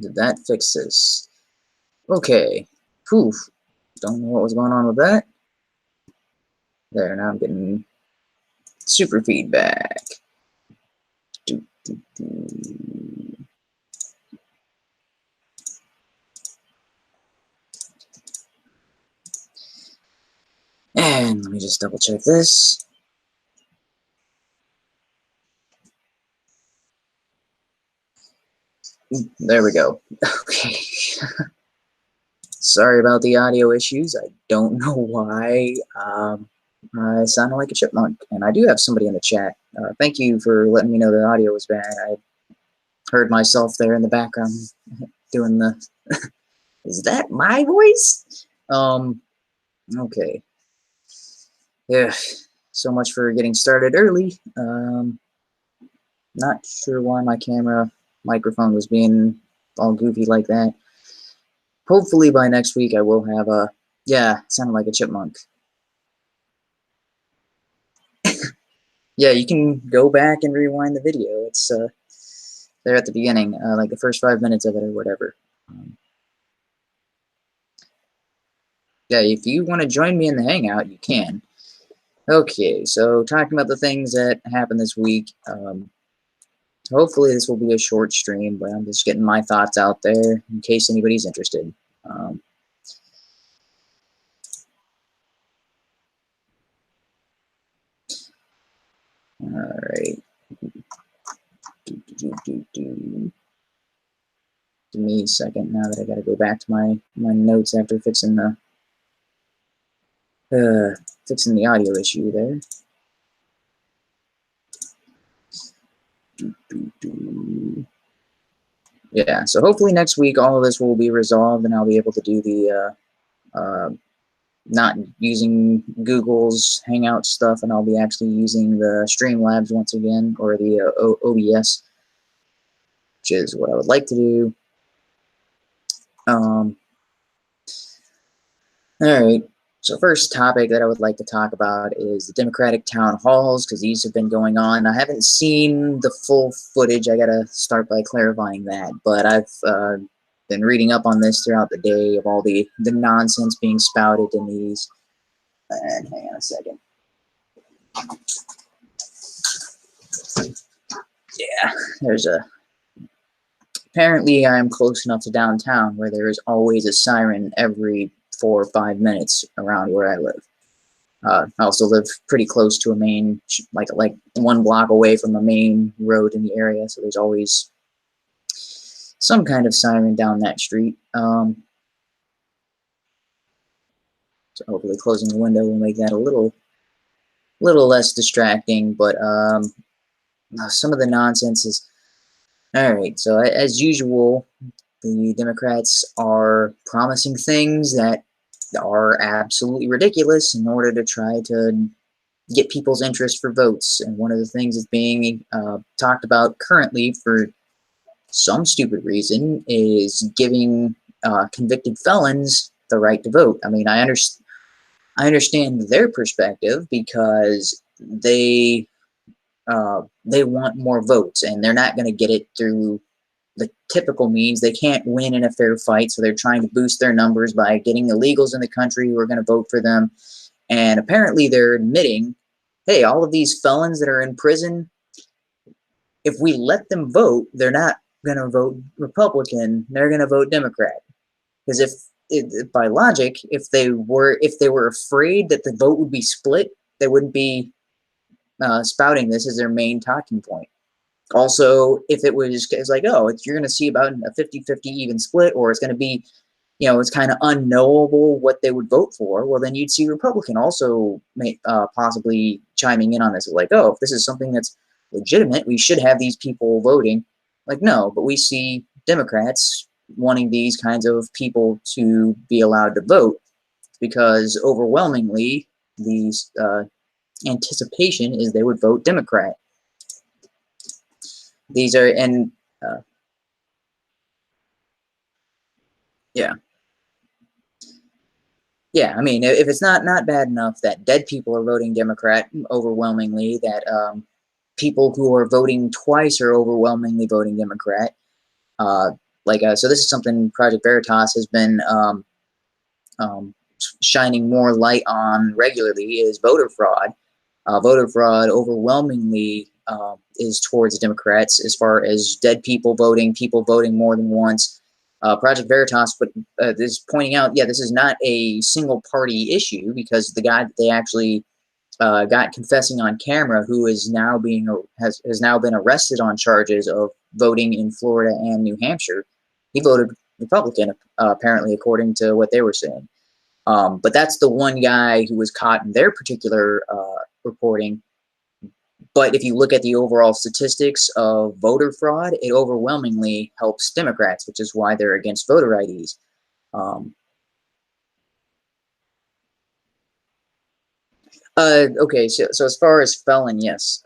Did that fix this? Okay. Poof. Don't know what was going on with that. There, now I'm getting super feedback. Do, do, do. And let me just double check this. There we go. Okay. Sorry about the audio issues. I don't know why. I sounded like a chipmunk, and I do have somebody in the chat. Thank you for letting me know the audio was bad. I heard myself there in the background doing the. Is that my voice? Okay. Yeah. So much for getting started early. Not sure why my camera microphone was being all goofy like that. Hopefully by next week I will have a. Yeah, sounded like a chipmunk. Yeah, you can go back and rewind the video. It's there at the beginning, like the first 5 minutes of it or whatever. Yeah, if you want to join me in the hangout, you can. Okay, so talking about the things that happened this week. Hopefully this will be a short stream, but I'm just getting my thoughts out there in case anybody's interested. Alright. Give me a second now that I gotta go back to my notes after fixing the audio issue there. Yeah, so hopefully next week all of this will be resolved and I'll be able to do the not using Google's Hangout stuff, and I'll be actually using the Streamlabs once again, or the OBS, which is what I would like to do. Alright, so first topic that I would like to talk about is the Democratic town halls, because these have been going on. I haven't seen the full footage. I gotta start by clarifying that, but I've been reading up on this throughout the day of all the nonsense being spouted in these. And hang on a second. Yeah, there's a... Apparently I'm close enough to downtown where there is always a siren every 4 or 5 minutes around where I live. I also live pretty close to a main, like 1 block away from a main road in the area, so there's always some kind of siren down that street. So hopefully closing the window will make that a little less distracting, but some of the nonsense is... Alright, so as usual, the Democrats are promising things that are absolutely ridiculous in order to try to get people's interest for votes. And one of the things that's being talked about currently for some stupid reason is giving convicted felons the right to vote. I mean, I understand their perspective because they want more votes, and they're not going to get it through the typical means. They can't win in a fair fight, so they're trying to boost their numbers by getting illegals in the country who are going to vote for them. And apparently they're admitting, hey, all of these felons that are in prison, if we let them vote, they're not going to vote Republican, they're going to vote Democrat. Because if by logic, if they were afraid that the vote would be split, they wouldn't be spouting this as their main talking point. Also, if it's like, oh, you're going to see about a 50-50 even split, or it's going to be, it's kind of unknowable what they would vote for, well, then you'd see Republican also possibly chiming in on this. Like, oh, if this is something that's legitimate, we should have these people voting. Like, no, but we see Democrats wanting these kinds of people to be allowed to vote because overwhelmingly these anticipation is they would vote Democrat. These are, and yeah. Yeah, I mean, if it's not bad enough that dead people are voting Democrat overwhelmingly, that people who are voting twice are overwhelmingly voting Democrat. So this is something Project Veritas has been shining more light on regularly, is voter fraud. Voter fraud overwhelmingly is towards Democrats as far as dead people voting more than once. Project Veritas is pointing out, yeah, this is not a single party issue, because the guy that they actually got confessing on camera, who is now has now been arrested on charges of voting in Florida and New Hampshire, he voted Republican, apparently, according to what they were saying. But that's the one guy who was caught in their particular reporting. But if you look at the overall statistics of voter fraud, it overwhelmingly helps Democrats, which is why they're against voter IDs. Okay, so as far as felon, yes.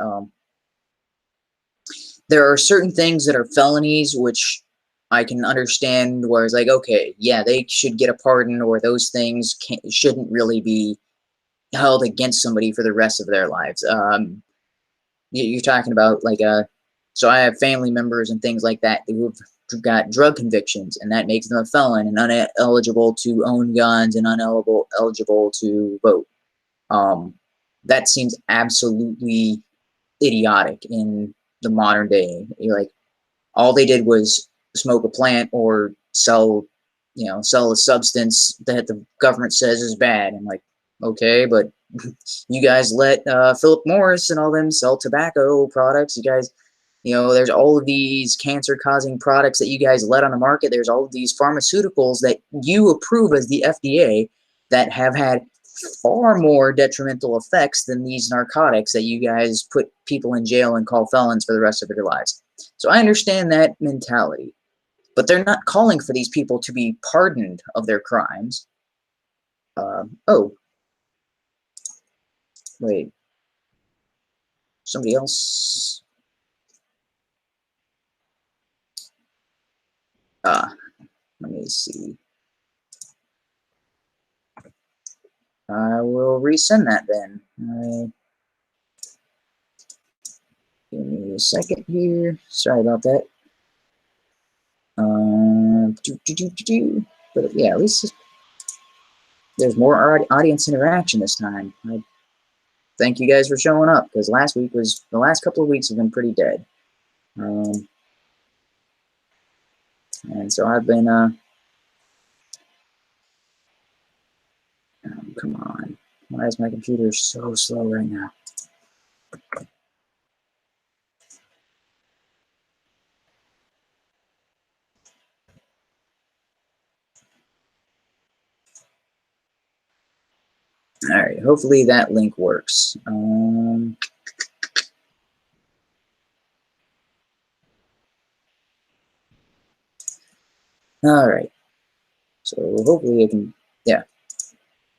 There are certain things that are felonies, which I can understand, where it's like, okay, yeah, they should get a pardon, or those things shouldn't really be held against somebody for the rest of their lives. You're talking about, like, so I have family members and things like that who have got drug convictions, and that makes them a felon and ineligible to own guns and eligible to vote. That seems absolutely idiotic in the modern day. You're like, all they did was smoke a plant or sell a substance that the government says is bad. I'm like, okay, but you guys let Philip Morris and all them sell tobacco products. You guys There's all of these cancer-causing products that you guys let on the market. There's all of these pharmaceuticals that you approve as the FDA that have had far more detrimental effects than these narcotics that you guys put people in jail and call felons for the rest of their lives. So I understand that mentality, but they're not calling for these people to be pardoned of their crimes. Oh, wait, somebody else. Let me see. I will resend that then. Give me a second here. Sorry about that. But yeah, at least there's more audience interaction this time. I thank you guys for showing up, because the last couple of weeks have been pretty dead. And so I've been, come on. Why is my computer so slow right now? All right, hopefully that link works. All right, so hopefully I can, yeah.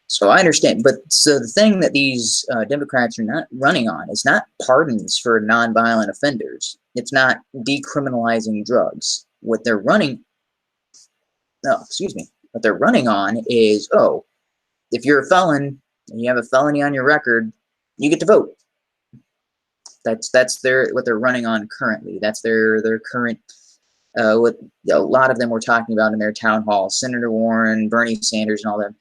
So I understand, but so the thing that these Democrats are not running on is not pardons for nonviolent offenders. It's not decriminalizing drugs. What they're running, no, excuse me, what they're running on is, oh, if you're a felon and you have a felony on your record, you get to vote. That's what they're running on currently. That's their current. What a lot of them were talking about in their town hall, Senator Warren, Bernie Sanders, and all them.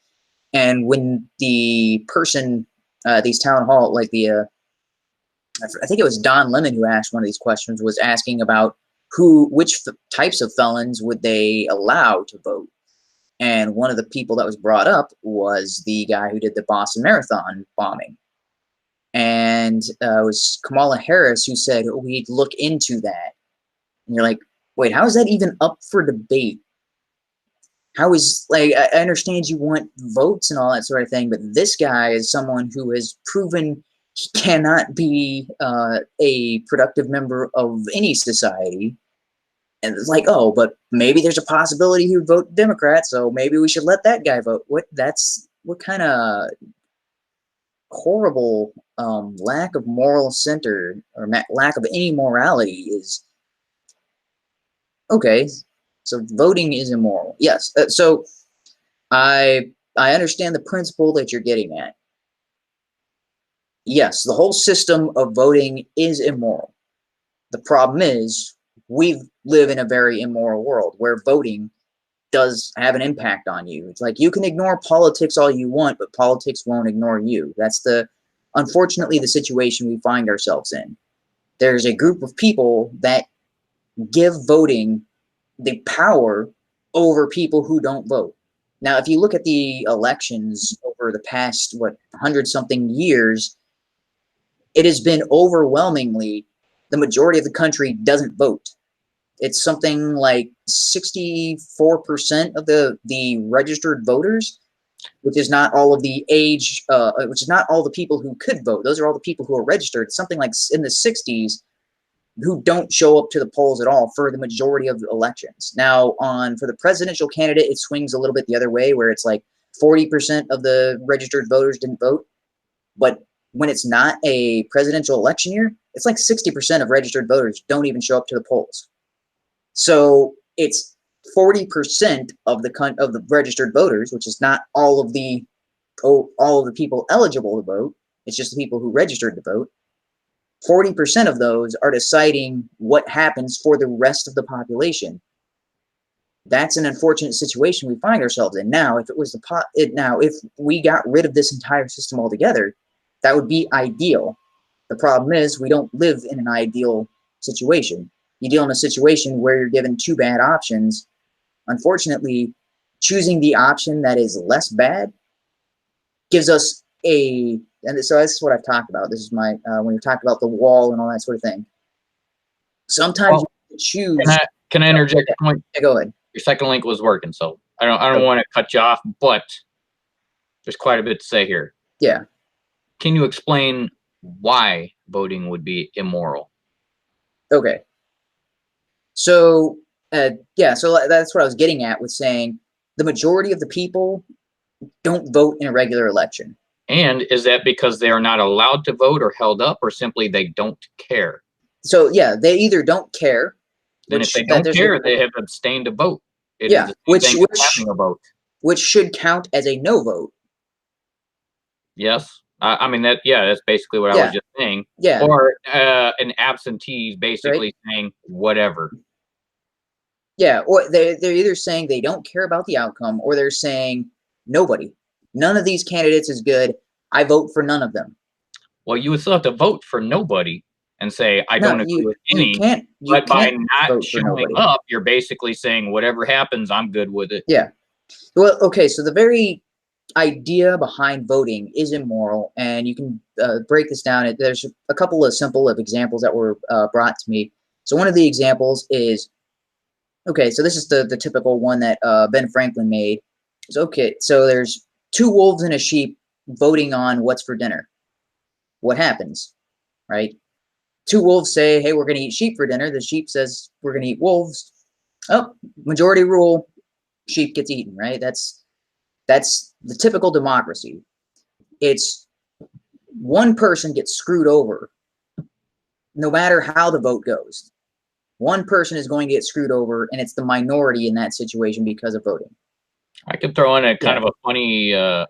And when the person, these town hall, like I think it was Don Lemon who asked one of these questions, was asking about which types of felons would they allow to vote. And one of the people that was brought up was the guy who did the Boston Marathon bombing. And it was Kamala Harris who said, oh, we'd look into that. And you're like, wait, how is that even up for debate? How is, like, I understand you want votes and all that sort of thing, but this guy is someone who has proven he cannot be a productive member of any society. And it's like, oh, but maybe there's a possibility he would vote Democrat, so maybe we should let that guy vote. What kind of horrible lack of moral center, or lack of any morality is. Okay, so voting is immoral. Yes, so I understand the principle that you're getting at. Yes, the whole system of voting is immoral. The problem is we live in a very immoral world where voting does have an impact on you. It's like you can ignore politics all you want, but politics won't ignore you. That's unfortunately the situation we find ourselves in. There's a group of people that give voting the power over people who don't vote. Now, if you look at the elections over the past, 100-something years, it has been overwhelmingly the majority of the country doesn't vote. It's something like 64% of the registered voters, which is not all of the age, which is not all the people who could vote. Those are all the people who are registered. Something like in the 60s, who don't show up to the polls at all for the majority of the elections. Now, for the presidential candidate, it swings a little bit the other way, where it's like 40% of the registered voters didn't vote. But when it's not a presidential election year, it's like 60% of registered voters don't even show up to the polls. So it's 40% of the registered voters, which is not all of the people eligible to vote. It's just the people who registered to vote. 40% of those are deciding what happens for the rest of the population. That's an unfortunate situation we find ourselves in. Now, if it was if we got rid of this entire system altogether, that would be ideal. The problem is we don't live in an ideal situation. You deal in a situation where you're given two bad options. Unfortunately, choosing the option that is less bad gives us and so this is what I've talked about. This is my when we talked about the wall and all that sort of thing. Sometimes Well, you choose. can I interject a point? Yeah, go ahead. Your second link was working, so I don't Okay. want to cut you off, but there's quite a bit to say here. Yeah. Can you explain why voting would be immoral? Okay. So, yeah, so that's what I was getting at with saying the majority of the people don't vote in a regular election. And is that because they are not allowed to vote or held up, or simply they don't care? So, yeah, they either don't care, Then if which they that don't there's care, they have abstained to vote. It is yeah, the same thing as having a vote. which should count as a no vote. Yes. I mean, yeah, that's basically what I was Yeah, just saying. yeah, Or an absentee is right. basically saying whatever. Yeah, or they're either saying they don't care about the outcome, or they're saying nobody, none of these candidates is good. I vote for none of them. Well, you would still have to vote for nobody and say, I No, don't agree with any. you But by can't not vote for showing nobody. up, you're basically saying whatever happens, I'm good with it. Yeah. Well, okay, so the very idea behind voting is immoral, and you can break this down. There's a couple of simple examples that were brought to me. So one of the examples is, okay, so this is the typical one that Ben Franklin made. So, okay, so there's two wolves and a sheep voting on what's for dinner. What happens, right? Two wolves say, hey, we're going to eat sheep for dinner. The sheep says, we're going to eat wolves. Oh, majority rule, sheep gets eaten, right? That's the typical democracy. It's one person gets screwed over no matter how the vote goes. One person is going to get screwed over, and it's the minority in that situation because of voting. I could throw in a kind Yeah. of a funny Uh,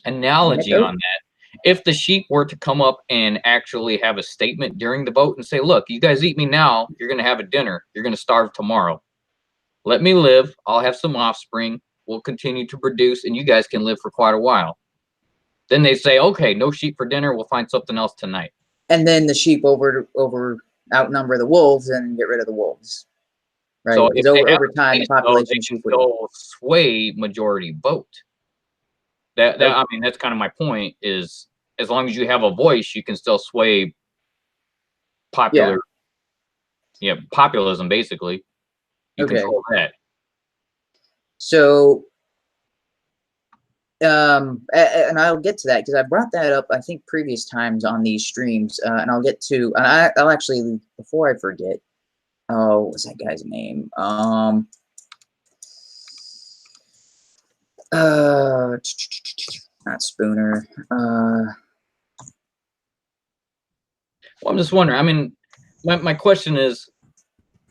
analogy anecdote? on that. If the sheep were to come up and actually have a statement during the vote and say, look, you guys eat me now, you're going to have a dinner. You're going to starve tomorrow. Let me live. I'll have some offspring. We'll continue to produce, and you guys can live for quite a while. Then they say, okay, no sheep for dinner. We'll find something else tonight. And then the sheep over outnumber the wolves and get rid of the wolves, right? So if Because they have over a time, the voice, though, population they of can sheep would. still sway majority vote. Oh, I mean, that's kind of my point. Is as long as you have a voice, you can still sway yeah. popular, yeah, populism. Basically, you Okay. control that. So, and I'll get to that because I brought that up, I think, previous times on these streams, and I'll get to, and I'll actually, before I forget, oh, what was that guy's name? Uh, not Spooner. Well, I'm just wondering. I mean, my question is,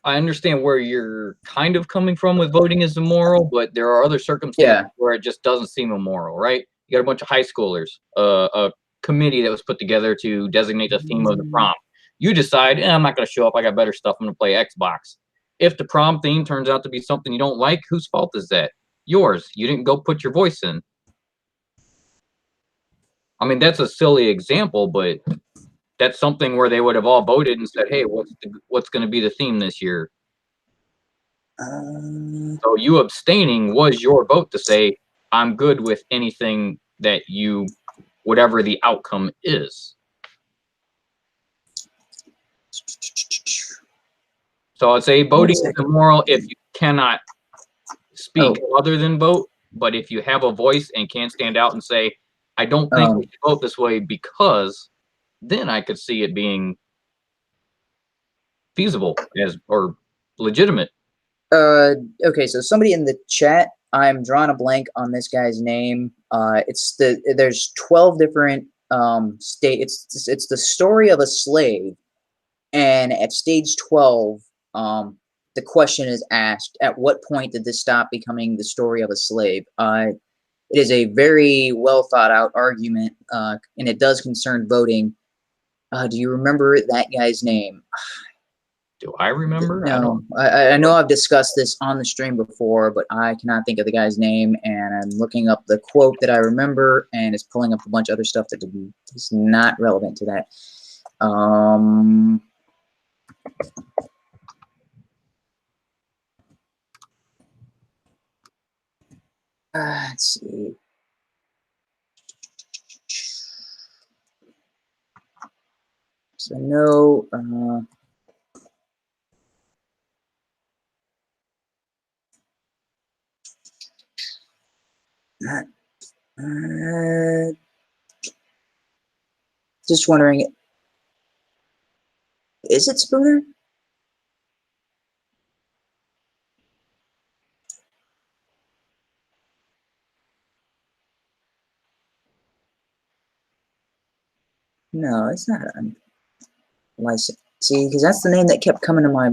I understand where you're kind of coming from with voting is immoral, but there are other circumstances Yeah. where it just doesn't seem immoral, right? You got a bunch of high schoolers, a committee that was put together to designate the theme of the prom. You decide, I'm not going to show up. I got better stuff. I'm going to play Xbox. If the prom theme turns out to be something you don't like, whose fault is that? Yours. You didn't go put your voice in. I mean, that's a silly example, but that's something where they would have all voted and said, hey, what's going to be the theme this year? So you abstaining was your vote to say, I'm good with anything that you, whatever the outcome is. So I'd say voting is immoral if you cannot speak other than vote, but if you have a voice and can't stand out and say, I don't think we should vote this way because, then I could see it being feasible or legitimate. Okay, so somebody in the chat, I'm drawing a blank on this guy's name. There's 12 different it's the story of a slave, and at stage 12, the question is asked, at what point did this stop becoming the story of a slave? It is a very well thought out argument, and it does concern voting. Do you remember that guy's name? Do I remember? No, I know I've discussed this on the stream before, but I cannot think of the guy's name, and I'm looking up the quote that I remember, and it's pulling up a bunch of other stuff that is not relevant to that. Let's see. So no, not, just wondering, is it Spooner? No, it's not license. See, because that's the name that kept coming to my.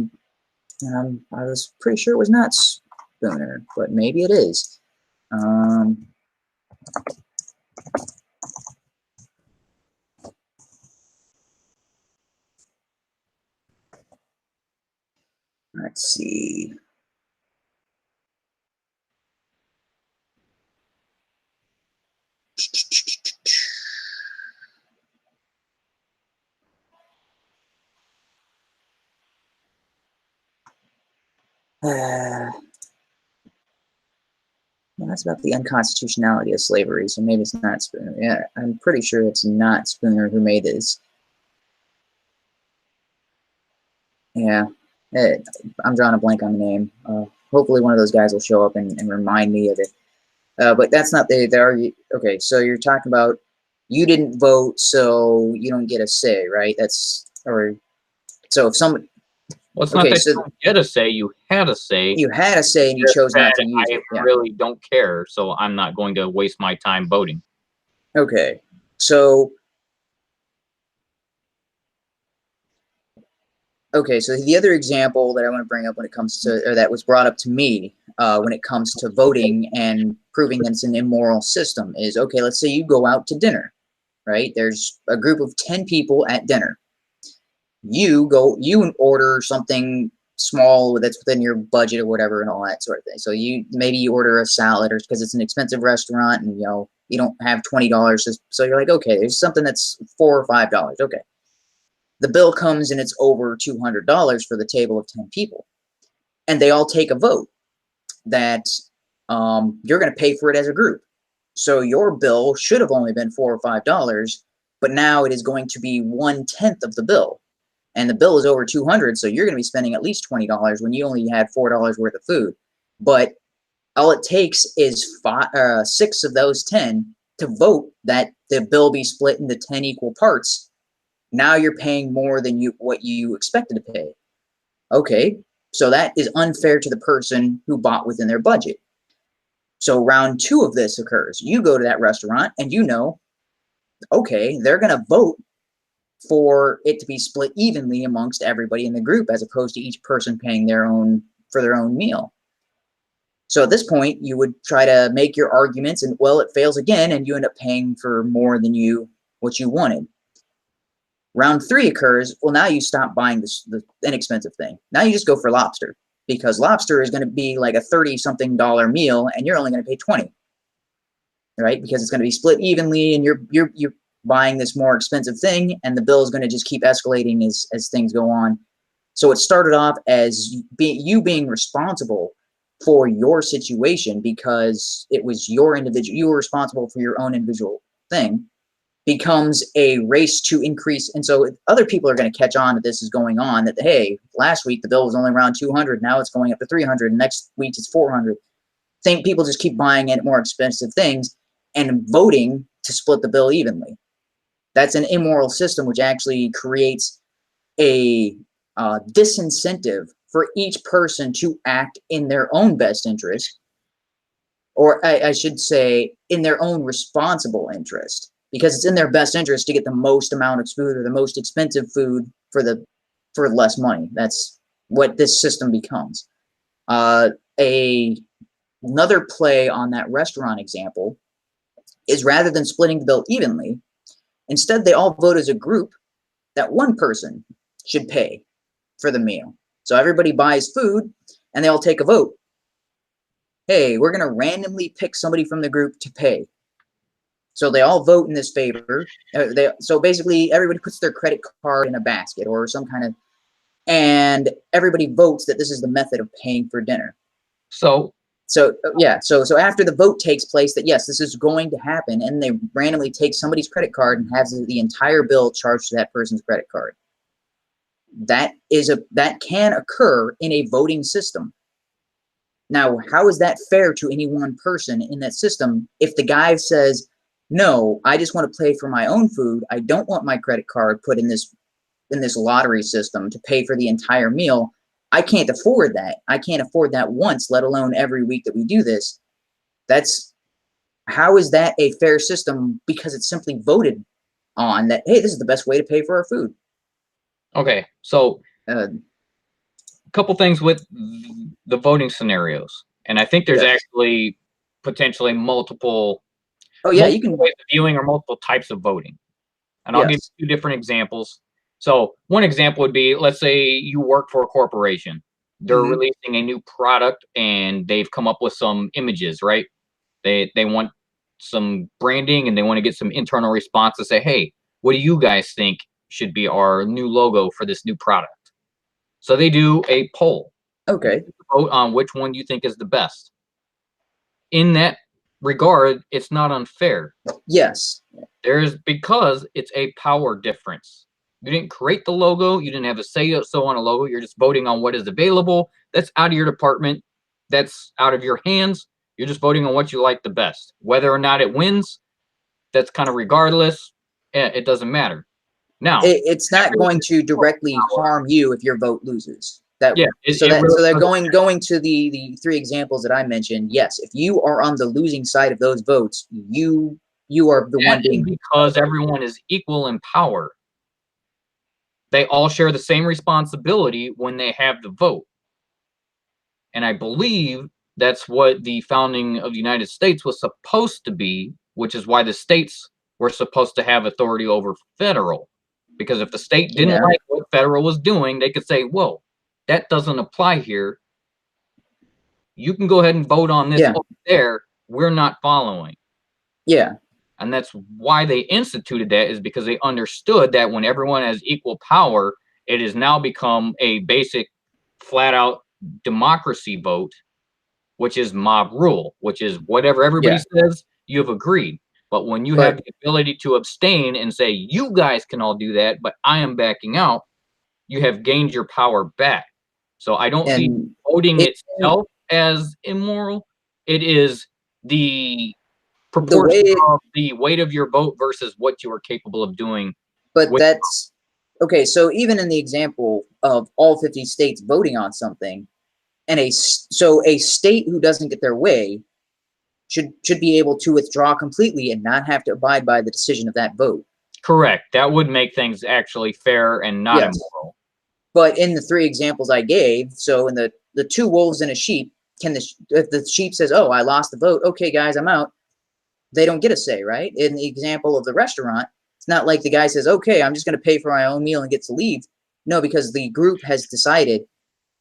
I was pretty sure it was not Spooner, but maybe it is. Let's see. Well, that's about the unconstitutionality of slavery, so maybe it's not Spooner. Yeah, I'm pretty sure it's not Spooner who made this. Yeah, I'm drawing a blank on the name. Hopefully one of those guys will show up and remind me of it. But that's not the okay, so you're talking about you didn't vote, so you don't get a say, right? So if somebody. Well, it's Okay, not that so you don't get a say, you had a say. you had a say and you chose not to use it. I really don't care, so I'm not going to waste my time voting. Okay, so the other example that I want to bring up when it comes to, or that was brought up to me when it comes to voting and proving that it's an immoral system is, okay, let's say you go out to dinner, right? There's a group of 10 people at dinner. You order something small that's within your budget or whatever and all that sort of thing. So maybe you order a salad, or because it's an expensive restaurant and you don't have $20, so you're like, okay, there's something that's $4 or $5. Okay. The bill comes and it's over $200 for the table of 10 people. And they all take a vote that you're going to pay for it as a group. So your bill should have only been $4 or $5, but now it is going to be 1/10 of the bill. And the bill is over 200, so you're going to be spending at least $20 when you only had $4 worth of food. But all it takes is 6 of those 10 to vote that the bill be split into 10 equal parts. Now you're paying more than what you expected to pay. Okay, so that is unfair to the person who bought within their budget. So round 2 of this occurs. You go to that restaurant and okay, they're going to vote for it to be split evenly amongst everybody in the group, as opposed to each person paying for their own meal. So at this point, you would try to make your arguments, and well, it fails again, and you end up paying for more than what you wanted. Round 3 occurs. Well, now you stop buying the inexpensive thing. Now you just go for lobster, because lobster is going to be like a $30-something meal, and you're only going to pay $20, right? Because it's going to be split evenly, and you're buying this more expensive thing, and the bill is going to just keep escalating as things go on. So it started off as you being responsible for your situation because it was you were responsible for your own individual thing, becomes a race to increase. And so other people are going to catch on that this is going on, that, hey, last week the bill was only around 200, now it's going up to 300, and next week it's 400. People just keep buying it more expensive things and voting to split the bill evenly. That's an immoral system, which actually creates a disincentive for each person to act in their own best interest, or I should say in their own responsible interest, because it's in their best interest to get the most amount of food or the most expensive food for less money. That's what this system becomes. Another play on that restaurant example is, rather than splitting the bill evenly, instead they all vote as a group that one person should pay for the meal. So everybody buys food and they all take a vote. Hey, we're going to randomly pick somebody from the group to pay. So they all vote in this favor. So basically everybody puts their credit card in a basket or some kind of, and everybody votes that this is the method of paying for dinner. So after the vote takes place that yes, this is going to happen, and they randomly take somebody's credit card and have the entire bill charged to that person's credit card. That can occur in a voting system. Now, how is that fair to any one person in that system if the guy says, no, I just want to pay for my own food. I don't want my credit card put in this lottery system to pay for the entire meal. I can't afford that. I can't afford that once, let alone every week that we do this. How is that a fair system? Because it's simply voted on that, hey, this is the best way to pay for our food. Okay, so a couple things with the voting scenarios, and I think there's actually potentially multiple. Oh yeah, you can ways of viewing or multiple types of voting, and I'll give you 2 different examples. So one example would be, let's say you work for a corporation. They're releasing a new product and they've come up with some images, right? They want some branding and they want to get some internal response to say, hey, what do you guys think should be our new logo for this new product? So they do a poll. Okay. Vote on which one you think is the best. In that regard, it's not unfair. Yes. Because it's a power difference. You didn't create the logo. You didn't have a say so on a logo. You're just voting on what is available. That's out of your department. That's out of your hands. You're just voting on what you like the best. Whether or not it wins, that's kind of regardless. It doesn't matter. Now, it's not going to directly harm you if your vote loses. So they're going to the 3 examples that I mentioned. Yes, if you are on the losing side of those votes, you are the one being, because everyone is equal in power. They all share the same responsibility when they have the vote. And I believe that's what the founding of the United States was supposed to be, which is why the states were supposed to have authority over federal. Because if the state didn't like what federal was doing, they could say, whoa, that doesn't apply here. You can go ahead and vote on this over there. We're not following. Yeah. And that's why they instituted that, is because they understood that when everyone has equal power, it has now become a basic flat out democracy vote, which is mob rule, which is whatever everybody says, you've agreed. But when you have the ability to abstain and say, you guys can all do that, but I am backing out, you have gained your power back. So I don't see voting itself as immoral. It is the proportion of the weight of your vote versus what you are capable of doing. But that's okay. So even in the example of all 50 states voting on something, and a state who doesn't get their way should be able to withdraw completely and not have to abide by the decision of that vote. Correct. That would make things actually fair and not immoral. But in the 3 examples I gave, so in the 2 wolves and a sheep, if the sheep says, oh, I lost the vote, okay, guys, I'm out, they don't get a say, right? In the example of the restaurant, it's not like the guy says, okay, I'm just going to pay for my own meal and get to leave. No, because the group has decided.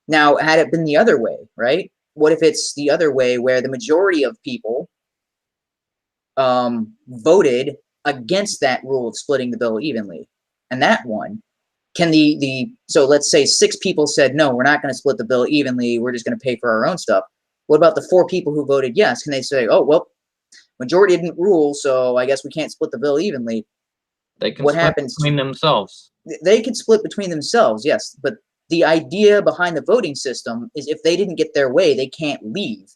Now, had it been the other way, right? What if it's the other way where the majority of people voted against that rule of splitting the bill evenly? And that one, can so let's say 6 people said, no, we're not going to split the bill evenly. We're just going to pay for our own stuff. What about the 4 people who voted yes? Can they say, oh, well, majority didn't rule, so I guess we can't split the bill evenly? They can split between themselves. They could split between themselves, yes. But the idea behind the voting system is if they didn't get their way, they can't leave,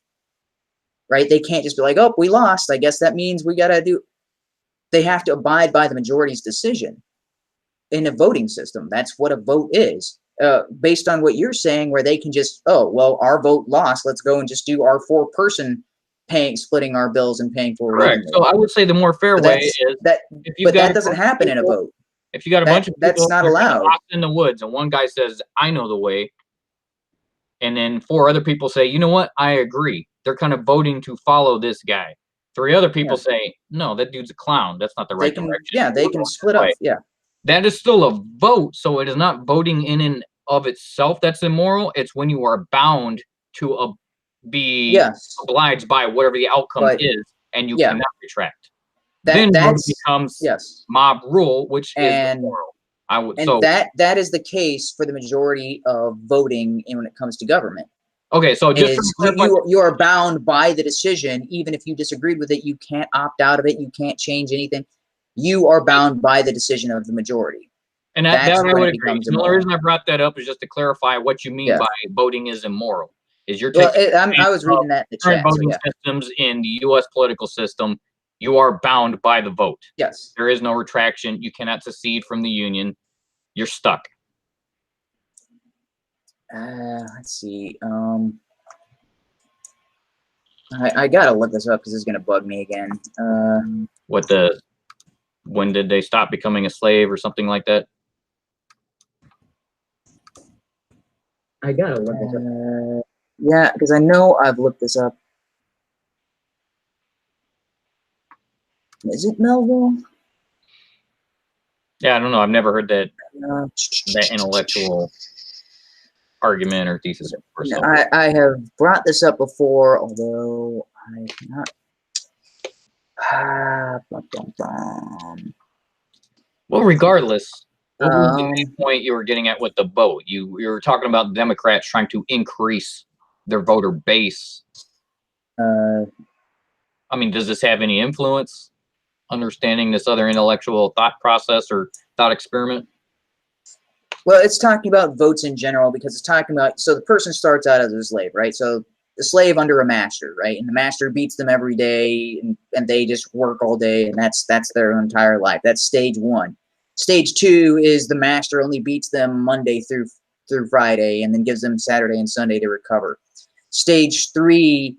right? They can't just be like, oh, we lost. I guess that means we got to do. They have to abide by the majority's decision in a voting system. That's what a vote is. Based on what you're saying, where they can just, oh, well, our vote lost. Let's go and just do our 4-person splitting our bills and paying for it. Correct. So I would say the more fair way is that. But that doesn't happen in a vote. If you got a bunch of people that's not allowed lost in the woods, and one guy says, I know the way, and then 4 other people say, you know what, I agree. They're kind of voting to follow this guy. 3 other people say, no, that dude's a clown. That's not the right direction. Yeah, they can split up. Yeah. That is still a vote, so it is not voting in and of itself that's immoral. It's when you are bound to be obliged by whatever the outcome is, and you cannot retract. Then it becomes mob rule, which is immoral. That is the case for the majority of voting when it comes to government. Okay, so just you are bound by the decision, even if you disagreed with it. You can't opt out of it. You can't change anything. You are bound by the decision of the majority. And that That's I when would it agree. becomes The only immoral. reason I brought that up is just to clarify what you mean Yeah. by voting is immoral. Is you're Well, taking I was reading that in the current chat, so voting yeah. systems in the U.S. political system, you are bound by the vote. Yes. There is no retraction. You cannot secede from the union. You're stuck. Let's see. I gotta look this up because it's gonna bug me again. When did they stop becoming a slave or something like that? I gotta look this up. Yeah, because I know I've looked this up. Is it Melville? Yeah, I don't know. I've never heard that Uh, intellectual argument or thesis before. So. I have brought this up before, although I not. Well, regardless, what was the main point you were getting at with the vote? You were talking about Democrats trying to increase their voter base. I mean, does this have any influence? Understanding this other intellectual thought process or thought experiment? Well, it's talking about votes in general because it's talking about, so the person starts out as a slave, right? So the slave under a master, right? And the master beats them every day and they just work all day and that's their entire life. That's stage one. Stage two is the master only beats them Monday through Friday and then gives them Saturday and Sunday to recover. Stage three,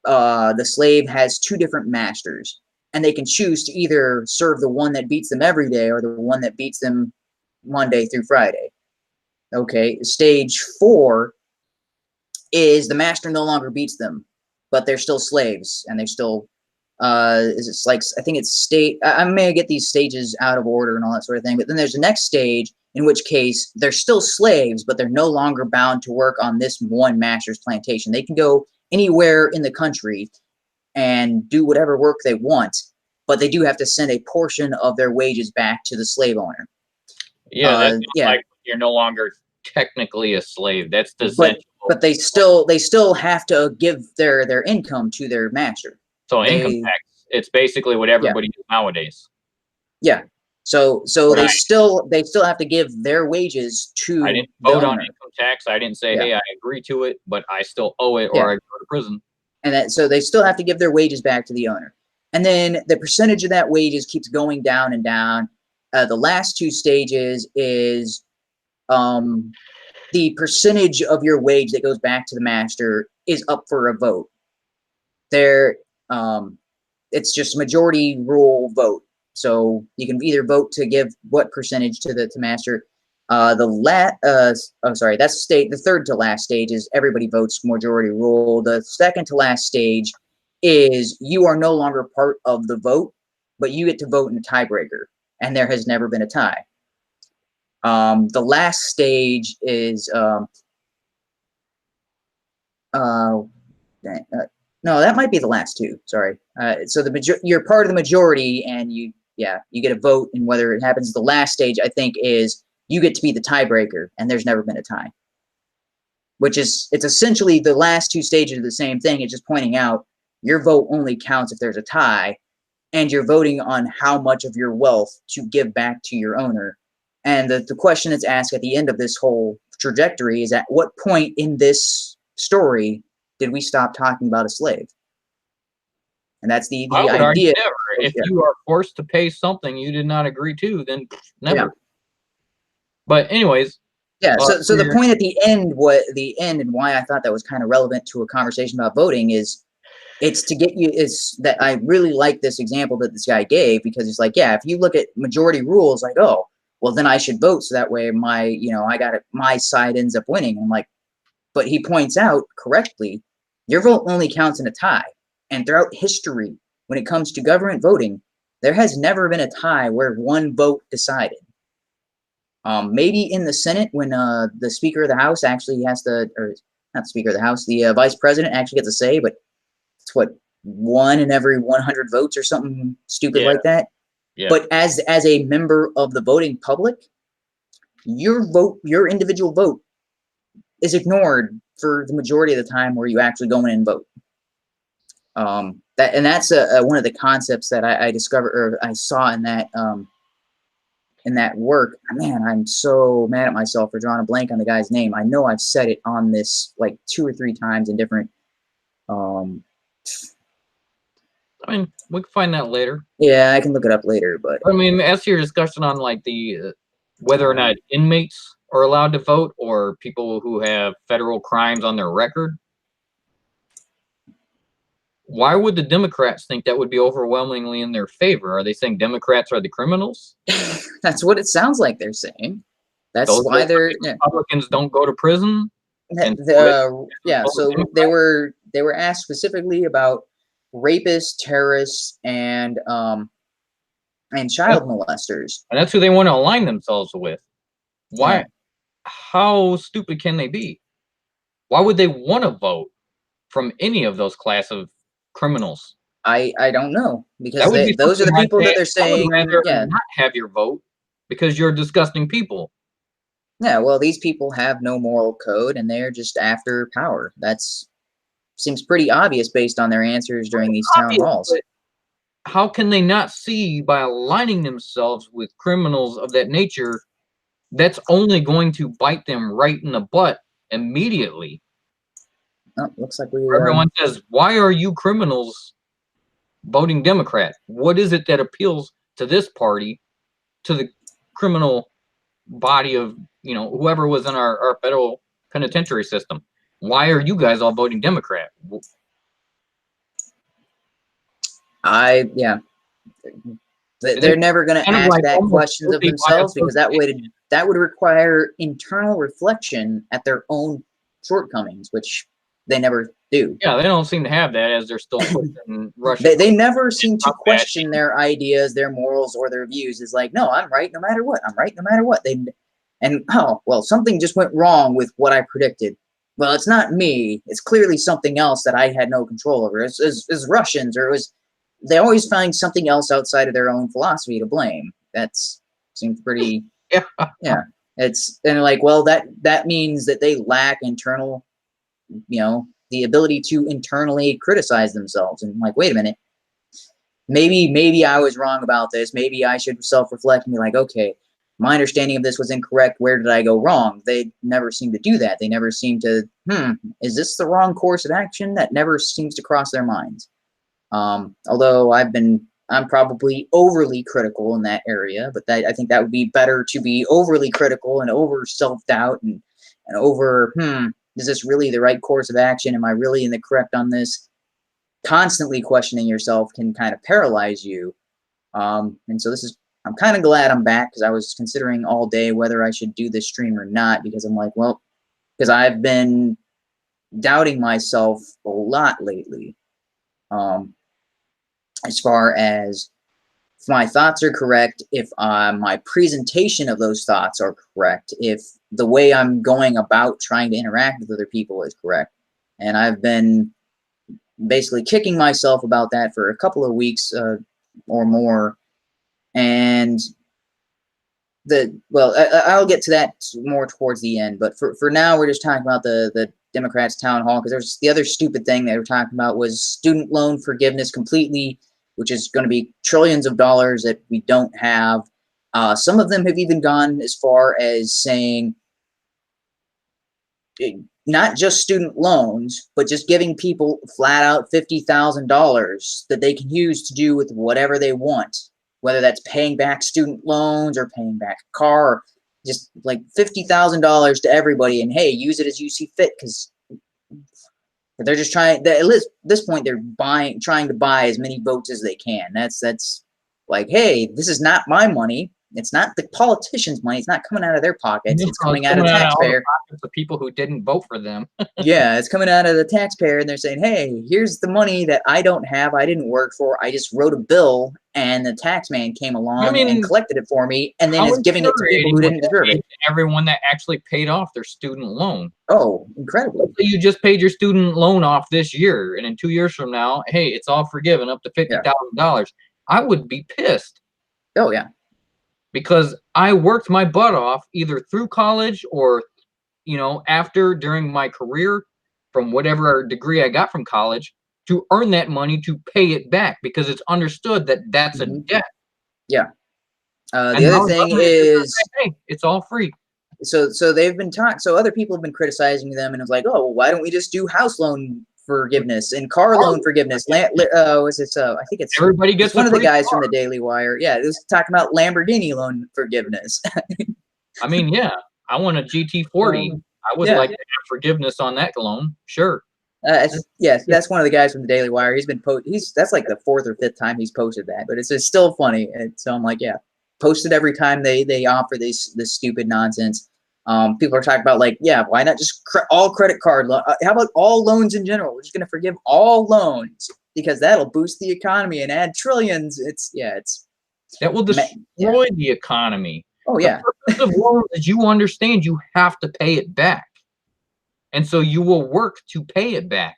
the slave has two different masters and they can choose to either serve the one that beats them every day or the one that beats them Monday through Friday. Okay, stage four is the master no longer beats them, but they're still slaves and they're still it's like, I think it's state, I may get these stages out of order and all that sort of thing, but then there's the next stage, in which case they're still slaves, but they're no longer bound to work on this one master's plantation. They can go anywhere in the country and do whatever work they want, but they do have to send a portion of their wages back to the slave owner. Yeah, that's like you're no longer technically a slave. That's the but they still have to give their income to their master. So income tax, it's basically what everybody does nowadays. Yeah. So they still have to give their wages to. I didn't vote on income tax. I didn't say, hey, I agree to it, but I still owe it, or I go to prison. And so they still have to give their wages back to the owner. And then the percentage of that wages keeps going down and down. The last two stages is the percentage of your wage that goes back to the master is up for a vote. It's just majority rule vote. So you can either vote to give what percentage to the master. The third to last stage is everybody votes majority rule. The second to last stage is you are no longer part of the vote, but you get to vote in a tiebreaker, and there has never been a tie. The last stage is no, that might be the last two. Sorry. So you're part of the majority, and you get a vote, and whether it happens the last stage, I think, is you get to be the tiebreaker, and there's never been a tie. It's essentially the last two stages of the same thing. It's just pointing out your vote only counts if there's a tie, and you're voting on how much of your wealth to give back to your owner. And the question that's asked at the end of this whole trajectory is, at what point in this story did we stop talking about a slave? And that's the idea. Never. If you are forced to pay something you did not agree to, then never. Yeah. But anyways. Yeah, so the point at the end, and why I thought that was kind of relevant to a conversation about voting is, it's to get you, is that I really like this example that this guy gave, because it's like, yeah, if you look at majority rules, like, oh, well, then I should vote so that way my side ends up winning. I'm like, but he points out correctly, your vote only counts in a tie. And throughout history, when it comes to government voting, there has never been a tie where one vote decided. Maybe in the Senate, when the Speaker of the House actually has to, or not the Speaker of the House, the Vice President actually gets a say, but it's what, 1 in every 100 votes or something stupid like that. Yeah. But as a member of the voting public, your individual vote is ignored for the majority of the time where you actually go in and vote. That's one of the concepts that I discovered, or I saw in that in that work, man, I'm so mad at myself for drawing a blank on the guy's name. I know I've said it on this like 2 or 3 times in different. Um, I mean, we can find that later. yeah, I can look it up later, but I mean, as to your discussion on like the whether or not inmates are allowed to vote or people who have federal crimes on their record, why would the Democrats think that would be overwhelmingly in their favor? Are they saying Democrats are the criminals? that's what it sounds like they're saying. That's Those why they're Republicans don't go to prison, and yeah. So they were asked specifically about rapists, terrorists, and child molesters. and that's who they want to align themselves with. Why? Yeah. How stupid can they be? Why would they want to vote from any of those class of criminals? I don't know, because That would be those are the something people that they're I would saying, rather yeah. not have your vote because you're disgusting people. Yeah, well, these people have no moral code and they're just after power. That's seems pretty obvious based on their answers during these town Obvious, halls. but how can they not see by aligning themselves with criminals of that nature? That's only going to bite them right in the butt immediately. Oh, looks like we Everyone says, "Why are you criminals voting Democrat? What is it that appeals to this party, to the criminal body of whoever was in our federal penitentiary system? Why are you guys all voting Democrat?" yeah. They're never going to Kind of ask like that questions of guilty by themselves, because that would require internal reflection at their own shortcomings, which they never do. Yeah, they don't seem to have that, as they're still pushing Russia. They never seem to question their ideas, their morals, or their views. It's like, no, I'm right no matter what. I'm right no matter what. Oh, well, something just went wrong with what I predicted. Well, it's not me. It's clearly something else that I had no control over. It's Russians, or it was. They always find something else outside of their own philosophy to blame. Seems pretty. Yeah. Yeah. And like, well, that means that they lack internal, the ability to internally criticize themselves. And I'm like, wait a minute. Maybe I was wrong about this. Maybe I should self-reflect and be like, okay, my understanding of this was incorrect. Where did I go wrong? They never seem to do that. They never seem to, is this the wrong course of action? That never seems to cross their minds. Although I'm probably overly critical in that area, but I think that would be better to be overly critical and over self-doubt and over, is this really the right course of action? Am I really in the correct on this? Constantly questioning yourself can kind of paralyze you. And so I'm kind of glad I'm back, because I was considering all day whether I should do this stream or not, because I'm like, well, because I've been doubting myself a lot lately. As far as if my thoughts are correct, if my presentation of those thoughts are correct, if the way I'm going about trying to interact with other people is correct. And I've been basically kicking myself about that for a couple of weeks or more. And I'll get to that more towards the end. But for now, we're just talking about the Democrats' town hall, because there's the other stupid thing they were talking about was student loan forgiveness completely, which is going to be trillions of dollars that we don't have. Some of them have even gone as far as saying not just student loans, but just giving people flat out $50,000 that they can use to do with whatever they want, whether that's paying back student loans or paying back a car, or just like $50,000 to everybody, and hey, use it as you see fit, because they're just trying. At this point, they're trying to buy as many votes as they can. That's like, hey, this is not my money. It's not the politicians' money. It's not coming out of their pockets. It's coming out of the taxpayer. The people who didn't vote for them. Yeah, it's coming out of the taxpayer, and they're saying, hey, here's the money that I don't have, I didn't work for. I just wrote a bill, and the tax man came along and collected it for me, and then is giving it to people who didn't deserve it. Everyone that actually paid off their student loan. Oh, incredible. You just paid your student loan off this year, and in 2 years from now, hey, it's all forgiven up to $50,000. I would be pissed. Oh, yeah. Because I worked my butt off either through college or, during my career, from whatever degree I got from college, to earn that money to pay it back, because it's understood that that's a debt. Yeah. The And other now the thing government is just gonna is, say, hey, it's all free. so they've been talking. So other people have been criticizing them, and it's like, oh, well, why don't we just do house loan forgiveness and car loan forgiveness? Was it? I think Everybody it's gets a one of the free guys car. from the Daily Wire. Yeah, it was talking about Lamborghini loan forgiveness. I mean, yeah, I want a GT40. I would Yeah. like to have forgiveness on that loan. Sure. Yes, that's one of the guys from the Daily Wire. He's been that's like the fourth or fifth time he's posted that, but it's just still funny. And so I'm like, yeah, post it every time they offer this stupid nonsense. People are talking about like, yeah, why not just all credit card how about all loans in general? We're just gonna forgive all loans because that'll boost the economy and add trillions. That will destroy the economy. Oh The yeah, purpose of loans is you understand you have to pay it back. And so you will work to pay it back.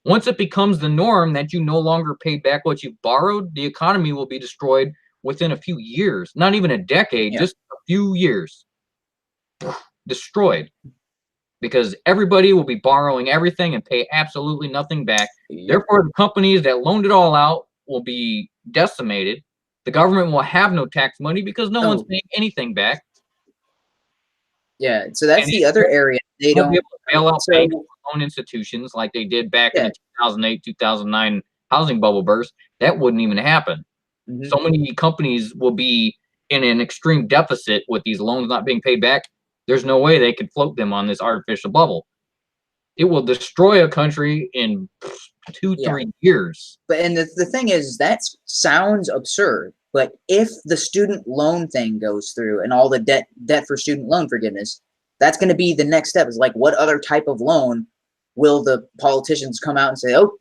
Once it becomes the norm that you no longer pay back what you've borrowed, the economy will be destroyed within a few years, not even a decade, yeah. just a few years. Destroyed. Because everybody will be borrowing everything and pay absolutely nothing back. Yep. Therefore, the companies that loaned it all out will be decimated. The government will have no tax money because no one's paying anything back. Yeah, so that's the other area they won't be don't. able to bail out So banks or loan institutions like they did back in the 2008, 2009 housing bubble burst. That wouldn't even happen. So many companies will be in an extreme deficit with these loans not being paid back. There's no way they could float them on this artificial bubble. It will destroy a country in 2-3 years. But and the thing is, that sounds absurd. But if the student loan thing goes through and all the debt for student loan forgiveness, that's going to be the next step. Is like, what other type of loan will the politicians come out and say, oh,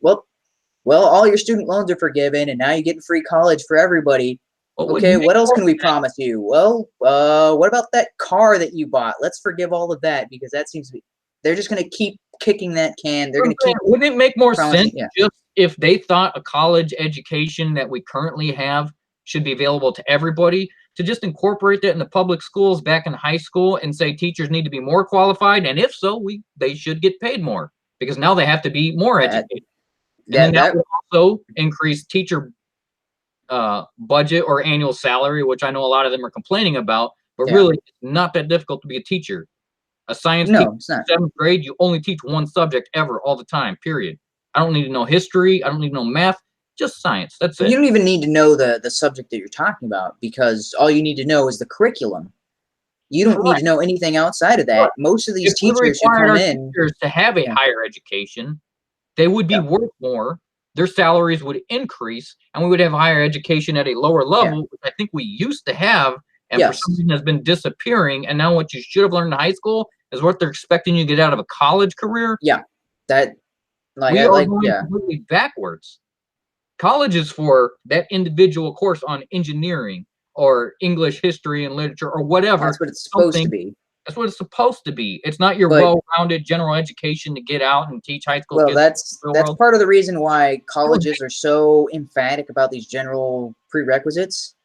well, all your student loans are forgiven, and now you're getting free college for everybody. Okay, what else can we promise you? Well, what about that car that you bought? Let's forgive all of that because that seems to be. They're just going to keep kicking that can. They're going to keep. Wouldn't it make more promising, sense just if they thought a college education that we currently have should be available to everybody, to just incorporate that in the public schools back in high school and say teachers need to be more qualified, and if so, they should get paid more because now they have to be more educated. And then that would also increase teacher budget or annual salary, which I know a lot of them are complaining about, but really it's not that difficult to be a teacher. A science teacher in 7th grade, you only teach one subject ever all the time, period. I don't need to know history. I don't need to know math, just science. That's it. You don't even need to know the subject that you're talking about because all you need to know is the curriculum. You don't need to know anything outside of that. Most of these teachers who come in to have a higher education, they would be worth more. Their salaries would increase, and we would have higher education at a lower level, which I think we used to have, and for some reason has been disappearing. And now what you should have learned in high school is what they're expecting you to get out of a college career. Yeah, that we are going completely backwards. College is for that individual course on engineering or English, history, and literature or whatever. That's what it's supposed to be. That's what it's supposed to be. It's not your well-rounded general education to get out and teach high school kids. Well, that's part of the reason why colleges are so emphatic about these general prerequisites.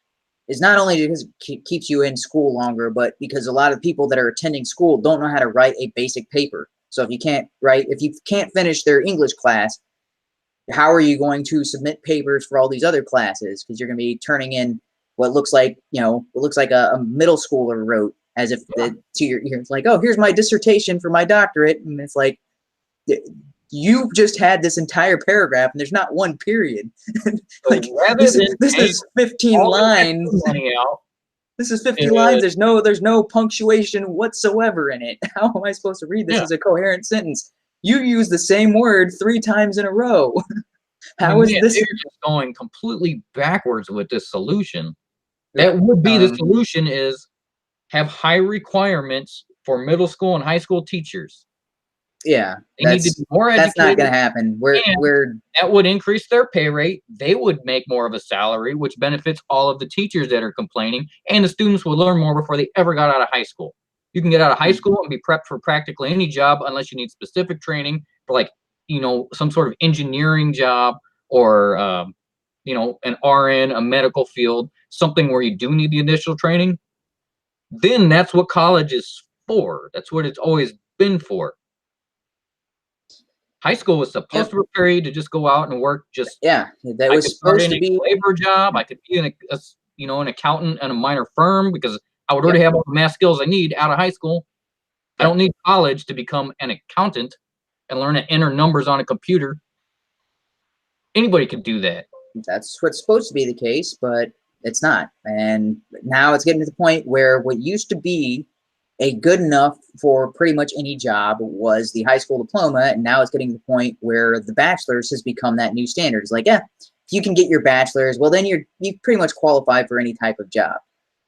Is not only because it keeps you in school longer, but because a lot of people that are attending school don't know how to write a basic paper. So if you can't finish their English class, how are you going to submit papers for all these other classes? Because you're going to be turning in what looks like, a middle schooler wrote, as if it's like, oh, here's my dissertation for my doctorate, and it's like, you just had this entire paragraph and there's not one period. Like, this is 15 lines. This is 50 lines. There's no punctuation whatsoever in it. How am I supposed to read this as a coherent sentence? You use the same word 3 times in a row. How is this? You're just going completely backwards with this solution. That would be the solution: is have high requirements for middle school and high school teachers. Yeah, they need to be more educated. That's not going to happen. That would increase their pay rate. They would make more of a salary, which benefits all of the teachers that are complaining, and the students would learn more before they ever got out of high school. You can get out of high school and be prepped for practically any job unless you need specific training for, like, some sort of engineering job or, an RN, a medical field, something where you do need the initial training. Then that's what college is for. That's what it's always been for. High school was supposed to prepare you to just go out and work. That was supposed to be a labor job. I could be in an accountant and a minor firm because I would already Yep. have all the math skills I need out of high school. I Yep. don't need college to become an accountant and learn to enter numbers on a computer. Anybody could do that. That's what's supposed to be the case, but it's not. And now it's getting to the point where what used to be a good enough for pretty much any job was the high school diploma, and now it's getting to the point where the bachelor's has become that new standard. It's like, yeah, if you can get your bachelor's, well, then you pretty much qualify for any type of job.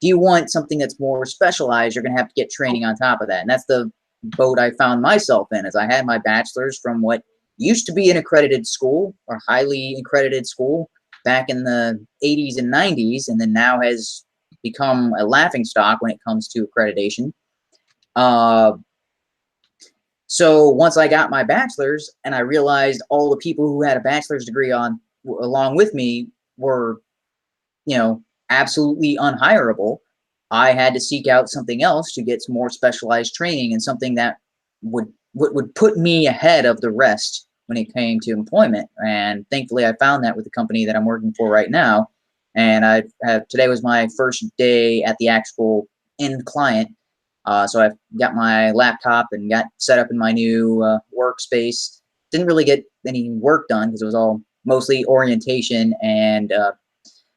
If you want something that's more specialized, you're going to have to get training on top of that. And that's the boat I found myself in, as I had my bachelor's from what used to be an accredited school or highly accredited school back in the 80s and 90s, and then now has become a laughingstock when it comes to accreditation. So once I got my bachelor's and I realized all the people who had a bachelor's degree along with me were, absolutely unhireable, I had to seek out something else to get some more specialized training and something that would put me ahead of the rest when it came to employment. And thankfully, I found that with the company that I'm working for right now. And today was my first day at the actual end client. So I've got my laptop and got set up in my new workspace. Didn't really get any work done because it was all mostly orientation, and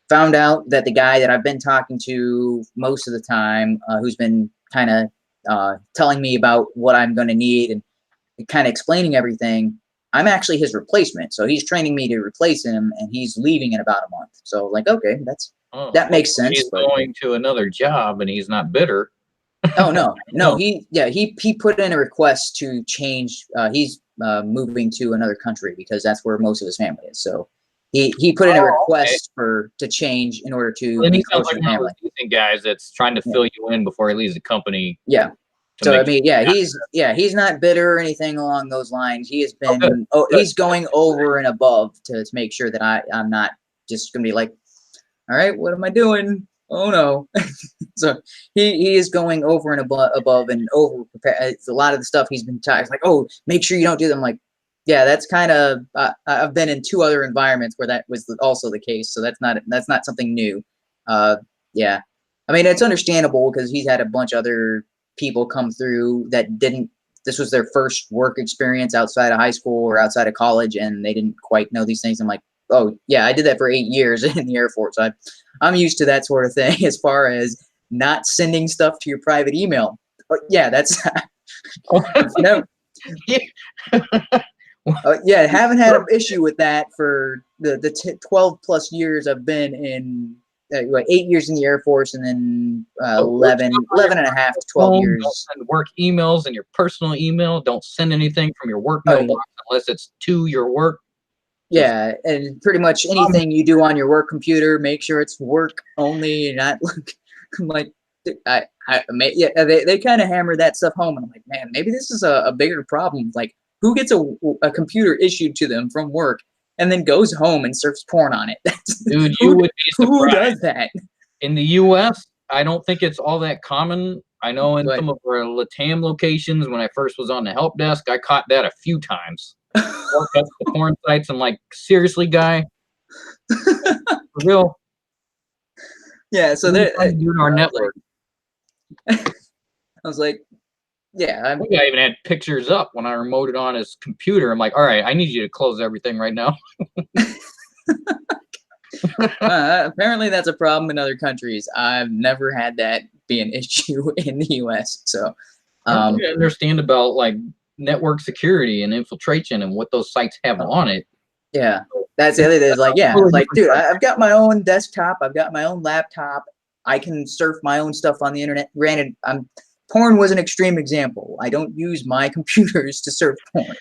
found out that the guy that I've been talking to most of the time, who's been kind of telling me about what I'm going to need and kind of explaining everything, I'm actually his replacement. So he's training me to replace him, and he's leaving in about a month. So like, okay, that makes sense. He's going to another job and he's not bitter. Oh no, he put in a request to change. He's moving to another country because that's where most of his family is. So he put in a request to change in order to be closer to family. Guys that's trying to fill you in before he leaves the company. Yeah. So I mean, he's not bitter or anything along those lines. He has been he's going over and above to make sure that I'm not just gonna be like, all right, what am I doing? Oh no. So he is going over and above and over prepare. It's a lot of the stuff he's been talking. It's like, oh, make sure you don't do them. Like, yeah, that's kind of I've been in 2 other environments where that was also the case. So that's not something new. Yeah, I mean, it's understandable because he's had a bunch of other people come through that didn't. This was their first work experience outside of high school or outside of college, and they didn't quite know these things. I'm like, oh yeah, I did that for 8 years in the Air Force. I'm used to that sort of thing as far as not sending stuff to your private email. But yeah, that's yeah, haven't had an issue with that for the 12 plus years I've been in. 8 years in the Air Force, and then 11 and a half to 12 years. Don't send work emails in your personal email. Don't send anything from your work mailbox unless it's to your work. Yeah, and pretty much anything you do on your work computer, make sure it's work only, and not like they kind of hammer that stuff home, and I'm like, man, maybe this is a bigger problem. Like, who gets a computer issued to them from work and then goes home and surfs porn on it? Dude, you would be surprised. Who does that? In the U.S., I don't think it's all that common. I know in some of our LATAM locations, when I first was on the help desk, I caught that a few times. The porn sites, I'm like, seriously, guy? For real? Yeah, so they're doing our network. I was like, yeah. I even had pictures up when I remoted on his computer. I'm like, all right, I need you to close everything right now. Apparently that's a problem in other countries. I've never had that be an issue in the U.S. So I understand about like network security and infiltration and what those sites have on it. Yeah, that's the other thing. Is like, yeah, it's like, dude, I've got my own desktop. I've got my own laptop. I can surf my own stuff on the internet. Granted, porn was an extreme example. I don't use my computers to surf porn.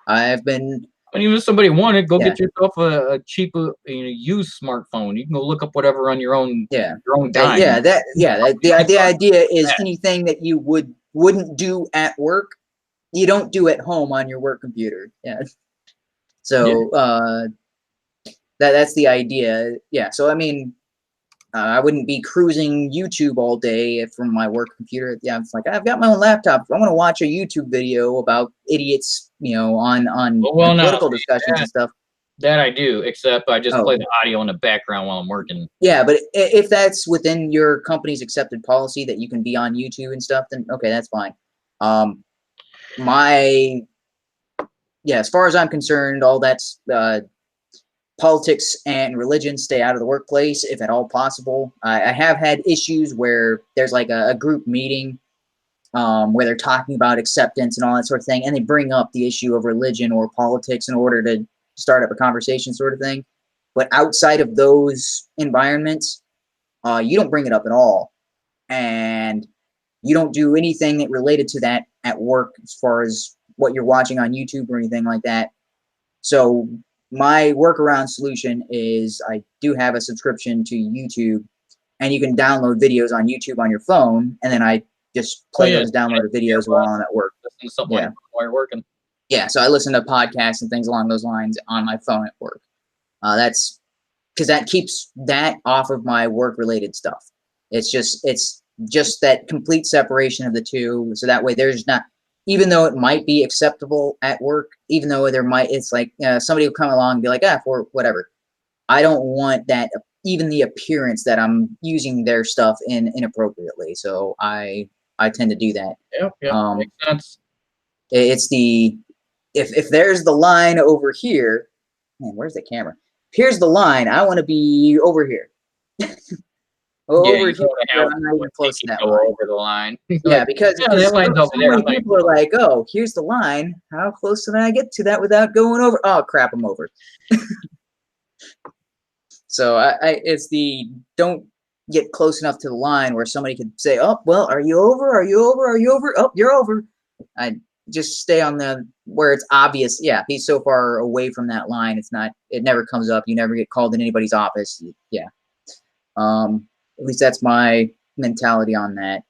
I've been. And even if somebody wanted, go get yourself a cheap used smartphone. You can go look up whatever on your own. Yeah. Your own dime. The idea is anything that you wouldn't do at work, you don't do at home on your work computer. Yeah. So that's the idea. Yeah. So I mean, I wouldn't be cruising YouTube all day from my work computer. Yeah, it's like, I've got my own laptop. If I want to watch a YouTube video about idiots, on political discussions and stuff. That I do, except I just Oh, play the audio in the background while I'm working. yeah, but if that's within your company's accepted policy that you can be on YouTube and stuff, then okay, that's fine. My yeah, as far as I'm concerned, all that's politics and religion stay out of the workplace if at all possible. I have had issues where there's like a group meeting where they're talking about acceptance and all that sort of thing, and they bring up the issue of religion or politics in order to start up a conversation, sort of thing. But outside of those environments, you don't bring it up at all, and you don't do anything that related to that at work as far as what you're watching on YouTube or anything like that. So my workaround solution is I do have a subscription to YouTube, and you can download videos on YouTube on your phone, and then I just Oh play yeah, those downloaded videos while I'm at work. listen to something Yeah, like while you're working. yeah. So I listen to podcasts and things along those lines on my phone at work. That's because that keeps that off of my work-related stuff. It's just that complete separation of the two, so that way there's not. Even though it might be acceptable at work, even though it's like somebody will come along and be like, for whatever. I don't want that, even the appearance that I'm using their stuff inappropriately. So I tend to do that. Yep, Um, makes sense. it's the if there's the line over here, man, where's the camera? Here's the line. I want to be over here. Yeah, Over you here, don't want to have I'm not even someone make close to you that go line. over the line. Yeah, Like, because yeah, that line's over so there. many I'm like, people are like, "Oh, here's the line. How close can I get to that without going over?" Oh crap, I'm over. So it's the don't get close enough to the line where somebody could say, "Oh, well, are you over? Are you over? Are you over? Oh, you're over." I just stay on the where it's obvious. Yeah, he's so far away from that line. It's not. It never comes up. You never get called in anybody's office. Yeah. At least that's my mentality on that.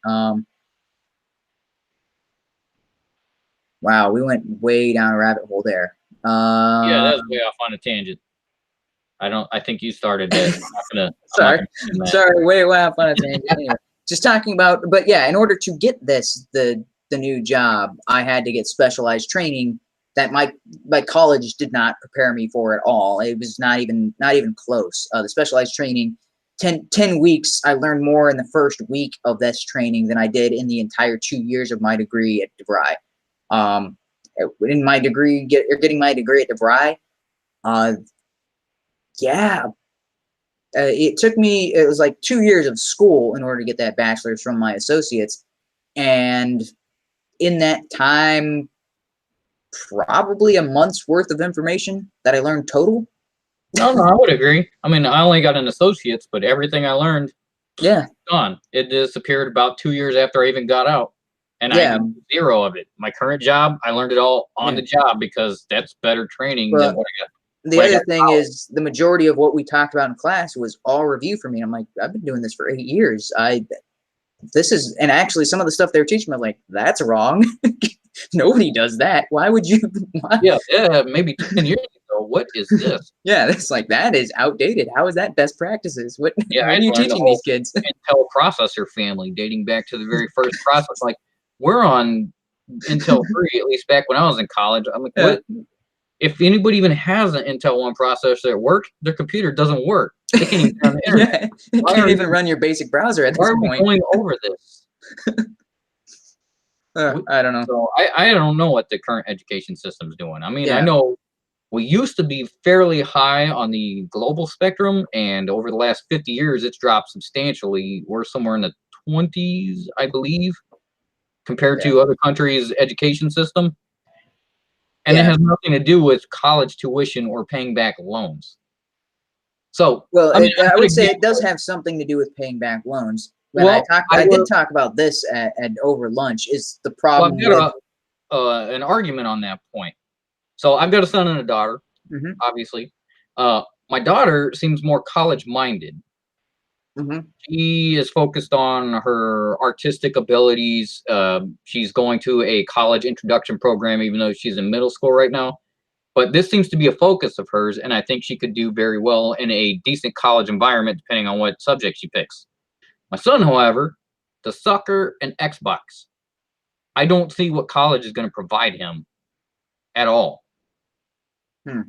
Wow, we went way down a rabbit hole there. yeah, that's way off on a tangent. I think you started that. I'm not Sorry, gonna mention that. sorry, way off on a tangent. Anyway, just talking about, but yeah, in order to get the new job, I had to get specialized training that my college did not prepare me for at all. It was not even close. The specialized training, 10 weeks. I learned more in the first week of this training than I did in the entire 2 years of my degree at DeVry. Um, in my degree, getting my degree at DeVry, uh, yeah, it was like 2 years of school in order to get that bachelor's from my associates. And in that time, probably a month's worth of information that I learned total. No, I would agree. I mean, I only got an associate's, but everything I learned Yeah. gone. It disappeared about 2 years after I even got out, and I Yeah. used zero of it. My current job, I learned it all on Yeah. the job because that's better training than Well, what I got. the other thing is the majority of what we talked about in class was all review for me. I'm like, I've been doing this for 8 years. And actually some of the stuff they were teaching me, I'm like, that's wrong. Nobody does that. Why would you? Why? Yeah, maybe 10 years ago. What is this? Yeah, that's like, that is outdated. How is that best practices? What Yeah, are I you learned the teaching whole these kids? Intel processor family dating back to the very first process. Like, we're on Intel 3, at least back when I was in college. I'm like, Yeah. what? If anybody even has an Intel 1 processor at work, their computer doesn't work. They can't even get on the internet. Yeah, you can't even run your basic browser at this Why point. are we going over this? I don't know. So I don't know what the current education system's doing. I mean, Yeah. I know we used to be fairly high on the global spectrum, and over the last 50 years, it's dropped substantially. We're somewhere in the 20s, I believe, compared Yeah. to other countries' education system. And it Yeah. has nothing to do with college tuition or paying back loans. So, Well, I mean, a I good would say it does example. have something to do with paying back loans. When Well, I did talk about this at over lunch. Is the I've problem with? got an argument on that point. So I've got a son and a daughter, Mm-hmm. obviously. My daughter seems more college minded. Mm-hmm. She is focused on her artistic abilities. She's going to a college introduction program, even though she's in middle school right now. But this seems to be a focus of hers, and I think she could do very well in a decent college environment, depending on what subject she picks. My son, however, the soccer and Xbox. I don't see what college is going to provide him at all. Hmm.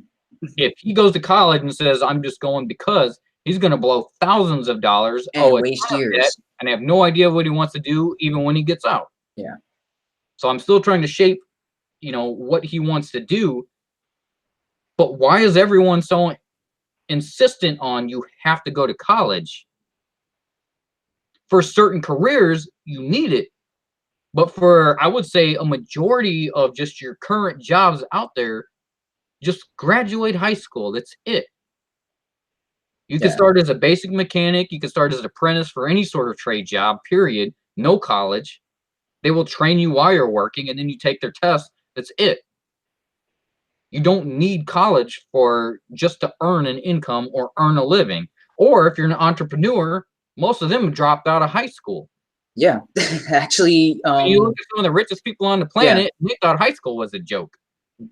If he goes to college and says, I'm just going because, he's going to blow thousands of dollars, And owe a waste ton of debt, years. and have no idea what he wants to do even when he gets out. Yeah. So I'm still trying to shape, what he wants to do. But why is everyone so insistent on you have to go to college? For certain careers, you need it. But for, I would say, a majority of just your current jobs out there, just graduate high school. That's it. You can Yeah. start as a basic mechanic. You can start as an apprentice for any sort of trade job, period. No college. They will train you while you're working, and then you take their test. That's it. You don't need college for just to earn an income or earn a living. Or if you're an entrepreneur, most of them dropped out of high school. Yeah. Actually, You look at some of the richest people on the planet, they thought high school was a joke.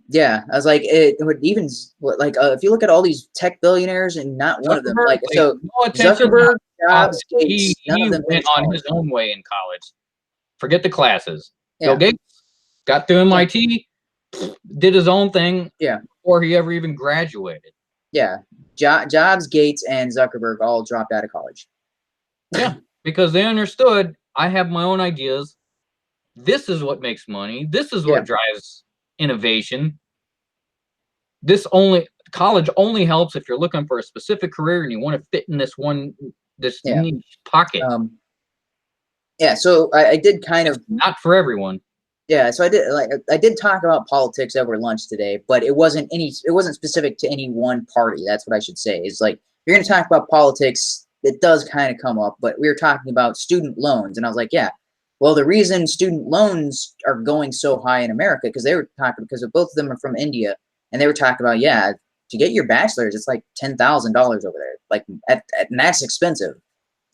yeah, I was like, it would even like if you look at all these tech billionaires, and not one of them, Zuckerberg like, paid so no attention to Zuckerberg, college. Jobs, He Gates, none of he them went finished on college. his own way in college. Forget the classes. Bill Yeah. Gates got through MIT, did his own thing Yeah. before he ever even graduated. Yeah. Jobs, Gates, and Zuckerberg all dropped out of college. Yeah, because they understood, I have my own ideas. This is what makes money. This is what drives innovation. College only helps if you're looking for a specific career and you want to fit in this niche pocket. Yeah, so I did kind of, not for everyone. Yeah, so I did talk about politics over lunch today, but it wasn't specific to any one party. That's what I should say. It's like, you're going to talk about politics, it does kind of come up, but we were talking about student loans, and I was like, yeah, well, the reason student loans are going so high in America, because of both of them are from India, and they were talking about, yeah, to get your bachelor's, it's like $10,000 over there. Like, and that's expensive.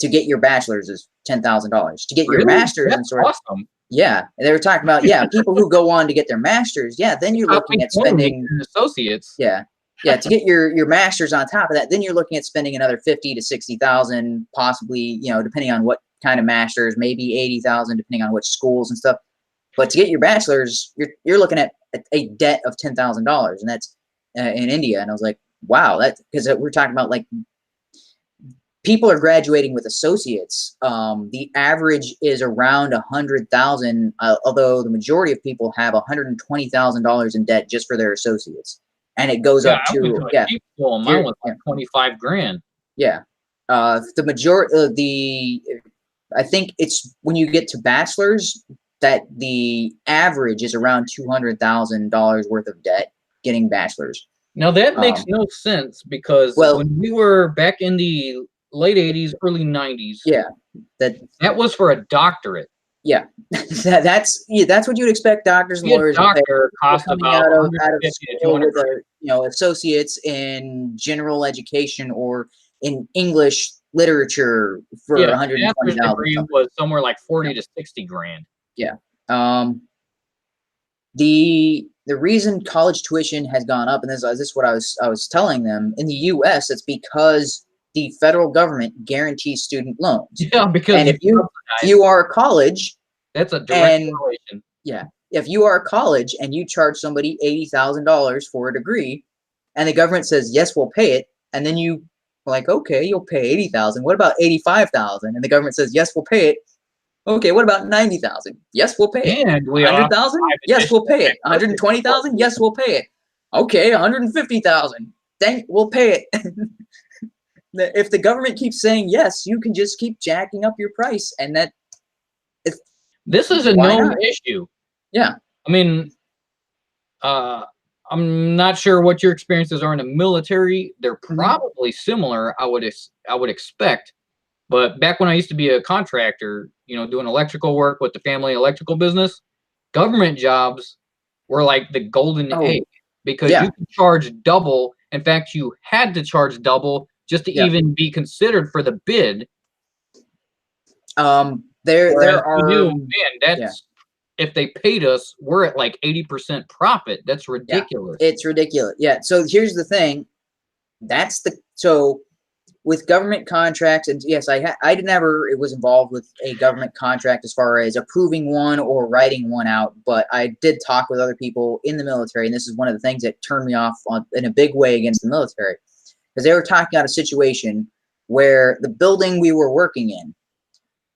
To get your bachelor's is $10,000. To get your master's, that's awesome. Yeah, they were talking about, people who go on to get their masters. Yeah, then you're looking at spending associates. Yeah, to get your masters on top of that, then you're looking at spending another 50 to 60,000, possibly, depending on what kind of masters, maybe 80,000, depending on which schools and stuff. But to get your bachelor's, you're looking at a debt of $10,000, and that's in India. And I was like, wow, that, because we're talking about, like, people are graduating with associates. The average is around 100,000, although the majority of people have $120,000 in debt just for their associates, and it goes up to mine was like 25 grand. Yeah, the majority I think it's when you get to bachelor's that the average is around $200,000 worth of debt getting bachelor's. Now that makes no sense, because when we were back in the late 80s, early 90s. Yeah. That was for a doctorate. Yeah. that's what you'd expect doctors and lawyers to pay. Cost about out of school with associates in general education or in English literature for $120,000. Was somewhere like 40 to 60 grand. Yeah. The reason college tuition has gone up, and this is what I was telling them, in the U.S., it's because the federal government guarantees student loans. Yeah, because if you are a college, that's a direct correlation. Yeah, if you are a college and you charge somebody $80,000 for a degree, and the government says yes, we'll pay it, and then you like, okay, you'll pay $80,000. What about $85,000? And the government says yes, we'll pay it. Okay, what about $90,000? Yes, we'll pay it. And $100,000? Yes, we'll pay it. $120,000? Yes, we'll pay it. Okay, $150,000. Then we'll pay it. If the government keeps saying yes, you can just keep jacking up your price, and this is a known issue. Yeah, I mean, I'm not sure what your experiences are in the military. They're probably similar, I would expect. But back when I used to be a contractor, doing electrical work with the family electrical business, government jobs were like the golden egg, because you could charge double. In fact, you had to charge double just to even be considered for the bid. If they paid us, we're at like 80% profit. That's ridiculous. Yeah, it's ridiculous. Yeah. So here's the thing. So with government contracts, and yes, I never was involved with a government contract as far as approving one or writing one out, but I did talk with other people in the military, and this is one of the things that turned me off in a big way against the military, because they were talking about a situation where the building we were working in,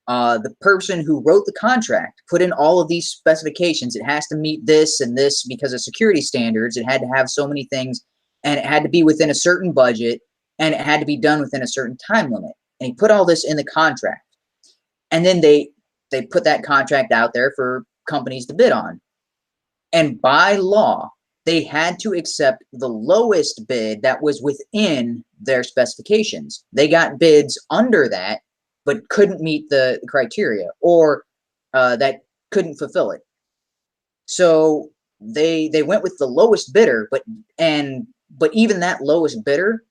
the person who wrote the contract put in all of these specifications. It has to meet this and this because of security standards. It had to have so many things, and it had to be within a certain budget, and it had to be done within a certain time limit. And he put all this in the contract. And then they put that contract out there for companies to bid on. And by law, they had to accept the lowest bid that was within their specifications. They got bids under that, but couldn't meet the criteria, or that couldn't fulfill it. So they went with the lowest bidder, but even that lowest bidder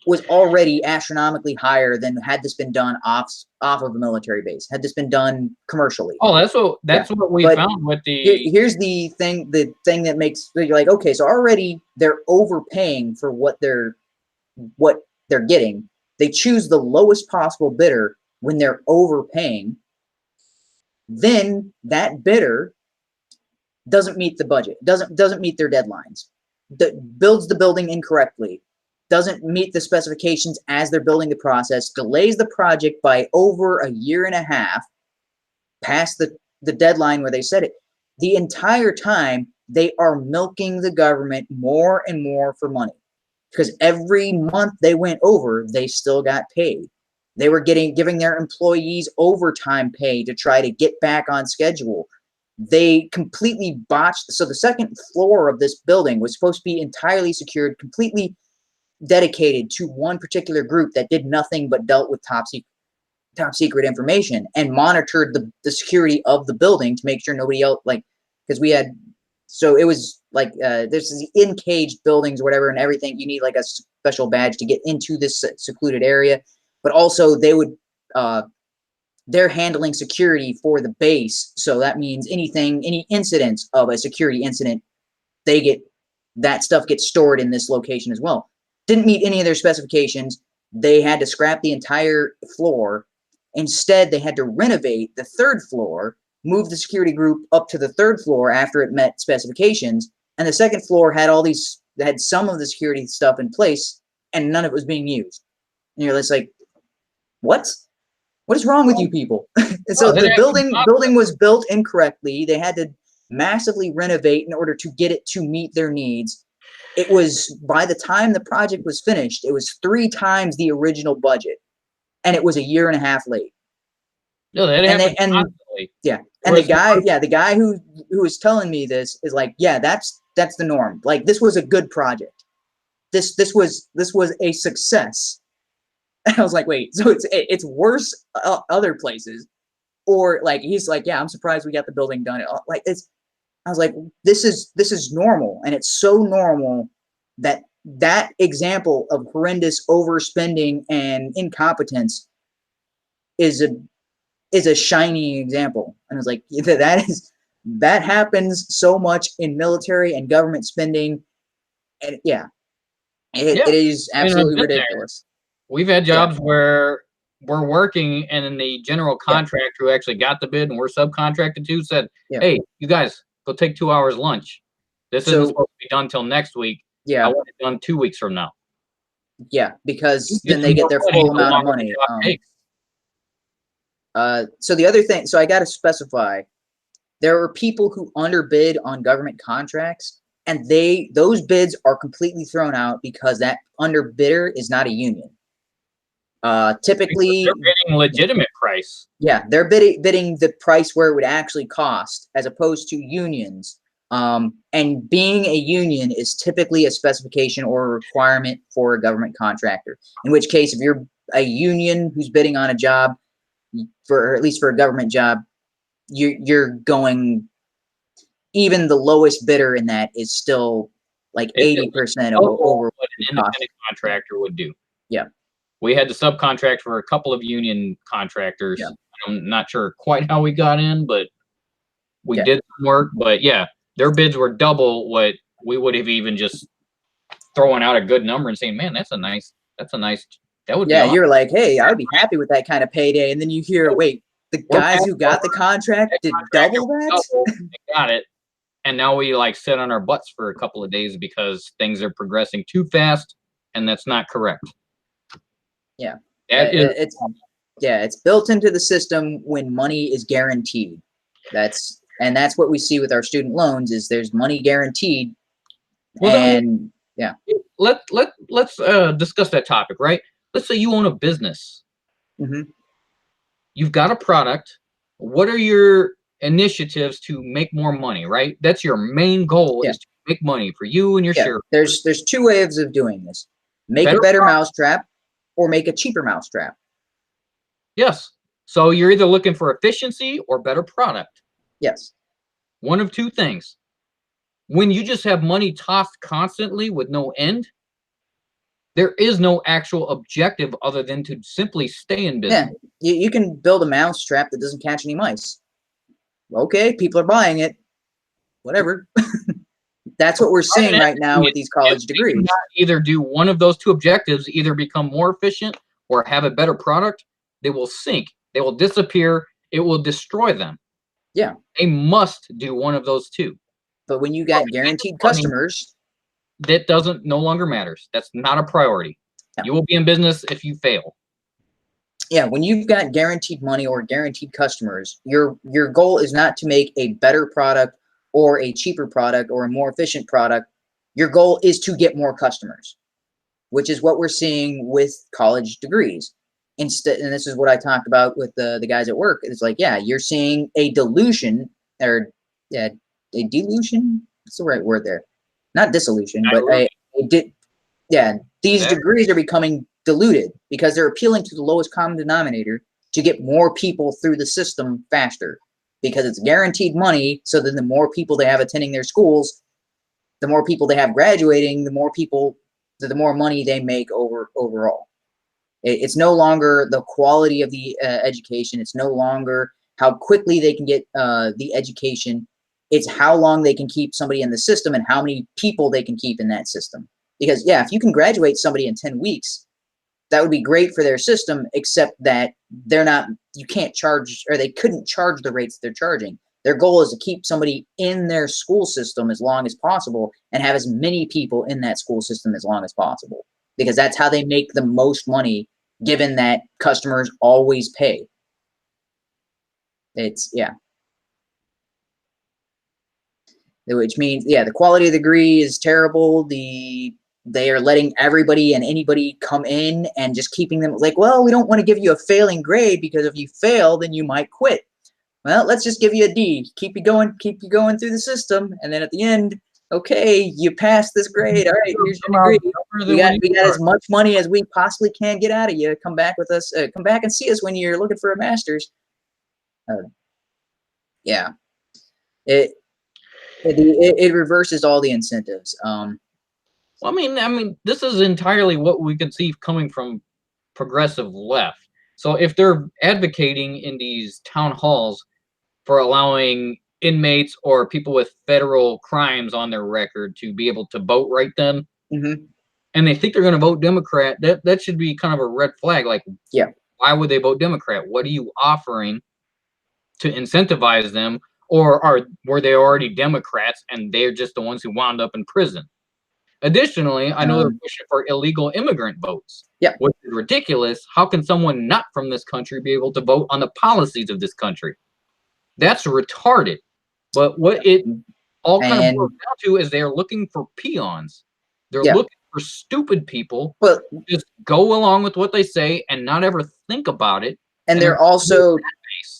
was already astronomically higher than had this been done off of a military base. Had this been done commercially. Oh, that's what we found with the. Here's the thing that makes you're like, okay, so already they're overpaying for what they're getting. They choose the lowest possible bidder when they're overpaying. Then that bidder doesn't meet the budget, doesn't meet their deadlines, builds the building incorrectly, doesn't meet the specifications as they're building the process, delays the project by over a year and a half past the deadline where they set it. The entire time, they are milking the government more and more for money, because every month they went over, they still got paid. They were giving their employees overtime pay to try to get back on schedule. They completely botched. So the second floor of this building was supposed to be entirely secured, completely dedicated to one particular group that did nothing but dealt with top secret information and monitored the security of the building to make sure nobody else, like, because we had, so it was like there's these encaged buildings or whatever, and everything, you need like a special badge to get into this secluded area. But also they're handling security for the base, so that means any incidents of a security incident, that stuff gets stored in this location as well. Didn't meet any of their specifications. They had to scrap the entire floor. Instead, they had to renovate the third floor, move the security group up to the third floor after it met specifications, and the second floor had some of the security stuff in place, and none of it was being used. And you're just like, what is wrong with you people? And so the building was built incorrectly. They had to massively renovate in order to get it to meet their needs. It was, by the time the project was finished, it was 3 times the original budget, and it was a year and a half late. No, that happened constantly. Yeah, and the guy who was telling me this is like, yeah, that's the norm. Like, this was a good project. This was a success. And I was like, wait, so it's worse other places, or like, he's like, yeah, I'm surprised we got the building done. Like, I was like, this is normal, and it's so normal that example of horrendous overspending and incompetence is a shining example. And I was like, that happens so much in military and government spending, and it is absolutely ridiculous. We've had jobs where we're working, and then the general contractor who actually got the bid and we're subcontracted to said, hey, you guys, go take 2 hours lunch. This isn't supposed to be done till next week. I want it done 2 weeks from now. Yeah, because then they get their full amount of money. So the other thing, so I got to specify, there are people who underbid on government contracts, and those bids are completely thrown out because that underbidder is not a union. Typically, they're bidding legitimate price. Yeah, they're bidding the price where it would actually cost, as opposed to unions. And being a union is typically a specification or a requirement for a government contractor. In which case, if you're a union who's bidding on a job, or at least for a government job, you're going, even the lowest bidder in that is still like 80% over what an independent contractor would do. Yeah. We had to subcontract for a couple of union contractors. Yeah. I'm not sure quite how we got in, but we did some work. But yeah, their bids were double what we would have even just throwing out a good number and saying, man, that's a nice That would be Yeah, awesome. you're like, hey, I would be happy with that kind of payday. And then you hear, wait, the We're guys past who got the contract that did contract double that? and got it. And now we like sit on our butts for a couple of days because things are progressing too fast, and that's not correct. Yeah. That is It's built into the system when money is guaranteed. That's what we see with our student loans is there's money guaranteed. well. And yeah. Let's discuss that topic, right? Let's say you own a business. Mm-hmm. You've got a product. What are your initiatives to make more money, right? That's your main goal, Yeah. is to make money for you and your shareholders. There's two ways of doing this. Make a better mousetrap or make a cheaper mousetrap. Yes. So you're either looking for efficiency or better product. Yes. One of two things. When you just have money tossed constantly with no end, there is no actual objective other than to simply stay in business. Yeah, you can build a mousetrap that doesn't catch any mice. Okay, people are buying it. Whatever. That's what we're seeing right now with these college degrees. Either do one of those two objectives, either become more efficient or have a better product, they will sink. They will disappear. It will destroy them. Yeah. They must do one of those two. But when you got guaranteed customers, that no longer matters. That's not a priority. Yeah. You will be in business if you fail. Yeah, when you've got guaranteed money or guaranteed customers, your goal is not to make a better product or a cheaper product or a more efficient product. Your goal is to get more customers, which is what we're seeing with college degrees. Instead, and this is what I talked about with the guys at work. It's like, yeah, you're seeing a dilution or a dilution. What's the right word there? Not dissolution, but these degrees are becoming diluted because they're appealing to the lowest common denominator to get more people through the system faster because it's guaranteed money. So then the more people they have attending their schools, the more people they have graduating, the more money they make overall. It's no longer the quality of the education. It's no longer how quickly they can get the education. It's how long they can keep somebody in the system and how many people they can keep in that system. Because, yeah, if you can graduate somebody in 10 weeks, that would be great for their system, except that you can't charge, or they couldn't charge the rates they're charging. Their goal is to keep somebody in their school system as long as possible and have as many people in that school system as long as possible. Because that's how they make the most money, given that customers always pay. Which means, the quality of the degree is terrible. They are letting everybody and anybody come in and just keeping them like, well, we don't want to give you a failing grade because if you fail, then you might quit. Well, let's just give you a D. Keep you going through the system, and then at the end, okay, you passed this grade. All right, here's your degree. We got as much money as we possibly can get out of you. Come back with us. Come back and see us when you're looking for a master's. It reverses all the incentives. Well, I mean, this is entirely what we can see coming from progressive left. So if they're advocating in these town halls for allowing inmates or people with federal crimes on their record to be able to vote right then, and they think they're going to vote Democrat, that should be kind of a red flag. Like, why would they vote Democrat? What are you offering to incentivize them? Or were they already Democrats and they're just the ones who wound up in prison? Additionally, I know they're pushing for illegal immigrant votes, which is ridiculous. How can someone not from this country be able to vote on the policies of this country? That's retarded. But what it all kind of boils down to is they're looking for peons. They're looking for stupid people who just go along with what they say and not ever think about it. And they're also,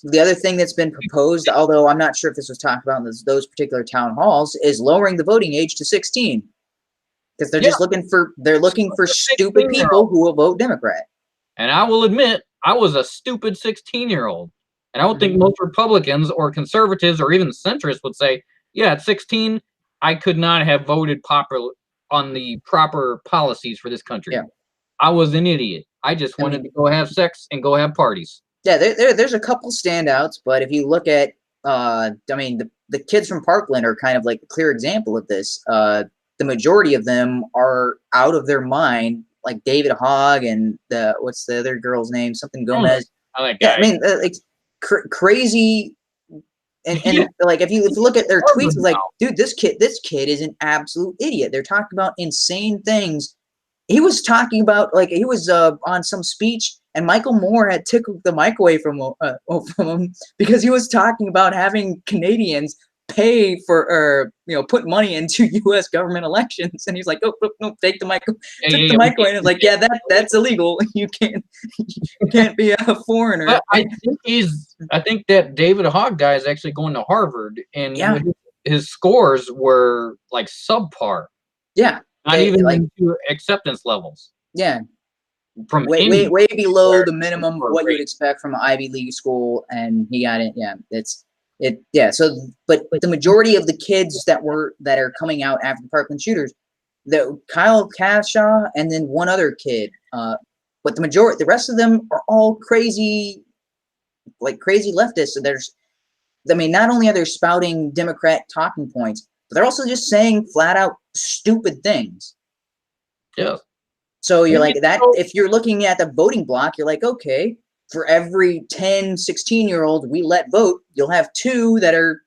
the other thing that's been proposed, although I'm not sure if this was talked about in those particular town halls, is lowering the voting age to 16. Because they're just looking for stupid people who will vote Democrat. And I will admit, I was a stupid 16-year-old. And I would think most Republicans or conservatives or even centrists would say, yeah, at 16, I could not have voted on the proper policies for this country. Yeah. I was an idiot. I just wanted to go have sex and go have parties. Yeah, there's a couple standouts, but if you look at, the kids from Parkland are kind of like a clear example of this. The majority of them are out of their mind like David Hogg and what's the other girl's name? Something I don't know Gomez. how that Yeah, I guy. mean, like crazy. And Yeah, like if you look at their tweets, Harvard it's like, now. dude, this kid is an absolute idiot. They're talking about insane things. He was talking about, like, he was on some speech, and Michael Moore had took the mic away from him because he was talking about having Canadians pay for, or put money into U.S. government elections, and he's like, oh, no, take the mic, Yeah, took yeah, the yeah. We mic away, can't and it's do like, that. yeah, that's illegal. You can't be a foreigner. But I think that David Hogg guy is actually going to Harvard, and Yeah, his scores were like subpar, yeah, not even like, into acceptance levels yeah. from any Way below the required minimum of or what you would rate. expect from an Ivy League school, and he got it. Yeah, yeah. So, but the majority of the kids that are coming out after the Parkland shooters, the Kyle Cashaw and then one other kid, but the rest of them are all crazy, like crazy leftists. So I mean, not only are they spouting Democrat talking points, but they're also just saying flat out stupid things. Yeah. So you're And like that. If you're looking at the voting block, you're like, okay, for every 10, 16-year-old we let vote, you'll have two that are,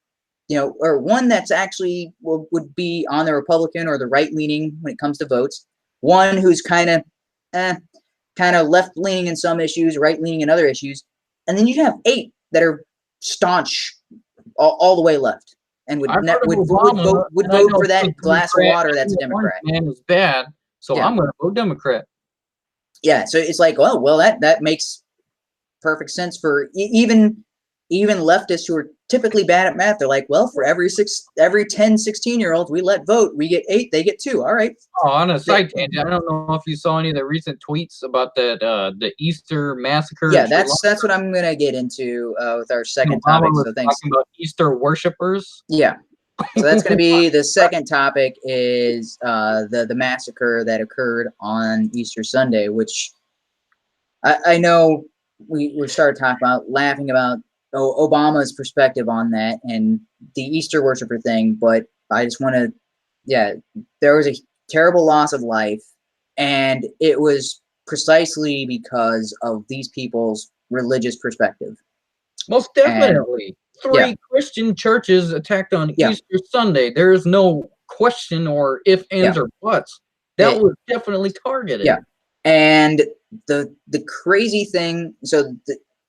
or one that's actually would be on the Republican or the right leaning when it comes to votes. One who's kind of left leaning in some issues, right leaning in other issues. And then you have 8 that are staunch all the way left and I've heard of Obama, would and I vote know for he's that a glass of Democrat. water I that's a know orange Democrat. man is bad, so Yeah. I'm going to vote Democrat. Yeah. So it's like, oh, well, that makes perfect sense for even leftists who are typically bad at math. They're like, well, for every 10, 16-year-olds we let vote, we get 8, they get 2. All right. Oh, on a side tangent, I don't know if you saw any of the recent tweets about that the Easter massacre. Yeah, that's what I'm gonna get into with our second Obama topic. was So thanks. talking about Easter worshippers. Yeah. So that's going to be the second topic, is the massacre that occurred on Easter Sunday, which I know we started talking about, laughing about Obama's perspective on that and the Easter worshiper thing, but I just want to, yeah, there was a terrible loss of life, and it was precisely because of these people's religious perspective. Most And definitely. yeah, 3 Christian churches attacked on yeah, Easter Sunday. There is no question or if, yeah. ands, or buts. That was definitely targeted. Yeah, and the crazy thing, so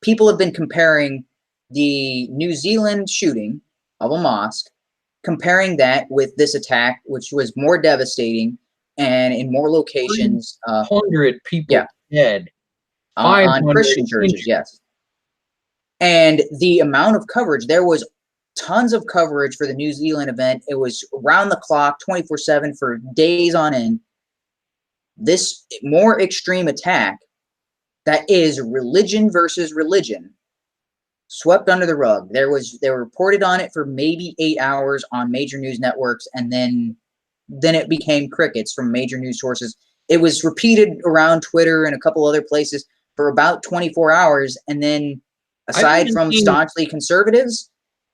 people have been comparing the New Zealand shooting of a mosque, comparing that with this attack, which was more devastating and in more locations. 300 people Yeah, dead. on 500 Christian churches, injured. yes. And the amount of coverage, there was tons of coverage for the New Zealand event. It was around the clock, 24/7 for days on end. This more extreme attack, that is religion versus religion, swept under the rug. They reported on it for maybe 8 hours on major news networks, and then it became crickets from major news sources. It was repeated around Twitter and a couple other places for about 24 hours, and then aside from staunchly conservatives,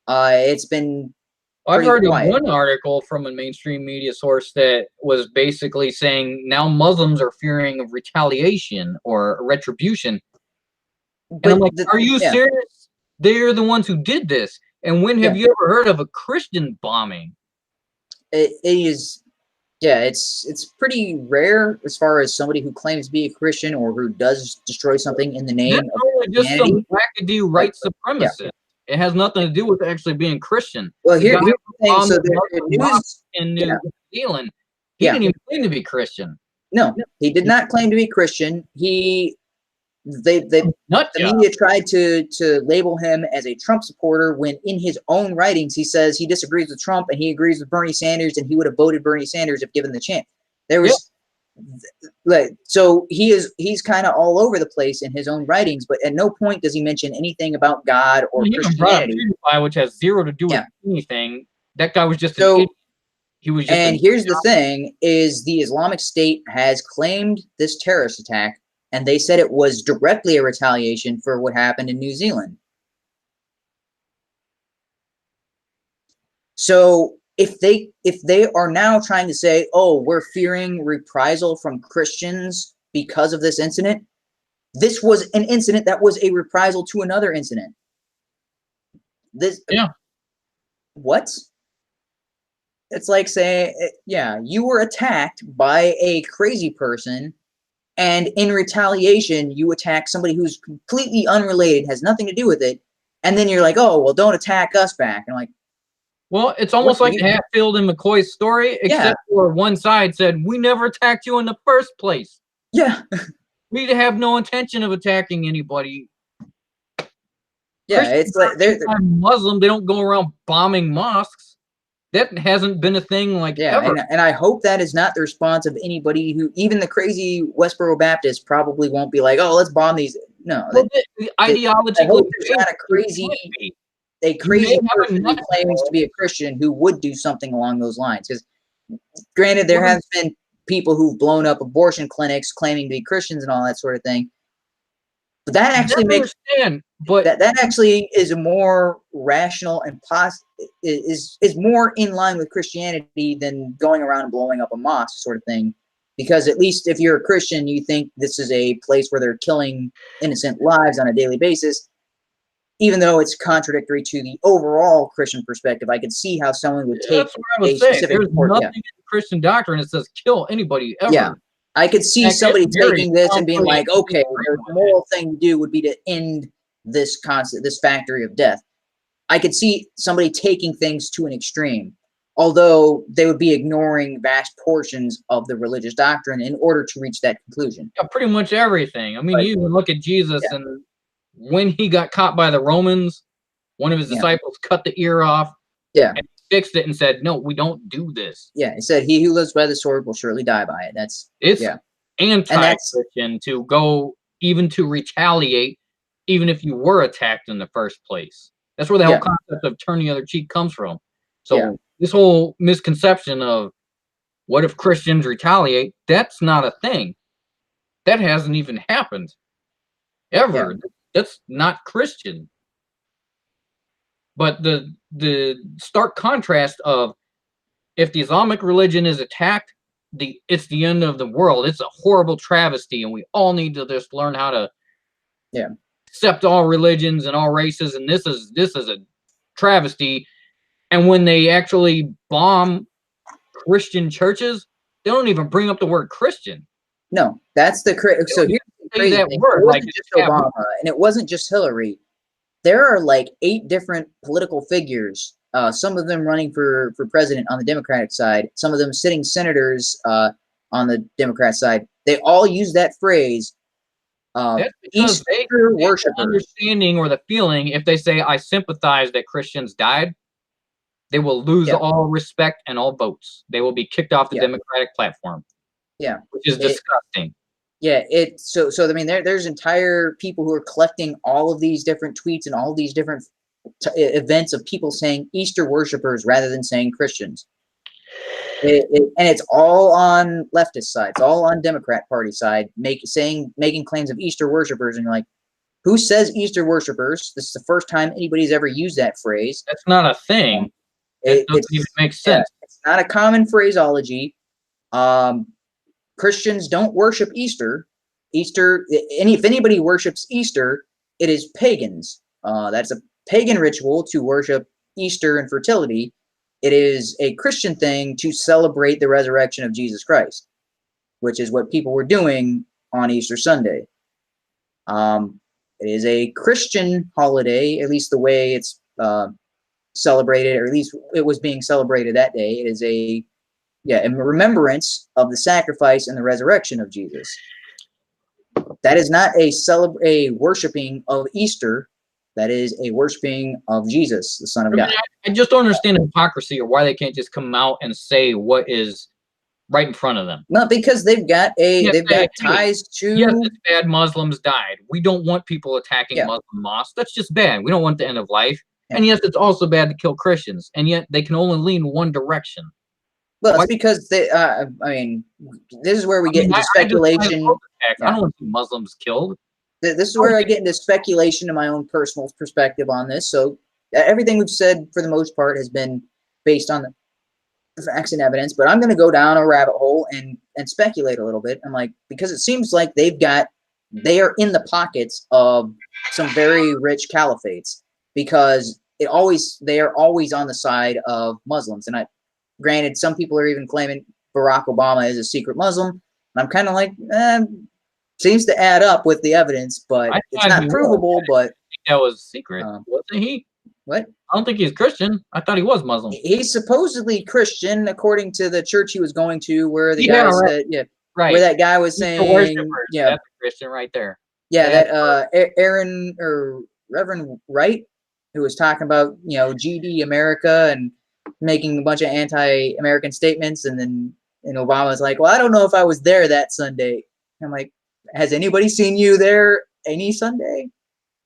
it's been I've pretty heard of quiet. one article from a mainstream media source that was basically saying now Muslims are fearing of retaliation or retribution. And But I'm like, are you serious? They're the ones who did this. And when have you ever heard of a Christian bombing? It is, yeah, it's pretty rare as far as somebody who claims to be a Christian or who does destroy something in the name That's of only just some Christianity. wackadoo right supremacist. It has nothing to do with actually being Christian. Well, The guy here's the thing. bombed So the the Muslim mosque news, in New Zealand, he yeah, didn't even claim to be Christian. no, he did not claim to be Christian. The media tried to label him as a Trump supporter, when in his own writings he says he disagrees with Trump and he agrees with Bernie Sanders, and he would have voted Bernie Sanders if given the chance. There was so he's kind of all over the place in his own writings, but at no point does he mention anything about God or Christianity. Which has zero to do with anything. That guy was just an So, idiot. He was just and here's the thing, is the Islamic State has claimed this terrorist attack, and they said it was directly a retaliation for what happened in New Zealand. So if they are now trying to say, oh, we're fearing reprisal from Christians because of this incident. This was an incident that was a reprisal to another incident. This, Yeah. what? It's like saying, yeah, you were attacked by a crazy person, and in retaliation, you attack somebody who's completely unrelated, has nothing to do with it, and then you're like, oh, well, don't attack us back. And I'm like, well, it's almost like Hatfield and McCoy's story, except for one side said, we never attacked you in the first place. Yeah. We have no intention of attacking anybody. Yeah, Christians it's like they're Muslim. They don't go around bombing mosques. That hasn't been a thing ever. And I hope that is not the response of anybody who, even the crazy Westboro Baptists probably won't be like, oh, let's bomb these. No, well, ideologically, I hope there's not a crazy person who claims to be a Christian who would do something along those lines. Because granted, there have been people who've blown up abortion clinics claiming to be Christians and all that sort of thing. But that actually makes that actually is a more rational and is more in line with Christianity than going around and blowing up a mosque sort of thing. Because at least if you're a Christian, you think this is a place where they're killing innocent lives on a daily basis. Even though it's contradictory to the overall Christian perspective, I could see how someone would take a specific. There's nothing in the Christian doctrine that says kill anybody ever. Yeah. I could see somebody taking this and being like, okay, the moral thing to do would be to end this factory of death. I could see somebody taking things to an extreme, although they would be ignoring vast portions of the religious doctrine in order to reach that conclusion. Yeah, pretty much everything. I mean, you even look at Jesus, and when he got caught by the Romans, one of his disciples cut the ear off. Yeah. And fixed it and said, no, we don't do this. Yeah, he said, he who lives by the sword will surely die by it. It's anti-Christian to go even to retaliate, even if you were attacked in the first place. That's where the whole concept of turn the other cheek comes from. So this whole misconception of what if Christians retaliate, that's not a thing. That hasn't even happened. Ever. Yeah. That's not Christian. But the stark contrast of if the Islamic religion is attacked, it's the end of the world. It's a horrible travesty, and we all need to just learn how to accept all religions and all races. And this is a travesty. And when they actually bomb Christian churches, they don't even bring up the word Christian. No, that's the so here's the crazy thing. It wasn't just Obama, and it wasn't just Hillary. There are like 8 different political figures, some of them running for president on the Democratic side, some of them sitting senators on the Democrat side. They all use that phrase, Easter worshippers. Understanding or the feeling, if they say, I sympathize that Christians died, they will lose all respect and all votes. They will be kicked off the Democratic platform. Yeah. Which is disgusting. Yeah, so I mean, there's entire people who are collecting all of these different tweets and all of these different events of people saying Easter worshipers rather than saying Christians. And it's all on leftist side. It's all on Democrat Party side, making claims of Easter worshipers, and you're like, who says Easter worshipers? This is the first time anybody's ever used that phrase. That's not a thing. It doesn't even make sense. It's not a common phraseology. Christians don't worship Easter. If anybody worships Easter, it is pagans. That's a pagan ritual to worship Easter and fertility. It is a Christian thing to celebrate the resurrection of Jesus Christ, which is what people were doing on Easter Sunday. It is a Christian holiday, at least the way it's celebrated, or at least it was being celebrated that day. It is in remembrance of the sacrifice and the resurrection of Jesus. That is not a worshiping of Easter. That is a worshiping of Jesus, the Son of God. I just don't understand the hypocrisy, or why they can't just come out and say what is right in front of them. Not because they've got ties to. Yes, it's bad. Muslims died. We don't want people attacking Muslim mosques. That's just bad. We don't want the end of life. Yeah. And yes, it's also bad to kill Christians. And yet they can only lean one direction. Well, it's because they. I mean, this is where we get into speculation. I don't want to see Muslims killed. This is where I get into speculation and my own personal perspective on this. So everything we've said, for the most part, has been based on facts and evidence, but I'm going to go down a rabbit hole and speculate a little bit. I'm like, because it seems like they are in the pockets of some very rich caliphates, because they are always on the side of Muslims. And granted, some people are even claiming Barack Obama is a secret Muslim. And I'm kind of like, seems to add up with the evidence, but it's not provable. But that was secret, wasn't he? What? I don't think he's Christian. I thought he was Muslim. He's supposedly Christian, according to the church he was going to, where the guy said, right. Where that guy was saying, that's a Christian right there. Yeah, that Aaron or Reverend Wright, who was talking about, GD America and making a bunch of anti-American statements, and then Obama was like, well, I don't know if I was there that Sunday. I'm like, has anybody seen you there any Sunday?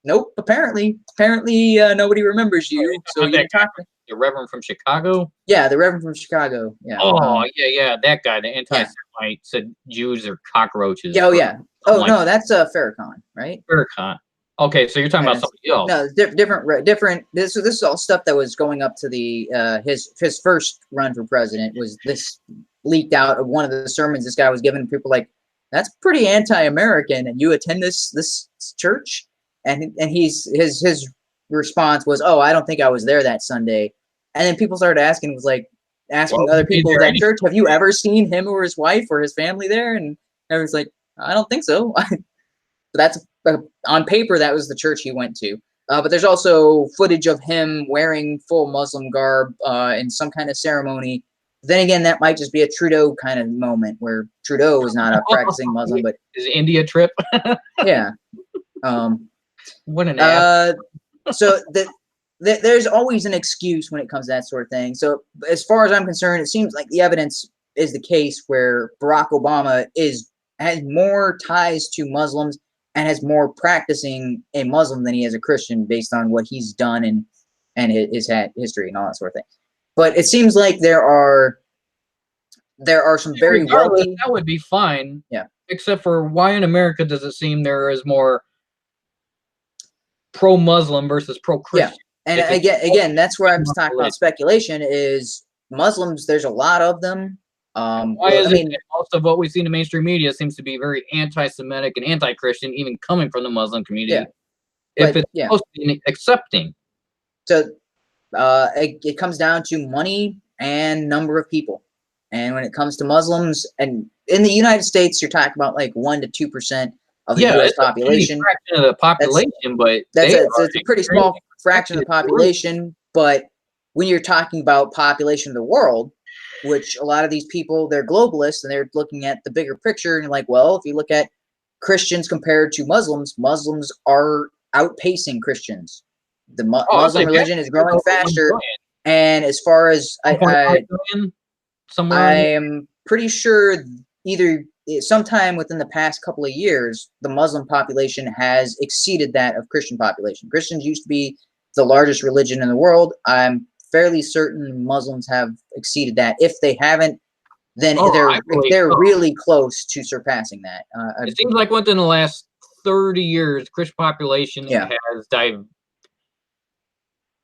Nope. Apparently, nobody remembers you. So you talk. The Reverend from Chicago. Yeah, the Reverend from Chicago. Yeah. Oh, yeah, that guy, the anti-Semite, said Jews are cockroaches. Oh, yeah. Oh, no, that's Farrakhan, right? Farrakhan. Okay, so you're talking about somebody else. No, different. This is all stuff that was going up to the his first run for president. Was this leaked out of one of the sermons this guy was giving? People like, that's pretty anti-American, and you attend this church? And his response was, "Oh, I don't think I was there that Sunday." And then people started asking other people at that church, "Have you ever seen him or his wife or his family there?" And everyone's like, "I don't think so." That's on paper. That was the church he went to. But there's also footage of him wearing full Muslim garb in some kind of ceremony. Then again, that might just be a Trudeau kind of moment where Trudeau is not a practicing Muslim, but his India trip. Yeah. What an ass. So there's always an excuse when it comes to that sort of thing. So as far as I'm concerned, it seems like the evidence is the case where Barack Obama has more ties to Muslims and has more practicing a Muslim than he has a Christian, based on what he's done and his history and all that sort of thing. But it seems like there are some very wealthy. That would be fine. Yeah. Except for, why in America does it seem there is more pro-Muslim versus pro-Christian? Yeah. And again, that's where I'm talking about speculation. Is Muslims? There's a lot of them. Why is it that most of what we see in the mainstream media seems to be very anti-Semitic and anti-Christian, even coming from the Muslim community? Yeah. If it's supposed to be accepting. So it comes down to money and number of people. And when it comes to Muslims, and in the United States, you're talking about like 1% to 2% of the U.S. population. Fraction of the population, but it's a pretty small fraction of the population. But when you're talking about population of the world, which a lot of these people, they're globalists and they're looking at the bigger picture, and like, well, if you look at Christians compared to Muslims, Muslims are outpacing Christians. The Muslim religion is growing faster. And as far as I am pretty sure either sometime within the past couple of years, the Muslim population has exceeded that of Christian population. Christians used to be the largest religion in the world. I'm fairly certain Muslims have exceeded that. If they haven't, then they're really close to surpassing that. It seems like within the last 30 years, Christian population has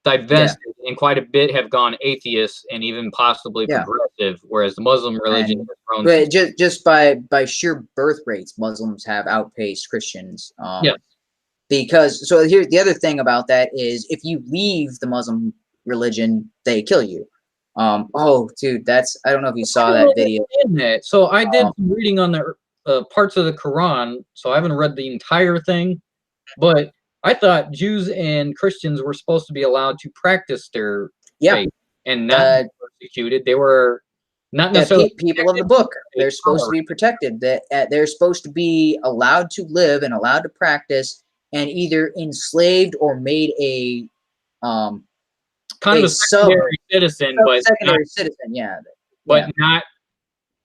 divested, and quite a bit have gone atheist and even possibly progressive, whereas the Muslim religion has grown. But just by sheer birth rates, Muslims have outpaced Christians. Because here's the other thing about that is, if you leave the Muslim religion, they kill you. Oh, dude, I don't know if you saw that video. So I did some reading on the parts of the Quran, so I haven't read the entire thing, but I thought Jews and Christians were supposed to be allowed to practice their faith and not be persecuted. They were not necessarily people of the book. They're supposed to be protected. They're supposed to be allowed to live and allowed to practice, and either enslaved or made a kind of a secondary citizen, but secondary citizen, but not.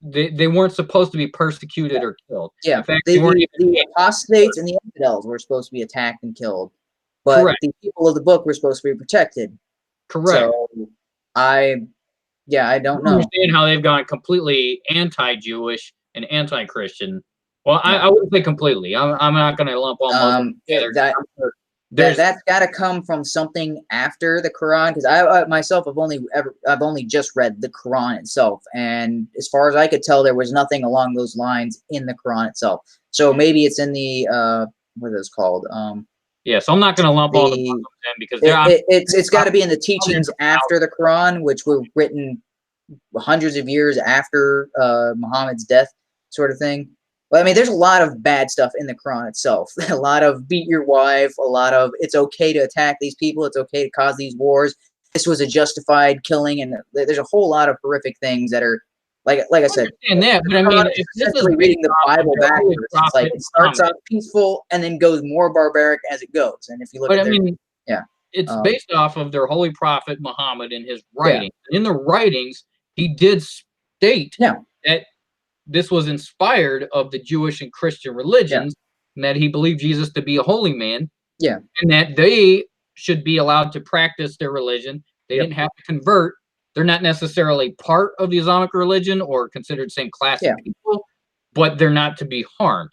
They weren't supposed to be persecuted or killed. Yeah, in fact, the apostates and the infidels were supposed to be attacked and killed, but the people of the book were supposed to be protected. Correct. So I don't know. Understand how they've gone completely anti-Jewish and anti-Christian. Well, I wouldn't say completely. I'm not going to lump all Muslims together. That's got to come from something after the Quran, because I myself I've only just read the Quran itself, and as far as I could tell, there was nothing along those lines in the Quran itself. So maybe it's in the what is it called? Yeah, so I'm not going to lump all the Muslims in because it's got to be in the teachings after the Quran, which were written hundreds of years after Muhammad's death, sort of thing. But I mean, there's a lot of bad stuff in the Quran itself. A lot of beat your wife, a lot of it's okay to attack these people, it's okay to cause these wars. This was a justified killing, and there's a whole lot of horrific things that are like I said. And that, but I mean, if this is reading the Bible backwards, it's like it starts out peaceful and then goes more barbaric as it goes. And if you look at it's based off of their holy prophet Muhammad and his writings. Yeah. In the writings, he did state that this was inspired of the Jewish and Christian religions, and that he believed Jesus to be a holy man, and that they should be allowed to practice their religion. They didn't have to convert. They're not necessarily part of the Islamic religion or considered same class of people, but they're not to be harmed.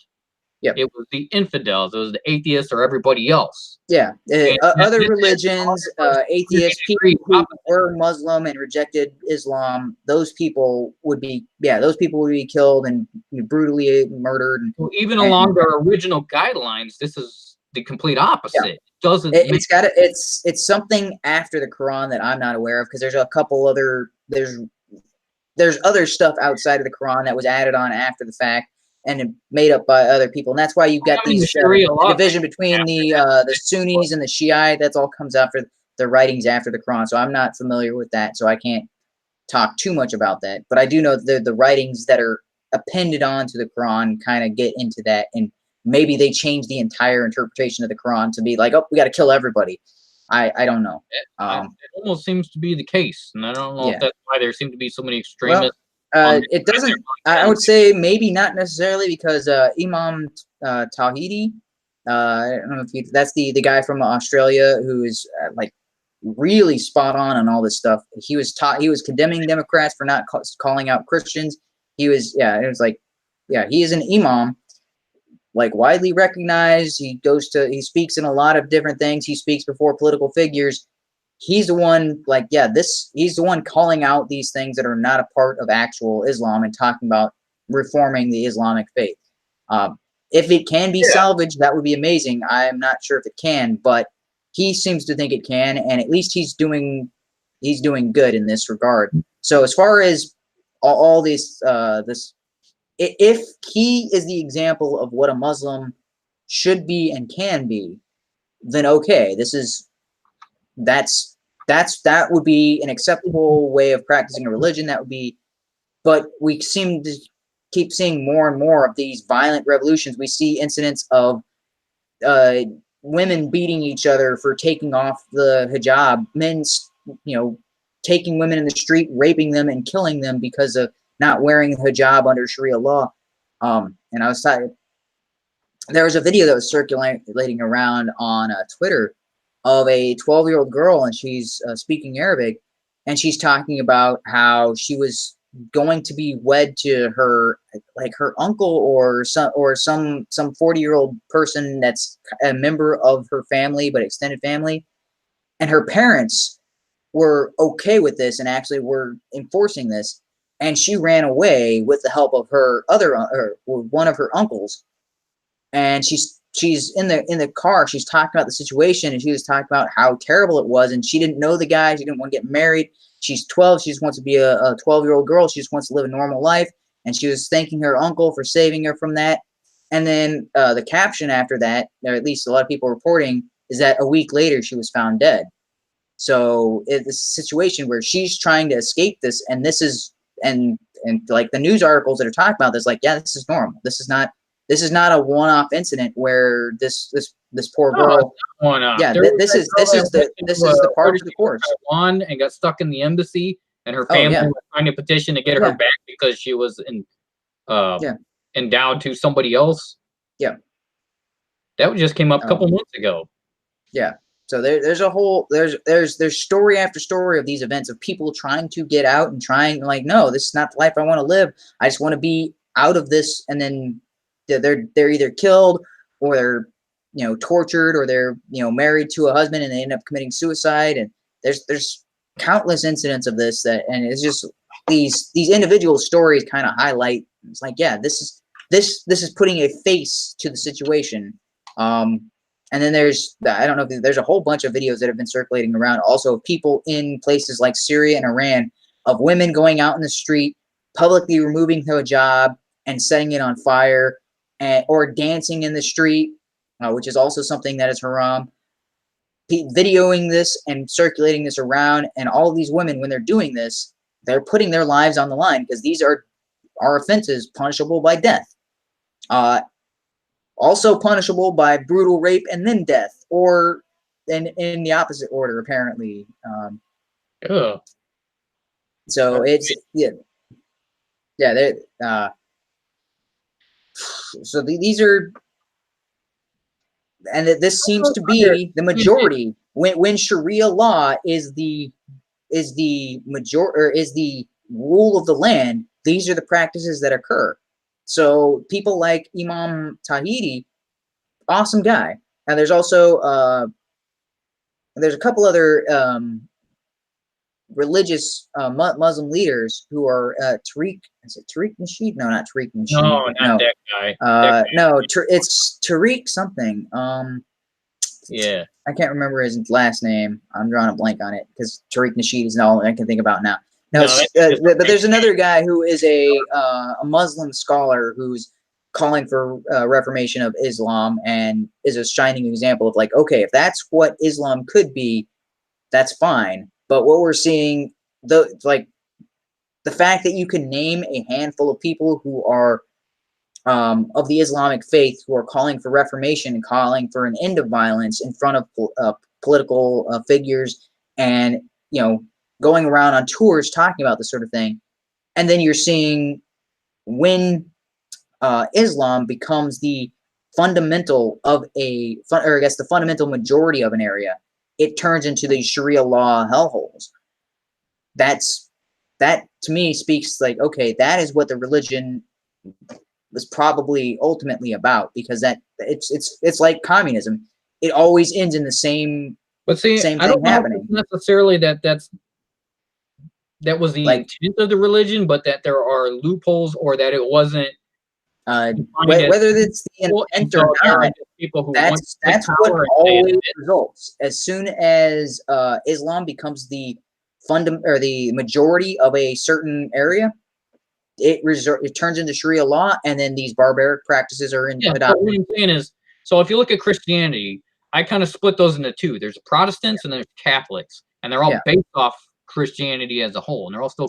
It was the infidels, it was the atheists, or everybody else. Other religions, atheists, people who were Muslim and rejected Islam, those people would be killed and brutally murdered. Well, even along their original guidelines, this is the complete opposite. It's something after the Quran that I'm not aware of, because there's a couple other there's other stuff outside of the Quran that was added on after the fact and made up by other people, and that's why you've got these division between the Sunnis and the Shiite. That's all comes after the writings after the Quran. So I'm not familiar with that, so I can't talk too much about that. But I do know the writings that are appended onto the Quran kind of get into that, and maybe they change the entire interpretation of the Quran to be like, oh, we got to kill everybody. I don't know. It almost seems to be the case, and I don't know if that's why there seem to be so many extremists. It doesn't. I would say maybe not necessarily, because Imam Tawhidi. I don't know if that's the guy from Australia who is like really spot on all this stuff. He was condemning Democrats for not calling out Christians. He was he is an imam, like widely recognized. He speaks in a lot of different things. He speaks before political figures. He's the one, he's the one calling out these things that are not a part of actual Islam and talking about reforming the Islamic faith. If it can be salvaged, that would be amazing. I'm not sure if it can, but he seems to think it can, and at least he's doing good in this regard. So as far as all these, if he is the example of what a Muslim should be and can be, then okay, that would be an acceptable way of practicing a religion. That would be, but we seem to keep seeing more and more of these violent revolutions. We see incidents of women beating each other for taking off the hijab, men, taking women in the street, raping them and killing them because of not wearing the hijab under Sharia law. And I was talking, there was a video that was circulating around on Twitter of a 12-year-old girl, and she's speaking Arabic, and she's talking about how she was going to be wed to her uncle or some 40-year-old person that's a member of her family, but extended family, and her parents were okay with this and actually were enforcing this, and she ran away with the help of her one of her uncles, and she's in the car. She's talking about the situation, and she was talking about how terrible it was, and she didn't know the guy. She didn't want to get married. She's 12. She just wants to be a 12-year-old girl. She just wants to live a normal life, and she was thanking her uncle for saving her from that. And then the caption after that, or at least a lot of people reporting, is that a week later she was found dead. So it's a situation where she's trying to escape this, and this is and like the news articles that are talking about this, like, yeah, this is normal. This is not a one-off incident where this poor girl. This is the part of the course. Won and got stuck in the embassy, and her family was trying to petition to get her back because she was endowed to somebody else. Yeah, that just came up a couple months ago. Yeah. So there's a whole there's story after story of these events of people trying to get out and trying, like, no, this is not the life I want to live. I just want to be out of this, and then they're either killed or tortured, or they're married to a husband and they end up committing suicide. And there's countless incidents of this, and it's just these individual stories kind of highlight. It's like, yeah, this is putting a face to the situation. And then I don't know if there's a whole bunch of videos that have been circulating around also of people in places like Syria and Iran, of women going out in the street, publicly removing hijab and setting it on fire, or dancing in the street, which is also something that is haram. Videoing this and circulating this around, and all of these women, when they're doing this, they're putting their lives on the line, because these are offenses punishable by death. Also punishable by brutal rape and then death, or in the opposite order, apparently. So it's so these are, and this seems to be the majority when Sharia law is the majority, or is the rule of the land. These are the practices that occur. So people like Imam Tahiri, awesome guy. And there's also there's a couple other religious Muslim leaders who are Tariq. Is it Tariq Nasheed? No, not Tariq Nasheed. No, not that guy. No, it's Tariq something. Yeah, I can't remember his last name. I'm drawing a blank on it, because Tariq Nasheed is all I can think about now. No, but there's another guy who is a Muslim scholar who's calling for reformation of Islam, and is a shining example of, like, okay, if that's what Islam could be, that's fine. But what we're seeing, the fact that you can name a handful of people who are of the Islamic faith, who are calling for reformation and calling for an end of violence in front of political figures, and going around on tours talking about this sort of thing. And then you're seeing, when Islam becomes the fundamental of or I guess the fundamental majority of an area, it turns into the Sharia law hellholes. That to me speaks like, okay, that is what the religion was probably ultimately about, because that it's like communism. It always ends in the same. But see, same I don't thing know happening. necessarily that was the intent of the religion, but that there are loopholes, or that it wasn't. Whether it's the intent or not, people who that's what always results. As soon as Islam becomes the or the majority of a certain area, it turns into Sharia law, and then these barbaric practices are adopted. But what I'm saying is, so if you look at Christianity, I kind of split those into two. There's Protestants and there's Catholics, and they're all based off Christianity as a whole, and they're all still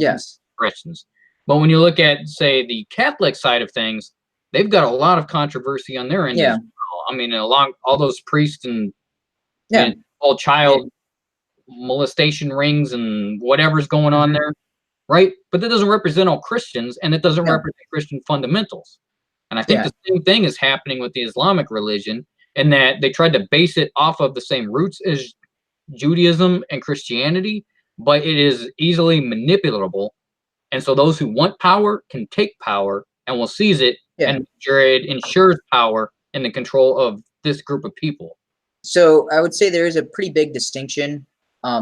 Christians. But when you look at, say, the Catholic side of things, they've got a lot of controversy on their end as well. I mean, along all those priests and all child molestation rings and whatever's going on there, right? But that doesn't represent all Christians, and it doesn't represent Christian fundamentals. And I think the same thing is happening with the Islamic religion, in that they tried to base it off of the same roots as Judaism and Christianity, but it is easily manipulatable. And so those who want power can take power and will seize it, and it ensures power and the control of this group of people. So I would say there is a pretty big distinction.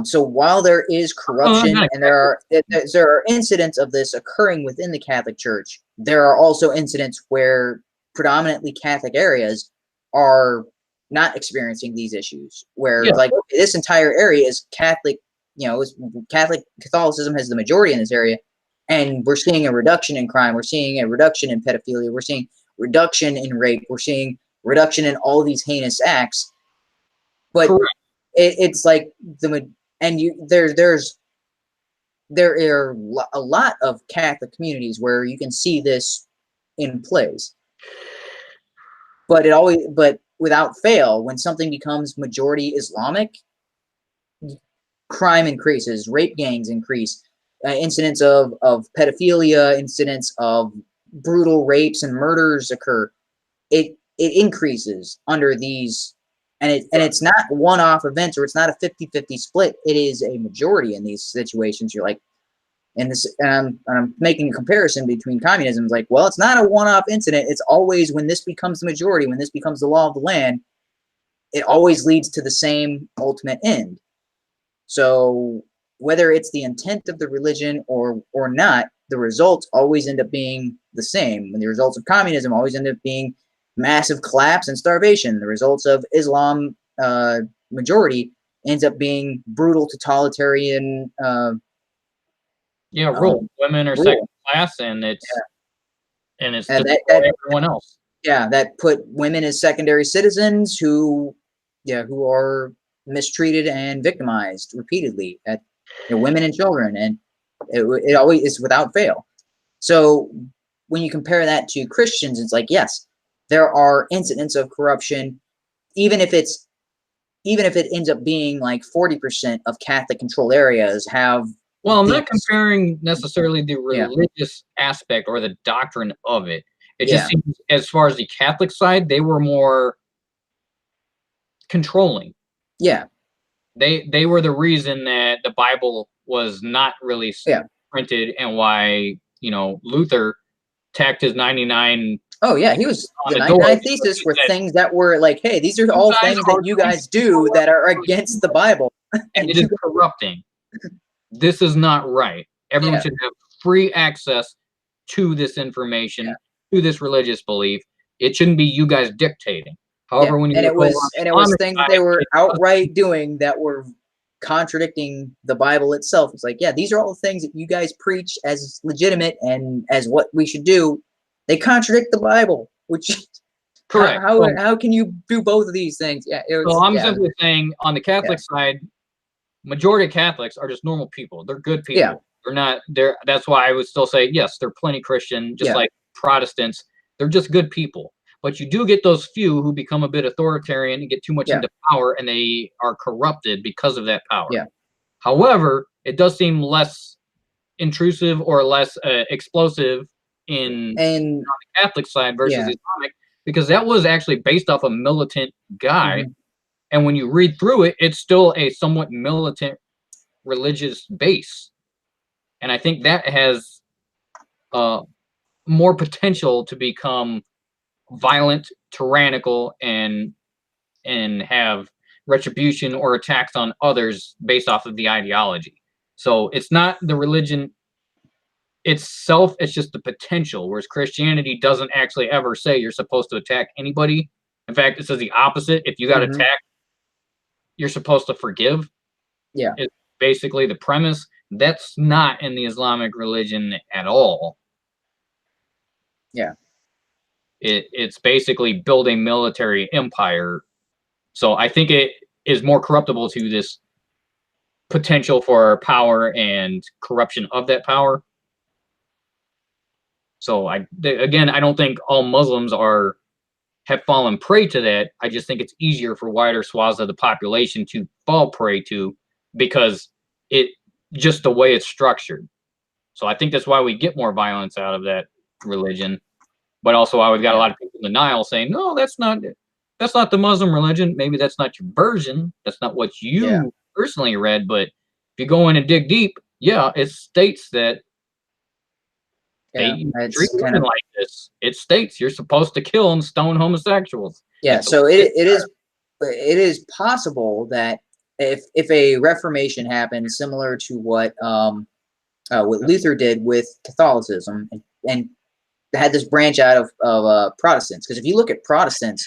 So while there is corruption, and there are incidents of this occurring within the Catholic Church, there are also incidents where predominantly Catholic areas are not experiencing these issues, where like, okay, this entire area is Catholic, Catholicism has the majority in this area, and we're seeing a reduction in crime, we're seeing a reduction in pedophilia, we're seeing reduction in rape, we're seeing reduction in all these heinous acts. But it's like there are a lot of Catholic communities where you can see this in place. But without fail, when something becomes majority Islamic, crime increases, rape gangs increase, incidents of pedophilia, incidents of brutal rapes and murders occur. It increases under these, and it's not one-off events, or it's not a 50-50 split. It is a majority in these situations. You're like, and I'm making a comparison between communism. It's like, well, it's not a one-off incident. It's always, when this becomes the majority, when this becomes the law of the land, it always leads to the same ultimate end. So whether it's the intent of the religion or not, the results always end up being the same. And the results of communism always end up being massive collapse and starvation. The results of Islam majority ends up being brutal totalitarian women are second class, and it's and destroy everyone else. Yeah, that put women as secondary citizens who are mistreated and victimized repeatedly at women and children, and it always is without fail. So when you compare that to Christians, it's like, yes, there are incidents of corruption, even if it ends up being like 40% of Catholic controlled areas have. Well, I'm not comparing necessarily the religious aspect or the doctrine of it. It just seems, as far as the Catholic side, they were more controlling. Yeah. They were the reason that the Bible was not really printed, and why, Luther tacked his 99. Oh yeah, he was the 99 thesis were things that were like, hey, these are all things that you guys do that are against the Bible. And it is corrupting. This is not right. Everyone should have free access to this information, to this religious belief. It shouldn't be you guys dictating. However, when it was things that they were outright doing that were contradicting the Bible itself. It's like, yeah, these are all the things that you guys preach as legitimate and as what we should do. They contradict the Bible, which correct. How can you do both of these things? Yeah. I'm simply saying, on the Catholic side, majority of Catholics are just normal people. They're good people. Yeah. They're not there. That's why I would still say, yes, they're plenty Christian, just like Protestants. They're just good people. But you do get those few who become a bit authoritarian and get too much into power, and they are corrupted because of that power. Yeah. However, it does seem less intrusive or less explosive on the Catholic side versus Islamic, because that was actually based off a militant guy. And when you read through it, it's still a somewhat militant religious base. And I think that has more potential to become violent, tyrannical, and have retribution or attacks on others based off of the ideology. So it's not the religion itself, it's just the potential, whereas Christianity doesn't actually ever say you're supposed to attack anybody. In fact, it says the opposite. If you got attacked, you're supposed to forgive. Yeah. It's basically the premise. That's not in the Islamic religion at all. Yeah. It's basically building military empire. So I think it is more corruptible to this potential for power and corruption of that power. So I don't think all Muslims have fallen prey to that. I just think it's easier for wider swaths of the population to fall prey to, because just the way it's structured. So I think that's why we get more violence out of that religion. But also why we've got a lot of people in denial saying, no, that's not the Muslim religion. Maybe that's not your version. That's not what you personally read. But if you go in and dig deep, it states that they treat women like this. It states you're supposed to kill and stone homosexuals. Yeah, so it is possible that if a reformation happens similar to what Luther did with Catholicism and had this branch out of Protestants, because if you look at Protestants,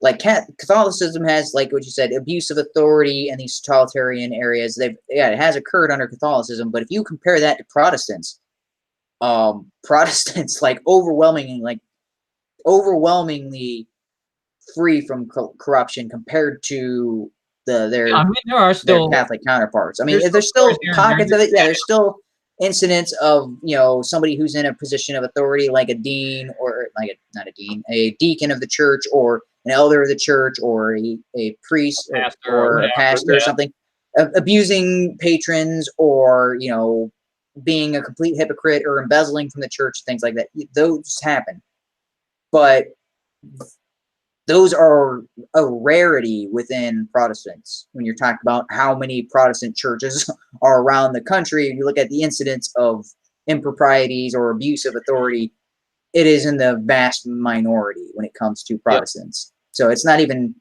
like Catholicism has, like what you said, abuse of authority in these totalitarian areas. It has occurred under Catholicism, but if you compare that to Protestants, like overwhelmingly free from corruption compared to there are still Catholic counterparts. I mean, there's still pockets of it. Yeah, there's still incidents of somebody who's in a position of authority, like a dean, or not a dean, a deacon of the church, or an elder of the church, or a priest, or a pastor, or something, abusing patrons, or being a complete hypocrite or embezzling from the church, things like that. Those happen, but those are a rarity within Protestants. When you're talking about how many Protestant churches are around the country, and you look at the incidence of improprieties or abuse of authority, it is in the vast minority when it comes to Protestants. So it's not even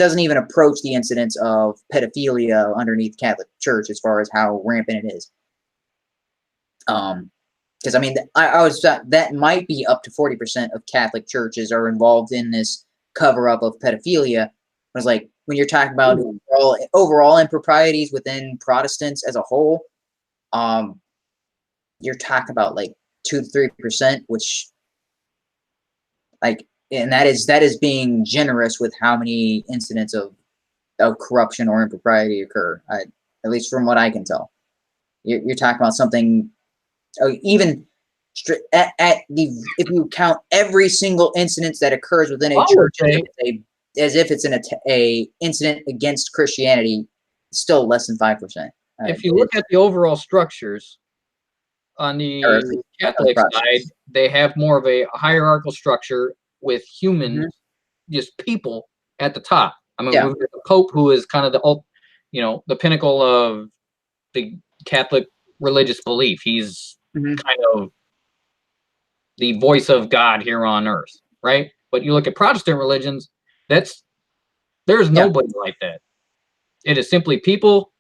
doesn't even approach the incidence of pedophilia underneath Catholic Church as far as how rampant it is. Because I mean, I was that might be up to 40% of Catholic churches are involved in this cover up of pedophilia. I was like, when you're talking about overall improprieties within Protestants as a whole, you're talking about like 2 to 3%, which like, and that is being generous with how many incidents of corruption or impropriety occur. At least from what I can tell, you're talking about something. Even at the, if you count every single incident that occurs within a church as if it's a incident against Christianity, still less than 5%. If you look at the overall structures on the Catholic side, they have more of a hierarchical structure with humans, just people at the top. I mean, we've got the Pope, who is kind of the pinnacle of the Catholic religious belief. He's kind of the voice of God here on earth, right? But you look at Protestant religions, there's nobody like that. It is simply people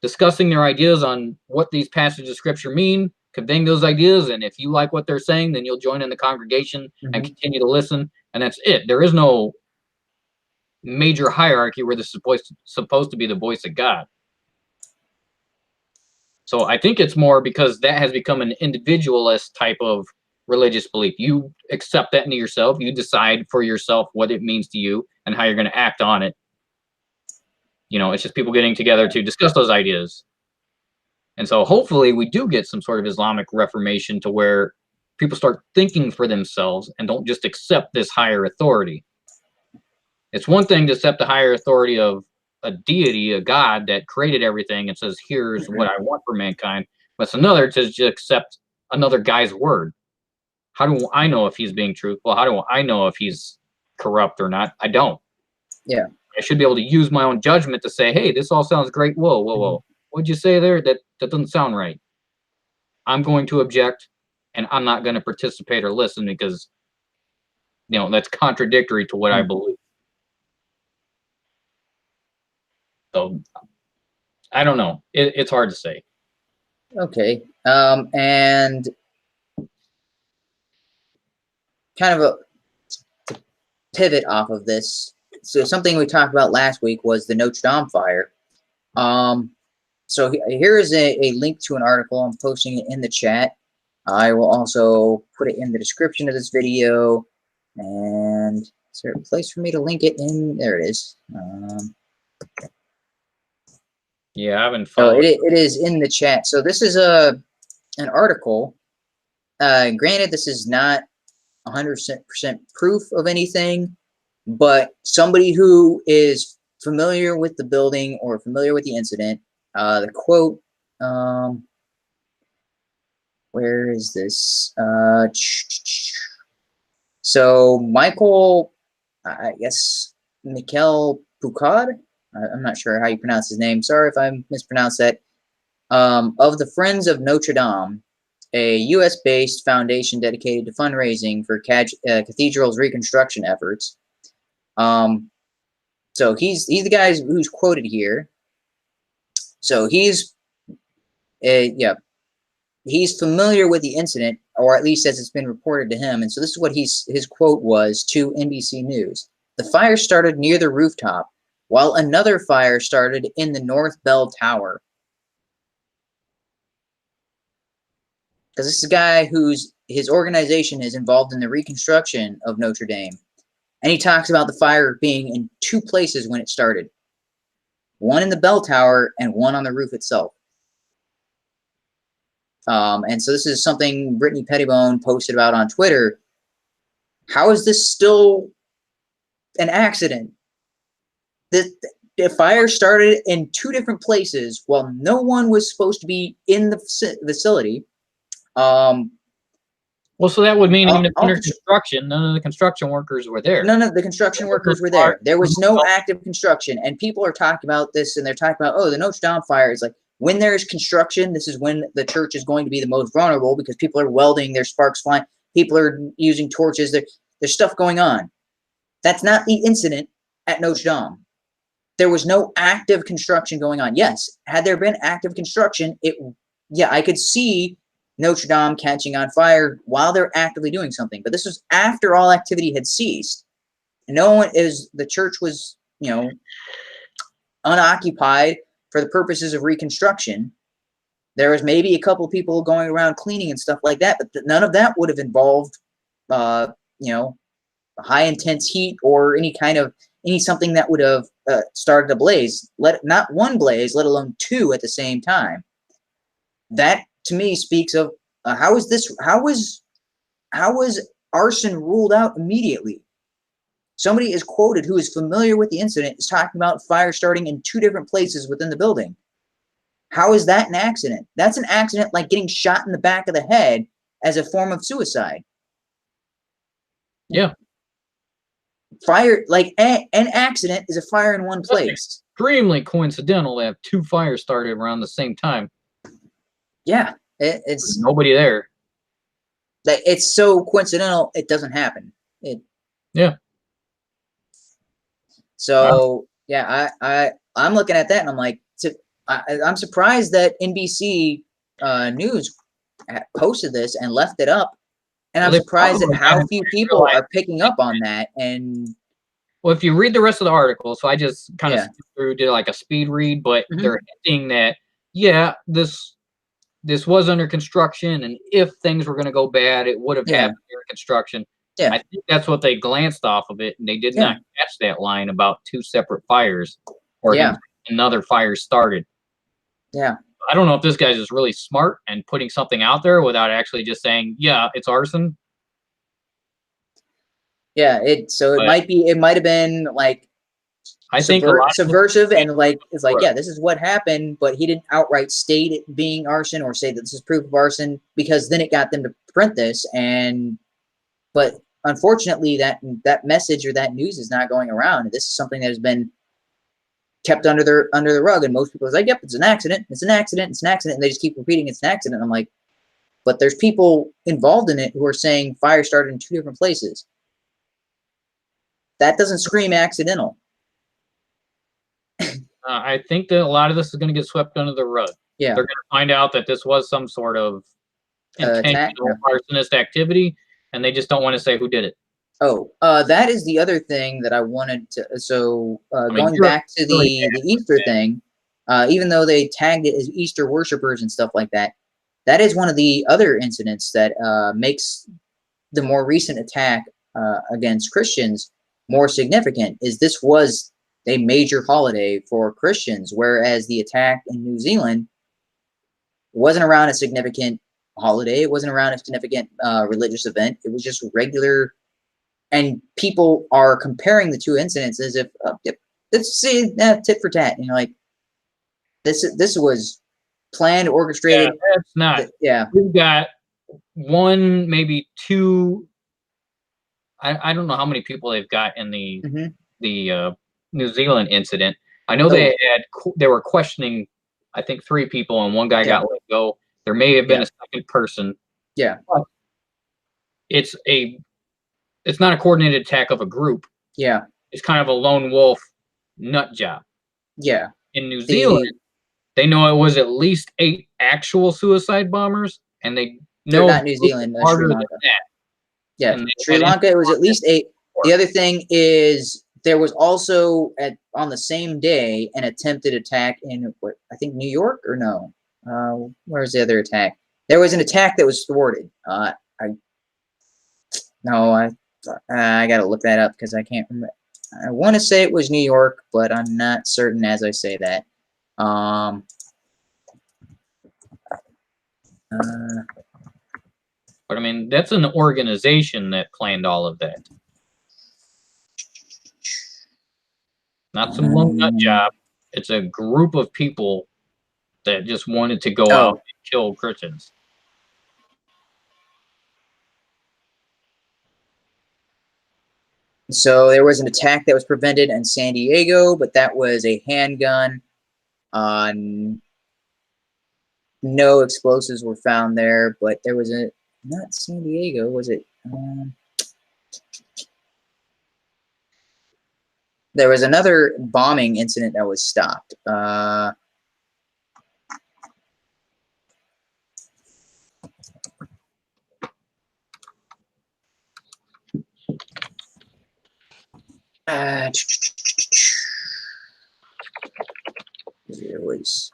discussing their ideas on what these passages of scripture mean, conveying those ideas, and if you like what they're saying, then you'll join in the congregation and continue to listen, and that's it. There is no major hierarchy where this is supposed to be the voice of God. So I think it's more because that has become an individualist type of religious belief. You accept that into yourself. You decide for yourself what it means to you and how you're going to act on it. You know, it's just people getting together to discuss those ideas. And so hopefully we do get some sort of Islamic reformation to where people start thinking for themselves and don't just accept this higher authority. It's one thing to accept the higher authority of a deity, a God that created everything and says, here's what I want for mankind. But it's another to just accept another guy's word. How do I know if he's being truthful? How do I know if he's corrupt or not? I don't. Yeah. I should be able to use my own judgment to say, hey, this all sounds great. Whoa, whoa, whoa. What'd you say there? That doesn't sound right. I'm going to object, and I'm not going to participate or listen because, you know, that's contradictory to what I believe. So I don't know. It's hard to say. Okay. And kind of to pivot off of this. So something we talked about last week was the Notre Dame fire. So here is a link to an article. I'm posting it in the chat. I will also put it in the description of this video. And is there a place for me to link it in? There it is. Yeah, I haven't followed. So it is in the chat. So this is an article. Granted, this is not 100% proof of anything, but somebody who is familiar with the building or familiar with the incident, the quote, where is this? So Michael, I guess, Michael Pucard, I'm not sure how you pronounce his name. Sorry if I mispronounced that. Of the Friends of Notre Dame, a U.S.-based foundation dedicated to fundraising for cathedral's reconstruction efforts. So he's the guy who's quoted here. So he's familiar with the incident, or at least as it's been reported to him. And so this is what his quote was to NBC News. The fire started near the rooftop, while another fire started in the North Bell Tower. Because this is a guy his organization is involved in the reconstruction of Notre Dame. And he talks about the fire being in 2 places when it started. One in the bell tower and one on the roof itself. And so this is something Brittany Pettibone posted about on Twitter. How is this still an accident? The fire started in 2 different places while no one was supposed to be in the facility. Well, so that would mean even if under construction, none of the construction workers were there. None of the construction workers were there. There was no active construction. And people are talking about this, and they're talking about, oh, the Notre Dame fire is like, when there's construction, this is when the church is going to be the most vulnerable because people are welding, there's sparks flying, people are using torches, there's stuff going on. That's not the incident at Notre Dame. There was no active construction going on. Yes, had there been active construction, yeah, I could see Notre Dame catching on fire while they're actively doing something. But this was after all activity had ceased. The church was, unoccupied for the purposes of reconstruction. There was maybe a couple people going around cleaning and stuff like that, but none of that would have involved, high intense heat or any something that would have started a blaze. Not one blaze, let alone two at the same time. That to me speaks of how was arson ruled out immediately? Somebody is quoted who is familiar with the incident is talking about fire starting in two different places within the building. How is that an accident? That's an accident like getting shot in the back of the head as a form of suicide. Yeah. Fire, like an accident is a fire in one place. Extremely coincidental to have two fires started around the same time. Yeah. There's It's nobody there. It's so coincidental, it doesn't happen. Yeah. So, yeah, I'm looking at that and I'm like, I'm surprised that NBC News posted this and left it up. And I'm surprised at how few people are picking up on that. And well, if you read the rest of the article, so I just kind of did like a speed read, but they're hinting that, yeah, this was under construction, and if things were going to go bad, it would have happened during construction. Yeah. I think that's what they glanced off of it, and they did not catch that line about two separate fires or another fire started. Yeah. I don't know if this guy's just really smart and putting something out there without actually just saying, yeah, it's arson. Yeah, it might have been like I think subversive and like it's like, yeah, this is what happened, but he didn't outright state it being arson or say that this is proof of arson, because then it got them to print this. But unfortunately that message or that news is not going around. This is something that has been kept under the rug, and most people are like, yep, it's an accident, it's an accident, it's an accident, and they just keep repeating it's an accident. I'm like, but there's people involved in it who are saying fire started in two different places. That doesn't scream accidental. I think that a lot of this is going to get swept under the rug. Yeah. They're going to find out that this was some sort of intentional arsonist activity, and they just don't want to say who did it. Oh, that is the other thing that I wanted to. So going back to the Easter thing, even though they tagged it as Easter worshipers and stuff like that, that is one of the other incidents that makes the more recent attack against Christians more significant. Is this was a major holiday for Christians, whereas the attack in New Zealand wasn't around a significant holiday. It wasn't around a significant religious event. It was just regular. And people are comparing the two incidents as if, let's see, tit for tat. Like this was planned, orchestrated. Yeah, that's not. Yeah, we've got one, maybe two. I don't know how many people they've got in the New Zealand incident. I know they were questioning, I think 3 people, and one guy got let go. There may have been a second person. Yeah, but it's not a coordinated attack of a group. Yeah, it's kind of a lone wolf nut job. Yeah, in New Zealand, they know it was at least 8 actual suicide bombers, and they know not New Zealand, harder than that. Yeah, Sri Lanka, it was at least 8. The other thing is there was also on the same day an attempted attack in I think New York, or no? Where's the other attack? There was an attack that was thwarted. I gotta look that up because I can't remember. I want to say it was New York, but I'm not certain as I say that. But I mean, that's an organization that planned all of that. Not some lone nut job. It's a group of people that just wanted to go out and kill Christians. So there was an attack that was prevented in San Diego, but that was a handgun. No explosives were found there, but there was not San Diego, was it? There was another bombing incident that was stopped. It was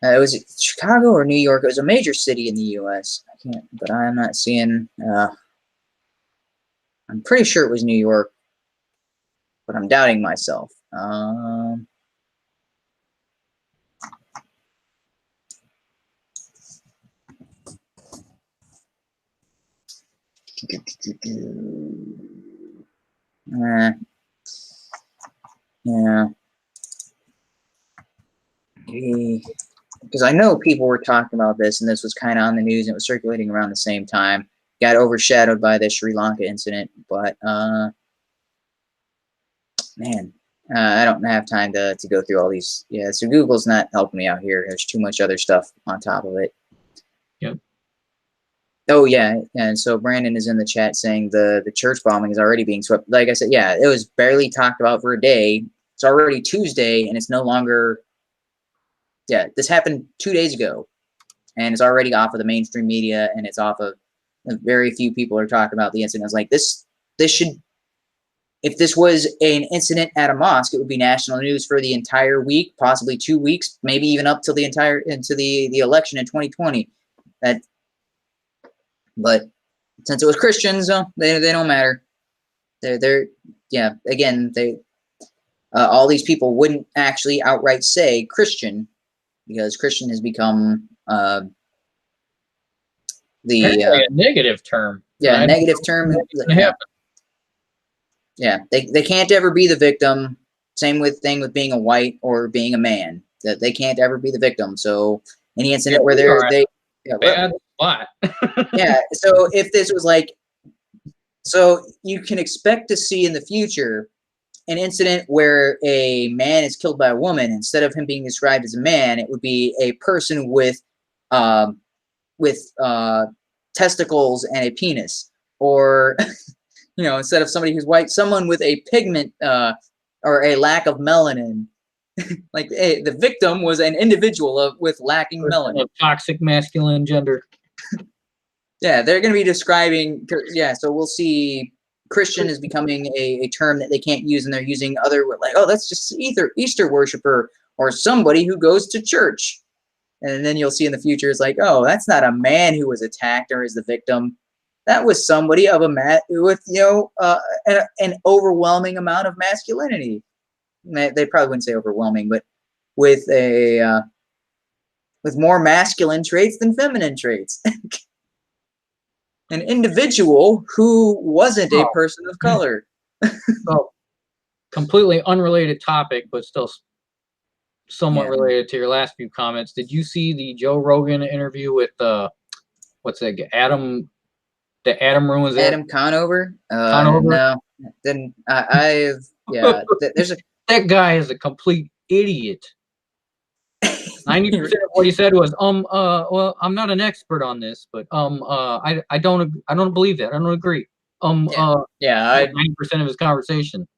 it was Chicago or New York. It was a major city in the U.S. I can't, but I'm not seeing. I'm pretty sure it was New York, but I'm doubting myself. Yeah. Because I know people were talking about this, and this was kind of on the news, and it was circulating around the same time. Got overshadowed by the Sri Lanka incident, but man, I don't have time to go through all these. Yeah, so Google's not helping me out here. There's too much other stuff on top of it. Yep. Oh yeah, and so Brandon is in the chat saying the church bombing is already being swept. Like I said, yeah, it was barely talked about for a day. It's already Tuesday, and it's no longer. Yeah, this happened 2 days ago, and it's already off of the mainstream media, and it's off of. Very few people are talking about the incident. It's like this should. If this was an incident at a mosque, it would be national news for the entire week, possibly 2 weeks, maybe even up till the election in 2020. But since it was Christians, they don't matter. They're yeah. Again, all these people wouldn't actually outright say Christian because Christian has become a negative term. Yeah, negative term. Yeah, they can't ever be the victim. Same thing with being a white or being a man. That they can't ever be the victim. So any incident where bad spot. Yeah. So if this was like, so you can expect to see in the future an incident where a man is killed by a woman. Instead of him being described as a man, it would be a person with testicles and a penis, or instead of somebody who's white, someone with a pigment or a lack of melanin. Like the victim was an individual with lacking melanin. Toxic masculine gender. Yeah, they're going to be describing. Yeah, so we'll see. Christian is becoming a term that they can't use, and they're using other like, oh, that's just either Easter worshiper or somebody who goes to church. And then you'll see in the future, it's like, oh, that's not a man who was attacked or is the victim. That was somebody of with an overwhelming amount of masculinity. They probably wouldn't say overwhelming, but with with more masculine traits than feminine traits. An individual who wasn't a person of color. So, completely unrelated topic, but still somewhat related to your last few comments. Did you see the Joe Rogan interview with what's that? Adam ruins it. Adam Conover. No, then I've there's a that guy is a complete idiot. 90% of what he said was well, I'm not an expert on this, but I don't believe that. I don't agree. 90% of his conversation.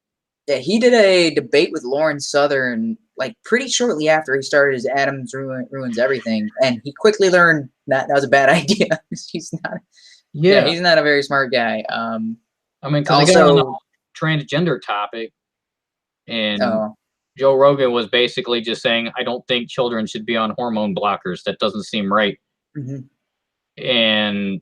Yeah, he did a debate with Lauren Southern like pretty shortly after he started his Adams Ruins Everything, and he quickly learned that was a bad idea. He's not. Yeah, he's not a very smart guy. I mean, because also on the transgender topic, and Joe Rogan was basically just saying, I don't think children should be on hormone blockers. That doesn't seem right. Mm-hmm. And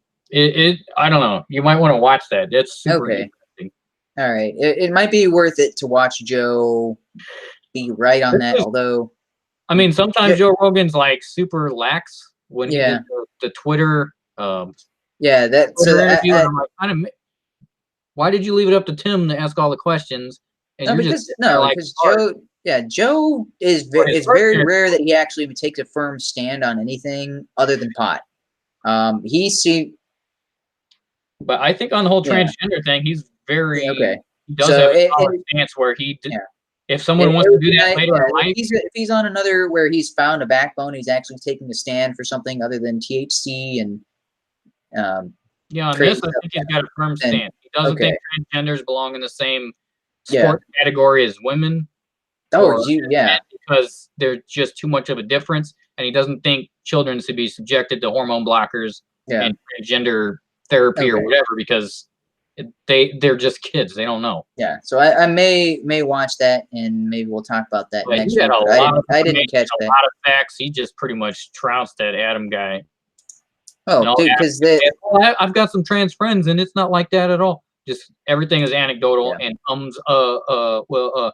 I don't know. You might want to watch that. It's super interesting. All right. It might be worth it to watch Joe be right on that, although. I mean, sometimes Joe Rogan's like super lax when he did the Twitter. Interview. I'm like, why did you leave it up to Tim to ask all the questions? And because Joe is it's very rare that he actually takes a firm stand on anything other than pot. But I think on the whole transgender thing, he's very He does have a solid stance where he if someone wants to do that later in life, if he's on another where he's found a backbone, he's actually taking a stand for something other than THC and Yeah, on crazy this, I stuff. think he's got a firm And stance. He doesn't okay, think transgenders belong in the same yeah. sport category as women Oh, or as yeah, men because there's just too much of a difference, and he doesn't think children should be subjected to hormone blockers yeah. and transgender therapy or Okay, whatever because they're just kids. They don't know. yeah. So I may watch that, and maybe we'll talk about that But next he had week. a But lot of I didn't information, catch a that. lot of facts. He just pretty much trounced that Adam guy. Oh, No, dude, because the I've got some trans friends, and it's not like that at all. Just everything is anecdotal yeah. and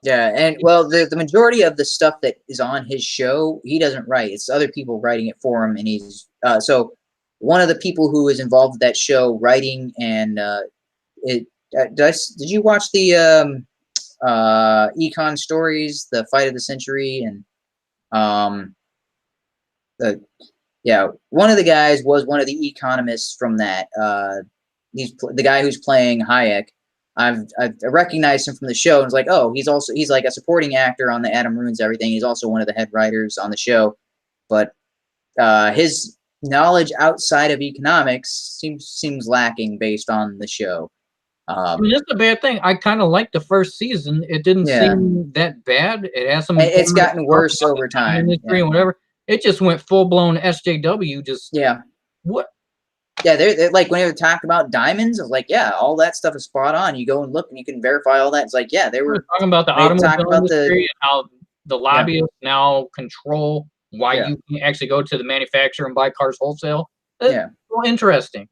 Yeah, and well, the majority of the stuff that is on his show, he doesn't write. It's other people writing it for him, and he's so one of the people who is involved with that show writing and it. Did you watch the econ stories, the fight of the century, and um the yeah, one of the guys was one of the economists from that. He's the guy who's playing Hayek. I've recognized him from the show and was like, oh, he's like a supporting actor on the Adam Ruins Everything. He's also one of the head writers on the show, but his knowledge outside of economics seems lacking based on the show. I mean, that's a bad thing. I kind of liked the first season. It didn't Yeah, seem that bad. It has some it's informative gotten stuff worse about the over time time. industry Yeah, and whatever. It just went full blown SJW. Just yeah. what? Yeah, they're like when they were talking about diamonds, I was like, yeah, all that stuff is spot on. You go and look and you can verify all that. It's like, yeah, they We're were talking about the when they talked automobile about the industry and how the yeah, lobbyists now control why yeah, you can actually go to the manufacturer and buy cars wholesale. It's yeah, well, interesting.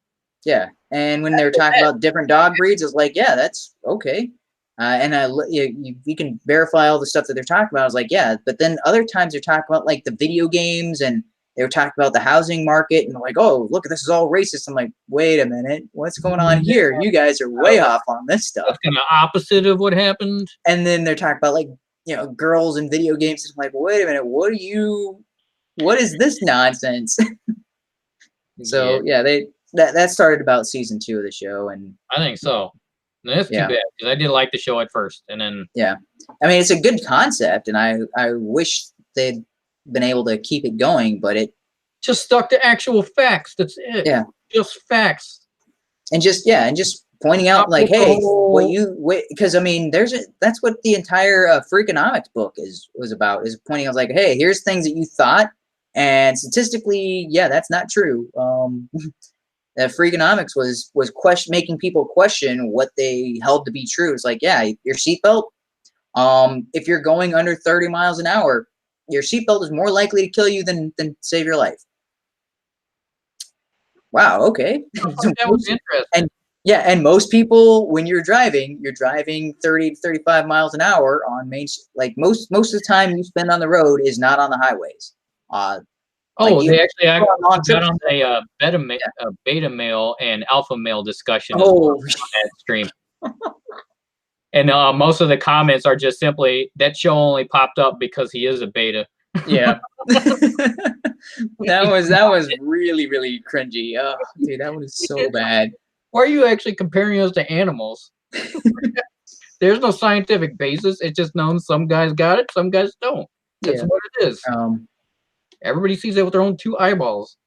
yeah. And when they were talking about different dog breeds, it's like, yeah, that's okay. And you can verify all the stuff that they're talking about. I was like, yeah, but then other times they're talking about like the video games and they were talking about the housing market and like, oh, look, this is all racist. I'm like, wait a minute, what's going on here? You guys are way off on this stuff. That's kind of opposite of what happened. And then they're talking about like, girls in video games. I'm like, wait a minute, what is this nonsense? Yeah, So yeah, that started about season 2 of the show, and I think so. And that's too yeah, bad because I did like the show at first, and then yeah. I mean, it's a good concept, and I wish they'd been able to keep it going, but it just stuck to actual facts. That's it. yeah, Just facts. and just pointing out Stop like, with the hey, whole. because I mean, that's what the entire Freakonomics book was about, is pointing out like, hey, here's things that you thought, and statistically, yeah, that's not true. That Freakonomics was making people question what they held to be true. It's like, yeah, your seatbelt. If you're going under 30 miles an hour, your seatbelt is more likely to kill you than save your life. Wow. Okay. So That was interesting. and yeah, and most people, when you're driving 30 to 35 miles an hour on like most of the time you spend on the road is not on the highways. Like Oh, you they actually go on long got trips. on a Yeah. beta male and alpha male discussion as well Oh, on that stream. And most of the comments are just simply that show only popped up because he is a beta. yeah. that was really really cringy. Oh, dude, that was so bad. Why are you actually comparing us to animals? There's no scientific basis. It's just known some guys got it, some guys don't. That's Yeah. what it is. Everybody sees it with their own 2 eyeballs.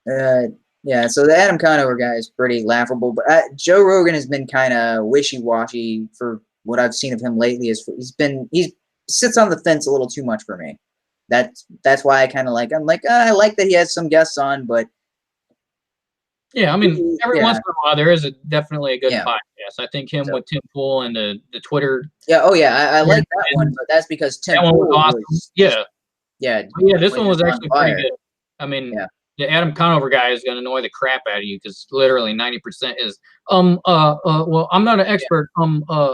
Yeah, so the Adam Conover guy is pretty laughable, but Joe Rogan has been kind of wishy-washy for what I've seen of him lately. He sits on the fence a little too much for me. That's why I'm like I like that he has some guests on, but Yeah, I mean, every yeah, once in a while there is definitely a good yeah, podcast. I think him so with Tim Pool and the Twitter. yeah, oh yeah, I like that one, but that's because Tim That one was Pool awesome. was Yeah, yeah, yeah. This one just was on actually pretty fire. good. I mean, Yeah, the Adam Conover guy is going to annoy the crap out of you because literally 90% is well, I'm not an expert.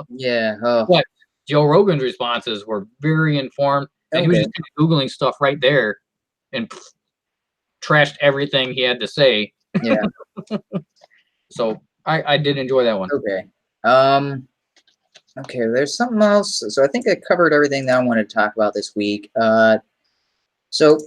yeah. Oh, What Joe Rogan's responses were very informed, and he was okay. just kind of googling stuff right there and trashed everything he had to say. Yeah. So I did enjoy that one. Okay. Okay, there's something else. So I think I covered everything that I wanted to talk about this week. So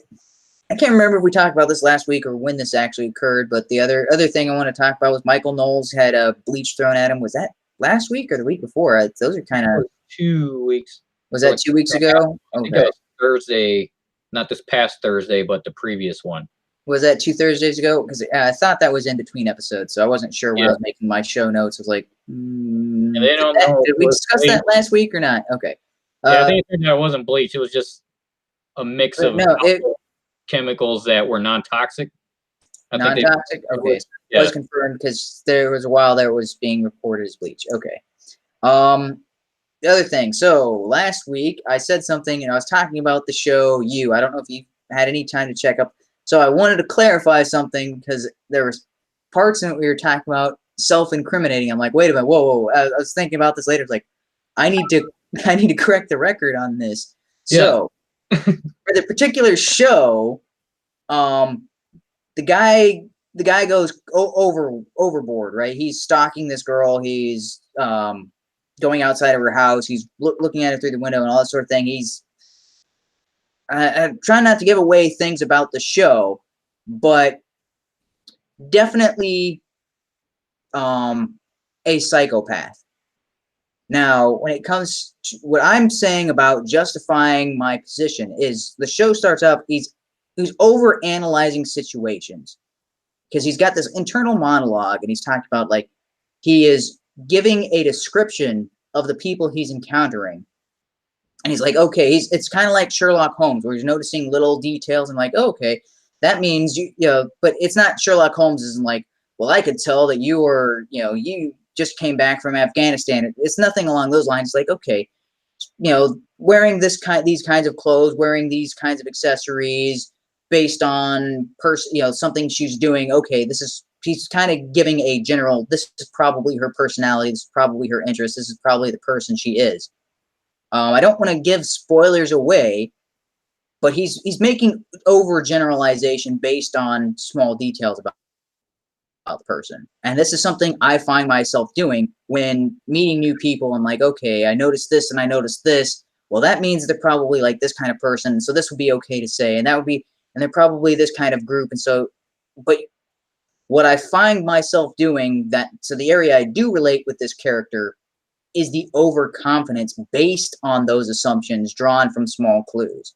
I can't remember if we talked about this last week or when this actually occurred, but the other thing I want to talk about was Michael Knowles had a bleach thrown at him. Was that last week or the week before? Those are kind of 2 weeks. was that 2 weeks ago? I think that Okay. was Thursday, not this past Thursday, but the previous one. Was that 2 Thursdays ago? Because I thought that was in between episodes, so I wasn't sure when I Yeah. was making my show notes. I was like, And they don't know if did it we was discuss bleach. that last week or not? Okay. Yeah, I think it turned out it wasn't bleach. It was just a mix But of no, it chemicals that were non-toxic. I think they non-toxic. it Okay, was, so it yeah. was confirmed because there was a while that it was being reported as bleach. Okay. The other thing. So last week I said something and I was talking about the show You. I don't know if you had any time to check up. So I wanted to clarify something because there was parts in it we were talking about self-incriminating. I'm like, wait a minute, whoa. I was thinking about this later. It's like, I need to I need to correct the record on this. Yeah. So for the particular show, um, the guy goes overboard, right? He's stalking this girl. He's going outside of her house. He's looking at her through the window and all that sort of thing. He's I'm trying not to give away things about the show, but definitely a psychopath. Now, when it comes to what I'm saying about justifying my position is the show starts up, he's over analyzing situations because he's got this internal monologue and he's talking about like he is giving a description of the people he's encountering. And he's like, okay, it's kind of like Sherlock Holmes, where he's noticing little details and like, oh, okay, that means you know, but it's not Sherlock Holmes isn't like, well, I could tell that you were, you know, you just came back from Afghanistan. It's nothing along those lines. It's like, okay, you know, wearing these kinds of clothes, wearing these kinds of accessories based on you know, something she's doing. Okay, this is she's kind of giving a general. This is probably her personality. This is probably her interest. This is probably the person she is. I don't want to give spoilers away, but he's making overgeneralization based on small details about the person. And this is something I find myself doing when meeting new people. I'm like, okay, I noticed this and I noticed this. Well, that means they're probably like this kind of person. So this would be okay to say. And that would be, and they're probably this kind of group. And so, but what I find myself doing that, so the area I do relate with this character is the overconfidence based on those assumptions drawn from small clues.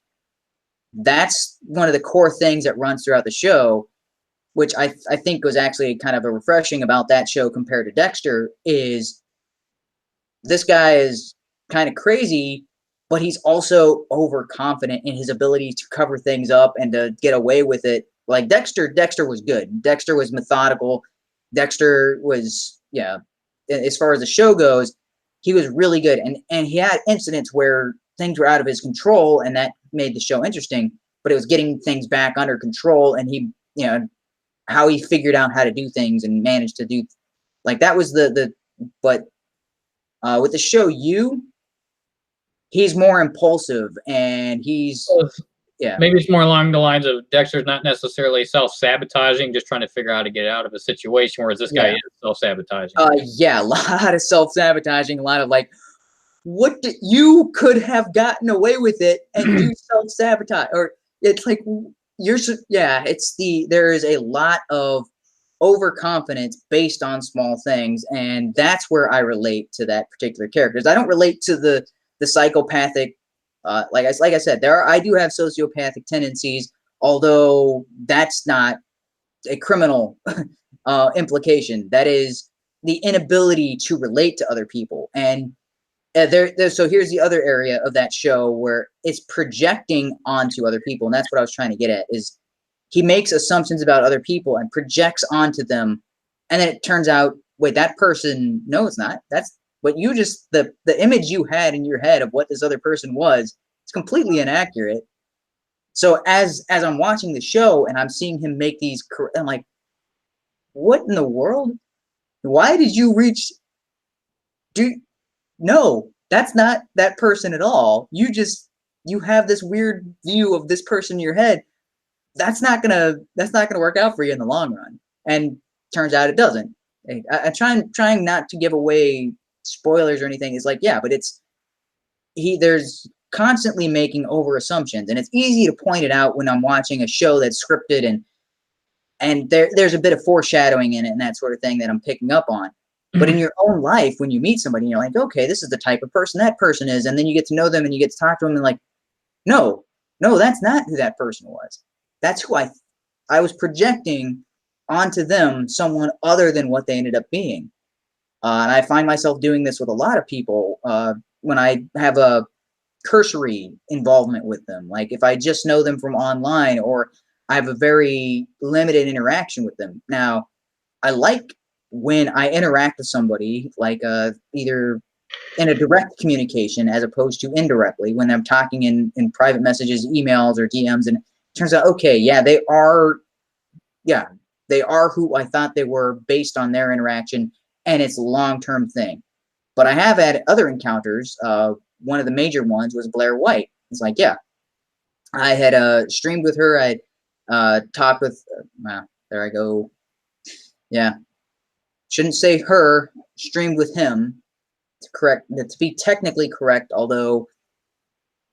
That's one of the core things that runs throughout the show, which I think was actually kind of a refreshing about that show compared to Dexter, is this guy is kind of crazy, but he's also overconfident in his ability to cover things up and to get away with it. Like Dexter was good. Dexter was methodical. Dexter was, yeah, as far as the show goes, he was really good. And he had incidents where things were out of his control, and that made the show interesting. But it was getting things back under control, and he, you know, how he figured out how to do things and managed to do like that was the but with the show You, he's more impulsive and he's yeah. Maybe it's more along the lines of Dexter's not necessarily self-sabotaging, just trying to figure out how to get out of a situation, whereas this guy Yeah. is self-sabotaging. Yeah, a lot of self-sabotaging, a lot of like, what you could have gotten away with it and you self-sabotage, or it's like you're yeah, there is a lot of overconfidence based on small things, and that's where I relate to that particular character. I don't relate to the psychopathic. Like I said, I do have sociopathic tendencies, although that's not a criminal implication. That is the inability to relate to other people, and so here's the other area of that show where it's projecting onto other people, and that's what I was trying to get at. Is he makes assumptions about other people and projects onto them, and then it turns out, wait, that person, no, it's not. That's what you just the image you had in your head of what this other person was. It's completely inaccurate. So as I'm watching the show and I'm seeing him make these, I'm like, what in the world? Why did you reach? Do no, that's not that person at all. You have this weird view of this person in your head. That's not gonna work out for you in the long run. And turns out it doesn't. I trying not to give away spoilers or anything. Is like, yeah, but there's constantly making over assumptions, and it's easy to point it out when I'm watching a show that's scripted and there's a bit of foreshadowing in it and that sort of thing that I'm picking up on. But in your own life, when you meet somebody, you're like, okay, this is the type of person that person is, and then you get to know them and you get to talk to them and like, no, that's not who that person was. That's who I was projecting onto them someone other than what they ended up being. And I find myself doing this with a lot of people when I have a cursory involvement with them. Like if I just know them from online, or I have a very limited interaction with them. Now, I like when I interact with somebody, like either in a direct communication as opposed to indirectly, when I'm talking in private messages, emails, or DMs, and it turns out, okay, yeah, they are who I thought they were based on their interaction, and it's a long-term thing. But I have had other encounters. One of the major ones was Blair White. It's like, yeah, I had streamed with her. I talked with, there I go. Yeah, shouldn't say her, streamed with him. To be technically correct, although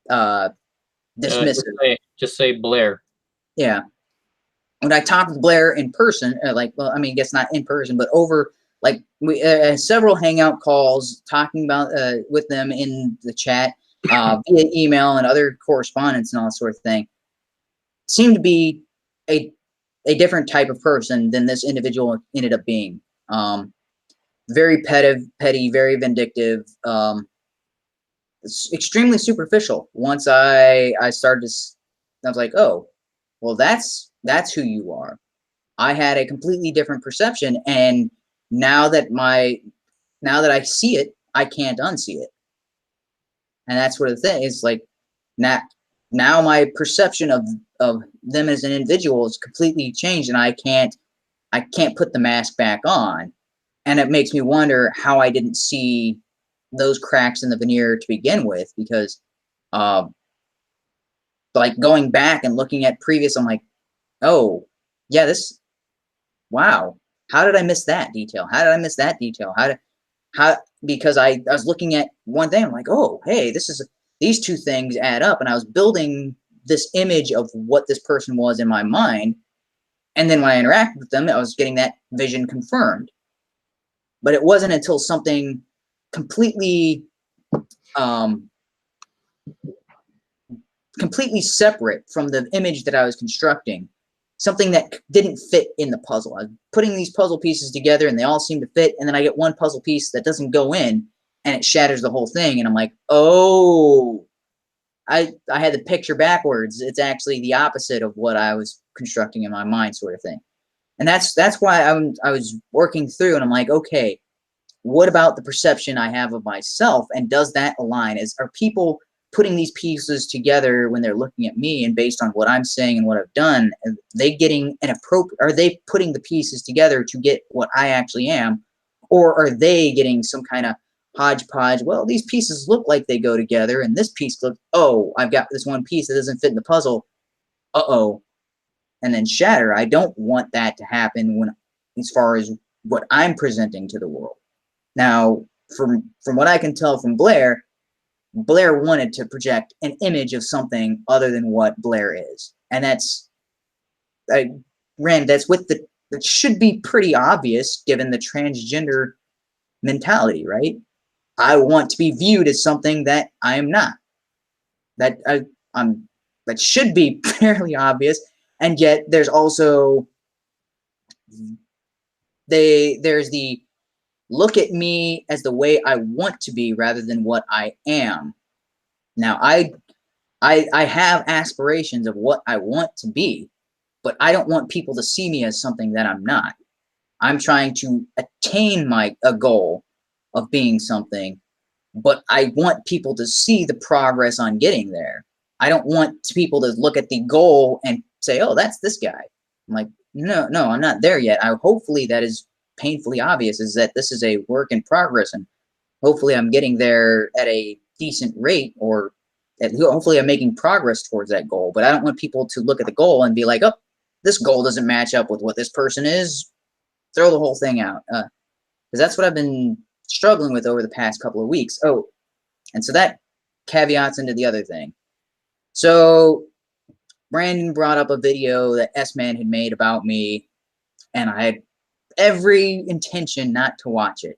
dismissive. Just say Blair. Yeah. When I talked with Blair in person, well, I mean, I guess not in person, but over, like, we several hangout calls, talking about with them in the chat, via email and other correspondence and all that sort of thing, seemed to be a different type of person than this individual ended up being. Very petty, very vindictive, extremely superficial. Once I started to, I was like, oh, well, that's who you are. I had a completely different perception, and now that I see it, I can't unsee it. And that's where the thing is, like, now my perception of them as an individual is completely changed, and I can't put the mask back on. And it makes me wonder how I didn't see those cracks in the veneer to begin with, because like going back and looking at previous, I'm like, oh yeah, wow, how did I miss that detail? How did I miss that detail? Because I was looking at one thing, I'm like, oh, hey, these two things add up, and I was building this image of what this person was in my mind, and then when I interacted with them, I was getting that vision confirmed. But it wasn't until something completely completely separate from the image that I was constructing, something that didn't fit in the puzzle. I was putting these puzzle pieces together, and they all seem to fit, and then I get one puzzle piece that doesn't go in, and it shatters the whole thing, and I'm like, oh, I had the picture backwards. It's actually the opposite of what I was constructing in my mind, sort of thing. And that's why I was working through, and I'm like, okay, what about the perception I have of myself, and does that align? Are people putting these pieces together when they're looking at me, and based on what I'm saying and what I've done, are they putting the pieces together to get what I actually am, or are they getting some kind of hodgepodge? Well, these pieces look like they go together, and this piece looks, oh, I've got this one piece that doesn't fit in the puzzle, uh-oh, and then shatter. I don't want that to happen as far as what I'm presenting to the world. Now, from what I can tell from Blair wanted to project an image of something other than what Blair is. And that should be pretty obvious given the transgender mentality, right? I want to be viewed as something that I am not. That should be fairly obvious. And yet there's also there's the look at me as the way I want to be rather than what I am. Now, I have aspirations of what I want to be, but I don't want people to see me as something that I'm not. I'm trying to attain a goal of being something, but I want people to see the progress on getting there. I don't want people to look at the goal and say, oh, that's this guy. I'm like, no, I'm not there yet. Hopefully that is painfully obvious, is that this is a work in progress, and hopefully I'm getting there at a decent rate, or hopefully I'm making progress towards that goal. But I don't want people to look at the goal and be like, oh, this goal doesn't match up with what this person is. Throw the whole thing out. Because that's what I've been struggling with over the past couple of weeks. Oh, and so that caveats into the other thing. So Brandon brought up a video that S-Man had made about me, and I had every intention not to watch it.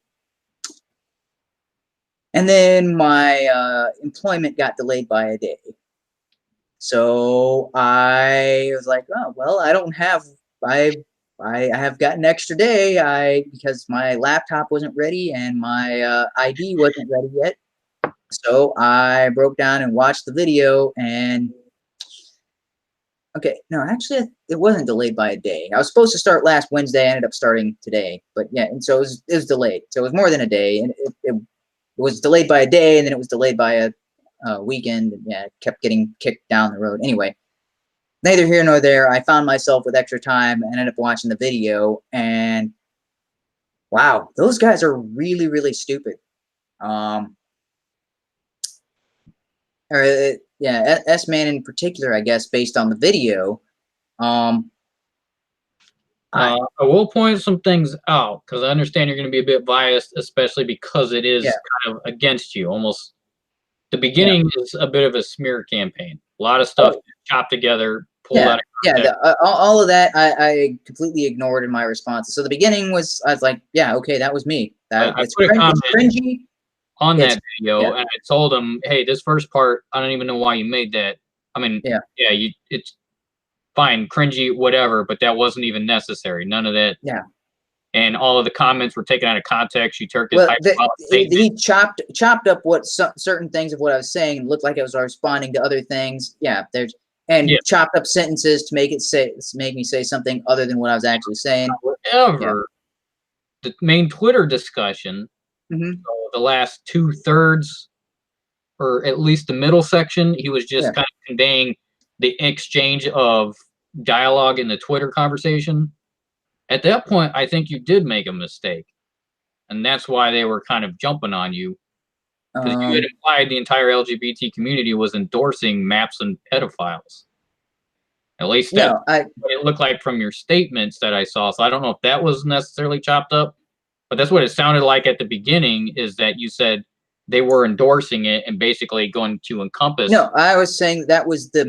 And then my employment got delayed by a day. So I was like, oh well, I have got an extra day because my laptop wasn't ready and my ID wasn't ready yet. So I broke down and watched the video and okay, no, actually it wasn't delayed by a day. I was supposed to start last Wednesday, I ended up starting today. But yeah, and so it was delayed. So it was more than a day, and it was delayed by a day, and then it was delayed by a weekend. And yeah, it kept getting kicked down the road. Anyway, neither here nor there. I found myself with extra time and ended up watching the video, and wow, those guys are really, really stupid. Um, or yeah, S-Man in particular, I guess, based on the video. Um, I will point some things out because I understand you're going to be a bit biased, especially because it is yeah, kind of against you. Almost the yeah. beginning is a bit of a smear campaign. A lot of stuff Oh, chopped together, pulled yeah, out of yeah. context. All of that I completely ignored in my responses. So the beginning was I was like, yeah, okay, that was me. I It's put a it's comment cringy. on It's that video, yeah, and I told him, "Hey, this first part, I don't even know why you made that. I mean, yeah, yeah, it's fine, cringy, whatever, but that wasn't even necessary. None of that." yeah. And all of the comments were taken out of context. You took his Well, hyperbolic statement. he chopped up what certain things of what I was saying and looked like it was responding to other things. Yeah, there's and Yeah, chopped up sentences to make me say something other than what I was actually saying. Yeah. however, the main Twitter discussion, Hmm. so the last 2/3, or at least the middle section, he was just Yeah. kind of conveying the exchange of dialogue in the Twitter conversation. At that point, I think you did make a mistake, and that's why they were kind of jumping on you because you had Um. implied the entire LGBT community was endorsing maps and pedophiles. At least that's No. I what it looked like from your statements that I saw. So I don't know if that was necessarily chopped up, but that's what it sounded like at the beginning. Is that you said they were endorsing it and basically going to encompass, no. I was saying that was the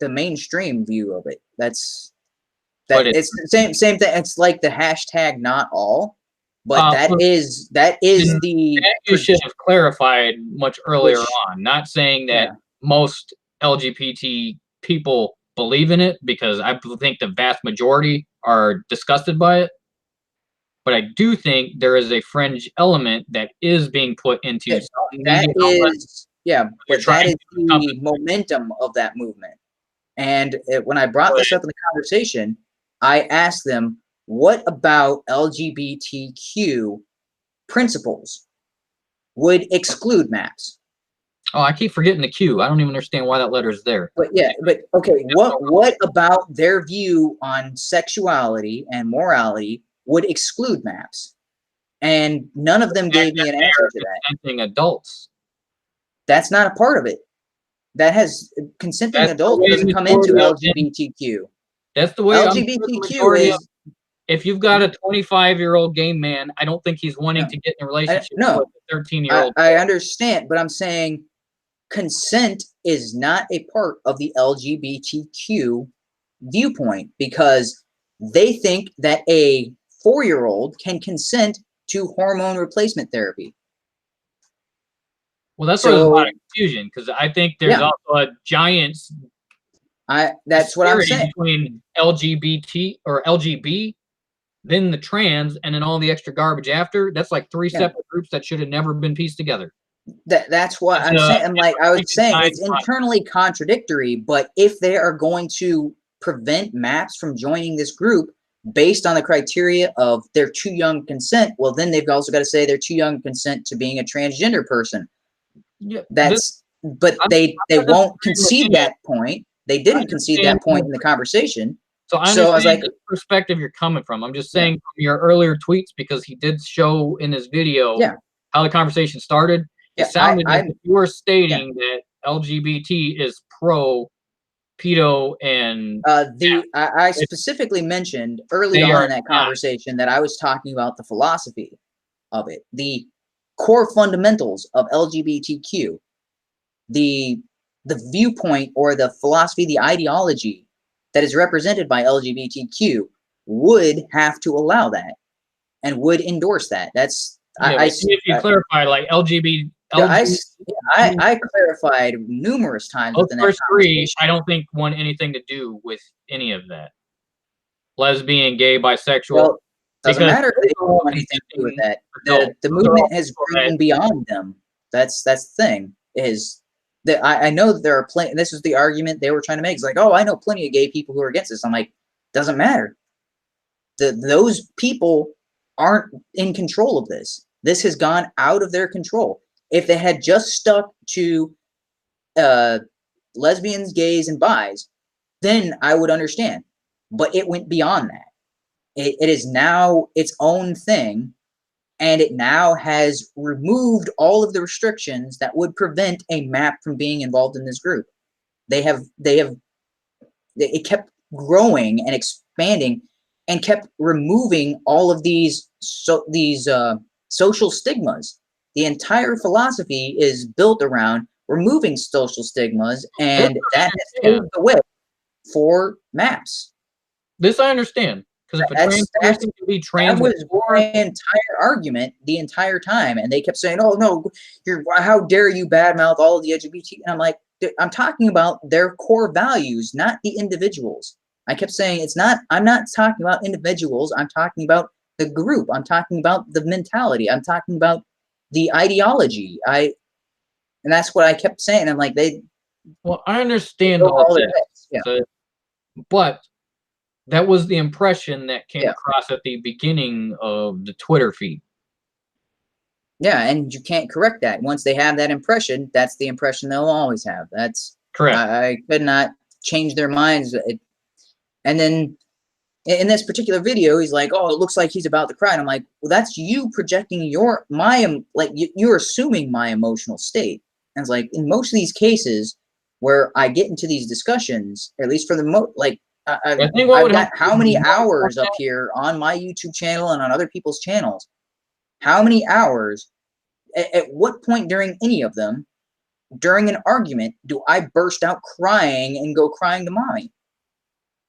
mainstream view of it. but It's the same thing. It's like the hashtag not all, but well, that then is the that you should have clarified much earlier which on. Not saying that yeah. most LGBT people believe in it, because I think the vast majority are disgusted by it. But I do think there is a fringe element that is being put into That some that media outlets. is yeah, They're but trying that is to encompass the momentum of that movement. And when I brought it. this up in the conversation, I asked them, "What about LGBTQ principles would exclude maps?" Oh, I keep forgetting the Q. I don't even understand why that letter is there. But yeah, but okay, what about their view on sexuality and morality would exclude maps? And none of them The fact gave that me an they answer are to that. consenting adults. That's not a part of it. That has consenting That's the adult way doesn't the come into majority of LGBTQ. that's the way I'm sure the LGBTQ majority of. is If you've got a 25-year-old gay man, I don't think he's wanting no, to get in a relationship with no. a 13-year-old I girl. understand, but I'm saying consent is not a part of the LGBTQ viewpoint because they think that a 4-year-old can consent to hormone replacement therapy. Well, that's where there's a lot of So confusion because I think there's yeah, also a giant that's what I'm disparity saying. between LGBT or LGB, then the trans, and then all the extra garbage after. That's like three Yeah, separate groups that should have never been pieced together. that's what It's I'm a saying. I'm like I was saying Frankenstein it's monster. internally contradictory, but if they are going to prevent MAPS from joining this group based on the criteria of they're too young to consent, well then they've also got to say they're too young to consent to being a transgender person. Yeah, That's but I'm they not won't disagreeing with concede any of that point. They I didn't concede understand. that point in the conversation. So I So I was understand like, the perspective you're coming from. I'm just yeah, saying from your earlier tweets, because he did show in his video yeah, how the conversation started. It yeah. sounded as I if you were yeah. stating that LGBT is pro pedo and I if specifically mentioned early they on are in that not. conversation that I was talking about the philosophy of it, the core fundamentals of LGBTQ, the the viewpoint or the philosophy, the ideology that is represented by LGBTQ would have to allow that and would endorse that. That's Yeah, but if you clarify, like LGBT Yeah, LGBT, I clarified numerous times those within that first three, conversation. I don't think want anything to do with any of that. Lesbian, gay, bisexual, Well, doesn't because matter if those they are all have anything to do with consenting that. adults. The Those are all movement has people that, grown beyond them. That's the thing. Is that I know that there are plenty. This is the argument they were trying to make. It's like, oh, I know plenty of gay people who are against this. I'm like, doesn't matter. Those people aren't in control of this. This has gone out of their control. If they had just stuck to uh, lesbians, gays, and bis, then I would understand. But it went beyond that. It is now its own thing, and it now has removed all of the restrictions that would prevent a map from being involved in this group. It kept growing and expanding and kept removing all of these social stigmas. The entire philosophy is built around removing social stigmas, this and I that has understand. paved the way for maps. This I understand. Because if a trans That's person can be that trans was before, my entire argument the entire time, and they kept saying, "Oh no, how dare you badmouth all of the LGBT?" And I'm like, I'm talking about their core values, not the individuals. I kept saying it's not. I'm not talking about individuals. I'm talking about the group. I'm talking about the mentality. I'm talking about the ideology. And that's what I kept saying. I'm like, they well, I understand go all all their this. heads. Yeah, So, but that was the impression that came yeah. across at the beginning of the Twitter feed. Yeah, and you can't correct that. Once they have that impression, that's the impression they'll always have. That's Correct. I could not change their minds. And then in this particular video, he's like, "Oh, it looks like he's about to cry." And I'm like, "Well, that's you projecting you're assuming my emotional state." And it's like in most of these cases where I get into these discussions, at least for the I think what I've would help got how many more hours up here on my YouTube channel and on other people's channels. How many hours? At what point during any of them, during an argument, do I burst out crying and go crying to mommy?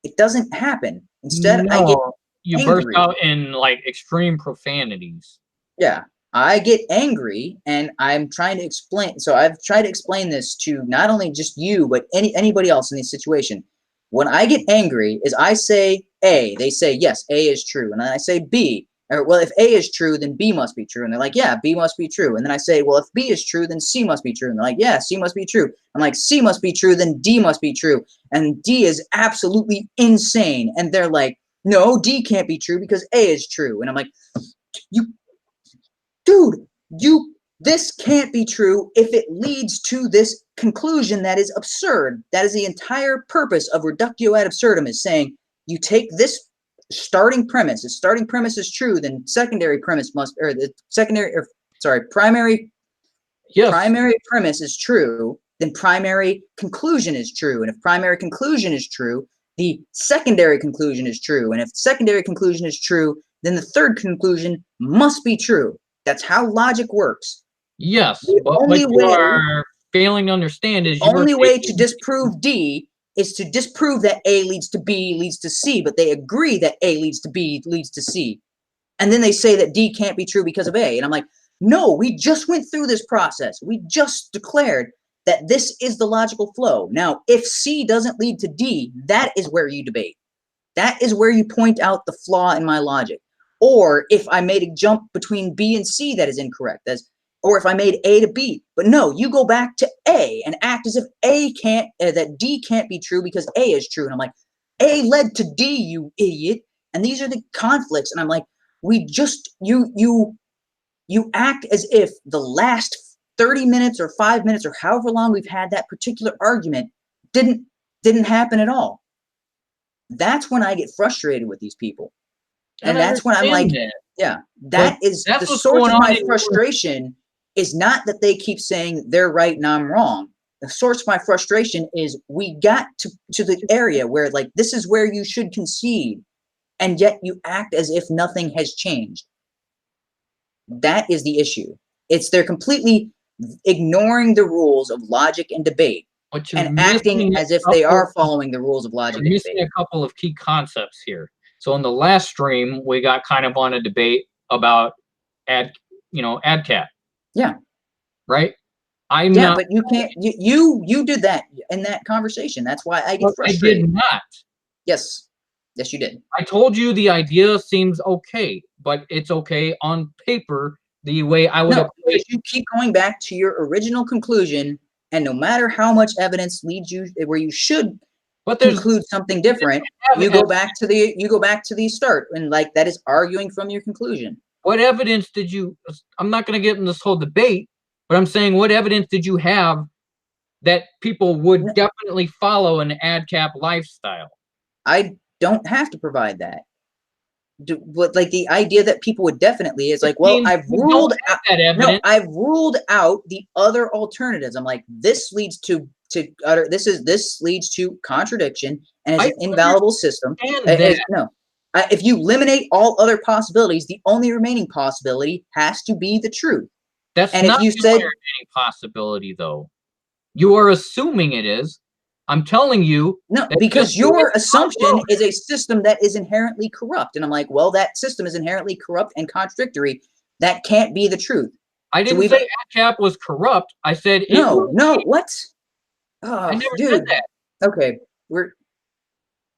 It doesn't happen. Instead, I get no, you burst angry. out in like extreme profanities. Yeah, I get angry, and I'm trying to explain. So I've tried to explain this to not only just you, but anybody else in this situation. When I get angry, is I say A, they say yes, A is true, and then I say B. Or, well, if A is true, then B must be true. And they're like, yeah, B must be true. And then I say, well, if B is true, then C must be true. And they're like, yeah, C must be true. I'm like, C must be true, then D must be true. And D is absolutely insane. And they're like, no, D can't be true because A is true. And I'm like, you, dude, this can't be true if it leads to this conclusion that is absurd. That is the entire purpose of reductio ad absurdum, is saying you take this starting premise. If starting premise is true, then secondary premise must, or the secondary, or sorry, primary Yes. premise is true, then primary conclusion is true. And if primary conclusion is true, the secondary conclusion is true. And if secondary conclusion is true, then the third conclusion must be true. That's how logic works. Yes, The but what only you way, are failing to understand is you are only way to taking. disprove D is to disprove that A leads to B leads to C, but they agree that A leads to B leads to C. And then they say that D can't be true because of A. And I'm like, no, we just went through this process. We just declared that this is the logical flow. Now, if C doesn't lead to D, that is where you debate. That is where you point out the flaw in my logic. Or if I made a jump between B and C that is incorrect, or if I made A to B. But no, you go back to A and act as if that D can't be true because A is true. And I'm like, A led to D, you idiot. And these are the conflicts. And I'm like, you act as if the last 30 minutes or 5 minutes or however long we've had that particular argument didn't happen at all. That's when I get frustrated with these people. And And I that's when I'm like, understand that. yeah, But that is the that's what's source going of on my in your. frustration is not that they keep saying they're right and I'm wrong. The source of my frustration is we got to the area where like this is where you should concede, and yet you act as if nothing has changed. That is the issue. It's they're completely ignoring the rules of logic and debate But you're and acting missing as if a they couple. are following the rules of logic You're and missing debate. a couple of key concepts here. So in the last stream, we got kind of on a debate about ad cat. Yeah. right? I'm Yeah, not. but you can't. You did that in that conversation. That's why I get Well, I did frustrated. not. Yes, yes, you did. I told you the idea seems okay, but it's okay on paper the way I would No, approach. because you keep going back to your original conclusion, and no matter how much evidence leads you where you should But there's conclude something different, have you go ev- back to the start, and like that is arguing from your conclusion. what evidence did you? I'm not going to get in this whole debate, but I'm saying what evidence did you have that people would definitely follow an ad cap lifestyle? I don't have to provide that. But like the idea that people would definitely is It like, well, seems I've you don't ruled have out. that No, evidence. I've ruled out the other alternatives. I'm like, this leads to utter. This leads to contradiction and is I an invaluable system. understand that. No, if you eliminate all other possibilities, the only remaining possibility has to be the truth. That's And if not you the only said remaining possibility, though. You are assuming it is. I'm telling you no, that just because the way your I assumption wrote is a system that is inherently corrupt. And I'm like, well, that system is inherently corrupt and contradictory. That can't be the truth. I So didn't we've say AdCap was corrupt. I said it no, was. no, what? I Oh, never said dude. that. Okay, we're.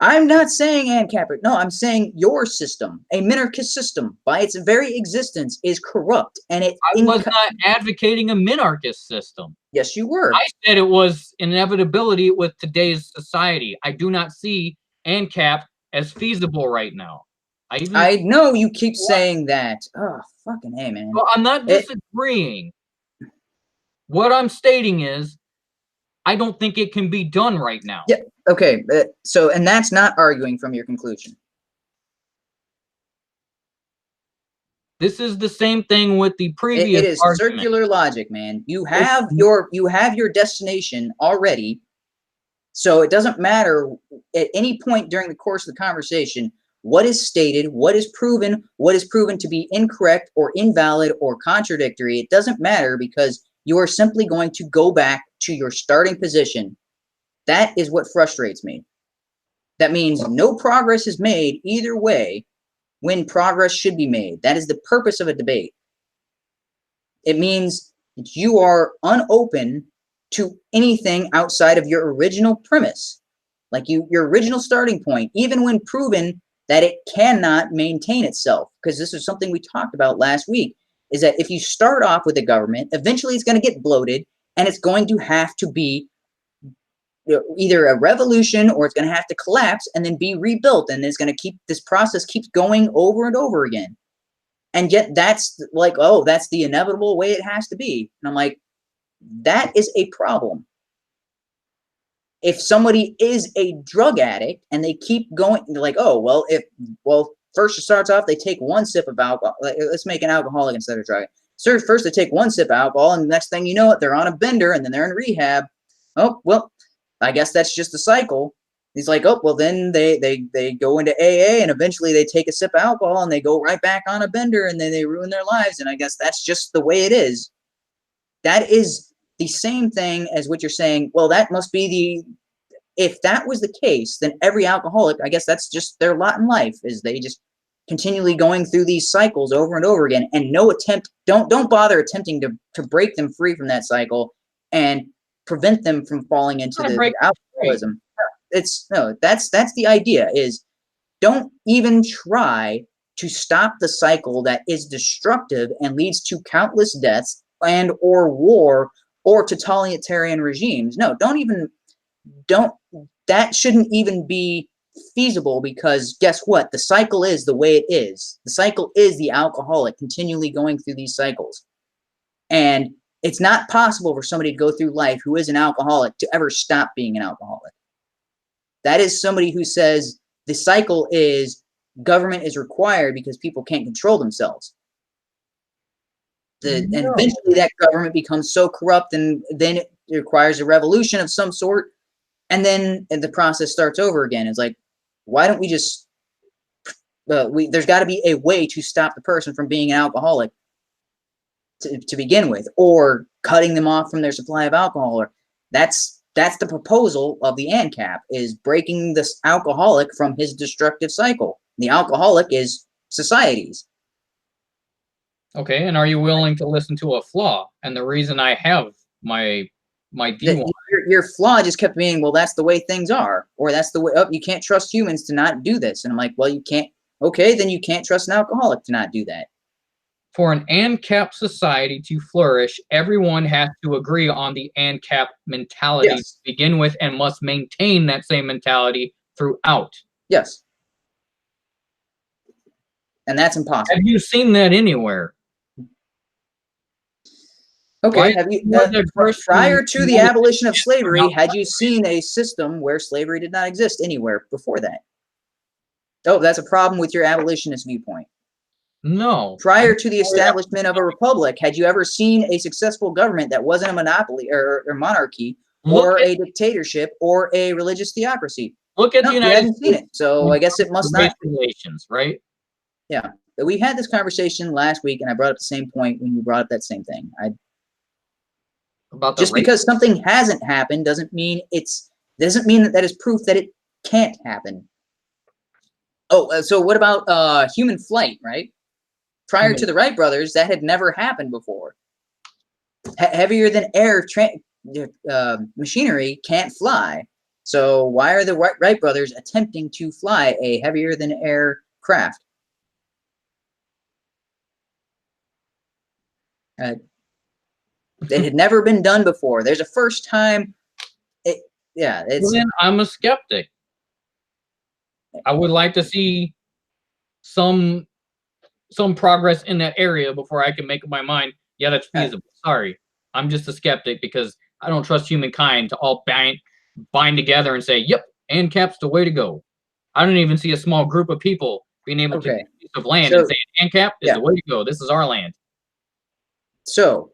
I'm not saying ANCAP. No, I'm saying your system, a minarchist system, by its very existence, is corrupt, and it. I was not advocating a minarchist system. Yes, you were. I said it was inevitability with today's society. I do not see ANCAP as feasible right now. I know you keep saying that. Oh, fucking hey, man. Well, I'm not It. disagreeing. What I'm stating is I don't think it can be done right now. Yeah. Okay. So, and that's not arguing from your conclusion. This is the same thing with the previous It is argument. circular logic, man. You It's have your destination already. So it doesn't matter at any point during the course of the conversation what is stated, what is proven to be incorrect or invalid or contradictory. It doesn't matter because you are simply going to go back to your starting position. That is what frustrates me. That means no progress is made either way when progress should be made. That is the purpose of a debate. It means that you are unopen to anything outside of your original premise, like your original starting point, even when proven that it cannot maintain itself. Because this is something we talked about last week, is that if you start off with a government, eventually it's going to get bloated and it's going to have to be either a revolution or it's going to have to collapse and then be rebuilt. And it's going to keep this process keeps going over and over again. And yet that's like, oh, that's the inevitable way it has to be. And I'm like, that is a problem. If somebody is a drug addict and they keep going, like, oh, well, first it starts off, they take one sip of alcohol. Let's make an alcoholic instead of drug. So first they take one sip of alcohol, and the next thing you know it, they're on a bender, and then they're in rehab. Oh, well, I guess that's just the cycle. He's like, oh, well, then they go into AA, and eventually they take a sip of alcohol, and they go right back on a bender, and then they ruin their lives. And I guess that's just the way it is. That is the same thing as what you're saying. Well, that must be if that was the case, then every alcoholic, I guess that's just their lot in life, is they just continually going through these cycles over and over again, and don't bother attempting to break them free from that cycle and prevent them from falling into the alcoholism. It's no, that's the idea, is don't even try to stop the cycle that is destructive and leads to countless deaths and or war or totalitarian regimes. No, don't that shouldn't even be feasible, because guess what? The cycle is the way it is. The cycle is the alcoholic continually going through these cycles. And it's not possible for somebody to go through life who is an alcoholic to ever stop being an alcoholic. That is somebody who says the cycle is government is required because people can't control themselves. And eventually that government becomes so corrupt, and then it requires a revolution of some sort. And then the process starts over again. It's like, why don't we just, there's got to be a way to stop the person from being an alcoholic to begin with, or cutting them off from their supply of alcohol. Or that's the proposal of the ANCAP, is breaking this alcoholic from his destructive cycle. The alcoholic is societies. Okay, and are you willing to listen to a flaw? And the reason I have my D1. Your flaw just kept being, well, that's the way things are, or that's the way. Oh, you can't trust humans to not do this, and I'm like, well, you can't. Okay, then you can't trust an alcoholic to not do that. For an ANCAP society to flourish, everyone has to agree on the ANCAP mentality Yes. to begin with and must maintain that same mentality throughout. Yes. And that's impossible. Have you seen that anywhere? Okay, have you prior to the abolition of slavery, had you seen a system where slavery did not exist anywhere before that? Oh, that's a problem with your abolitionist viewpoint. No. Prior to the establishment of a republic, had you ever seen a successful government that wasn't a monopoly or monarchy or a dictatorship or a religious theocracy? Look at the United States. You hadn't seen it, so I guess it must not. Relations, right? Yeah, but we had this conversation last week, and I brought up the same point when you brought up that same thing. About just because something hasn't happened doesn't mean that is proof that it can't happen. Oh, so what about human flight, right? Prior to the Wright brothers, that had never happened before. Heavier than air machinery can't fly. So why are the Wright brothers attempting to fly a heavier than air craft? It had never been done before. There's a first time. Then I'm a skeptic. I would like to see some progress in that area before I can make up my mind. Yeah, that's feasible. Sorry, I'm just a skeptic because I don't trust humankind to all bind together and say, "Yep, ANCAP's the way to go." I don't even see a small group of people being able to get a piece of land and say, "ANCAP is the way to go. This is our land." So,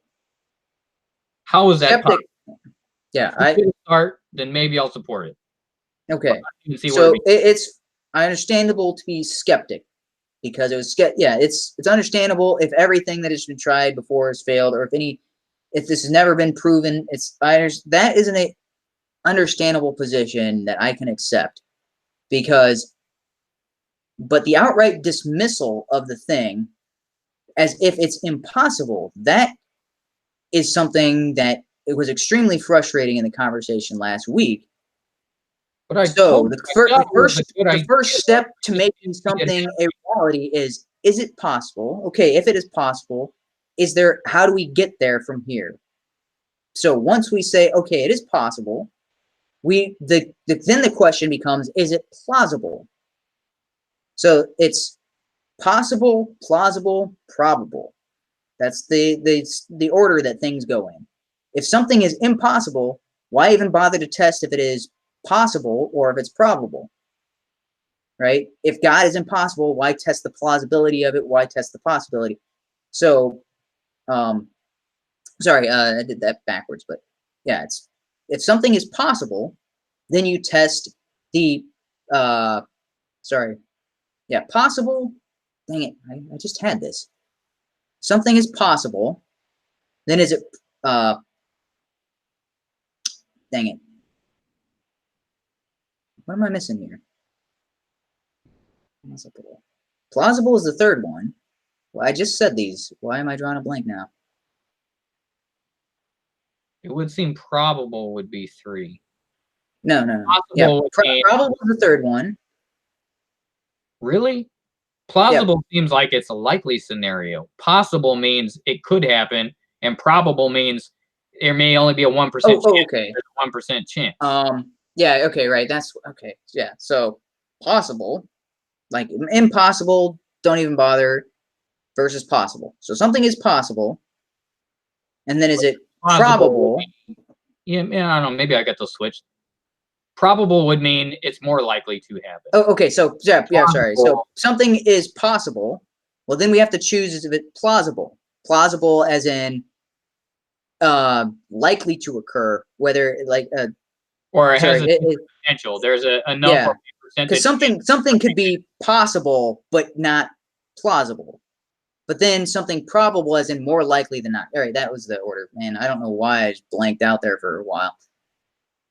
how is that possible? Yeah, start. Then maybe I'll support it. Okay, so it's understandable to be skeptic because it was it's understandable if everything that has been tried before has failed, or if this has never been proven. That isn't a understandable position that I can accept, but the outright dismissal of the thing as if it's impossible, that is something that it was extremely frustrating in the conversation last week. So the first step to making something a reality is it possible? Okay, if it is possible, how do we get there from here? So once we say, okay, it is possible, then the question becomes, is it plausible? So it's possible, plausible, probable. That's the order that things go in. If something is impossible, why even bother to test if it is possible or if it's probable? Right? If God is impossible, why test the plausibility of it? Why test the possibility? So, sorry, I did that backwards, but yeah, if something is possible, then you test the possible. Dang it, I just had this. Something is possible, then is it dang it. What am I missing here? Plausible is the third one. Well, I just said these. Why am I drawing a blank now? It would seem probable would be 3. No. Possible probable is the third one. Really? Plausible seems like it's a likely scenario. Possible means it could happen, and probable means there may only be a 1% chance. Okay. There's a 1% chance. Yeah, okay, right. That's okay. Yeah. So possible, like impossible, don't even bother, versus possible. So something is possible. And then is it probable? Yeah, I don't know. Maybe I got those switched. Probable would mean it's more likely to happen. Oh, okay. So yeah, sorry. So something is possible. Well, then we have to choose if it's plausible. Plausible as in likely to occur, whether or it has potential. There's a number percentage. Because something could be possible but not plausible. But then something probable as in more likely than not. All right, that was the order. Man, I don't know why I just blanked out there for a while.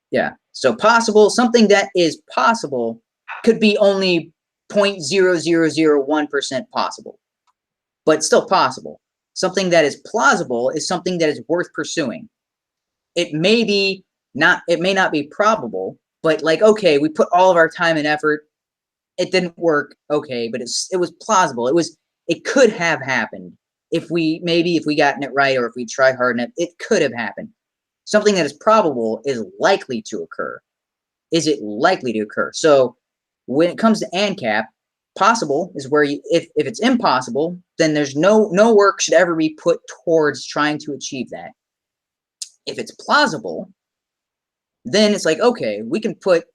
Yeah. So possible, something that is possible could be only 0.0001% possible, but still possible. something that is plausible is something that is worth pursuing. It may not be probable, but like, okay, we put all of our time and effort, it didn't work, okay, but it was plausible. It could have happened if we gotten it right, or if we tried hard enough, it could have happened. Something that is probable is likely to occur. Is it likely to occur? So when it comes to ANCAP, possible is where if it's impossible, then there's no work should ever be put towards trying to achieve that. If it's plausible, then it's like, okay, we can put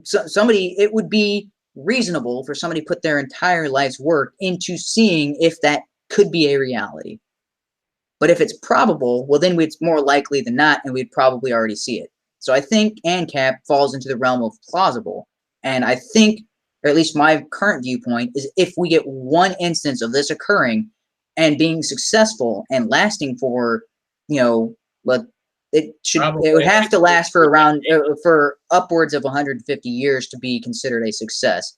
somebody, it would be reasonable for somebody to put their entire life's work into seeing if that could be a reality. But if it's probable, well, then it's more likely than not, and we'd probably already see it. So I think ANCAP falls into the realm of plausible. And I think, or at least my current viewpoint, is if we get one instance of this occurring and being successful and lasting for, but it would have to last for around for upwards of 150 years to be considered a success.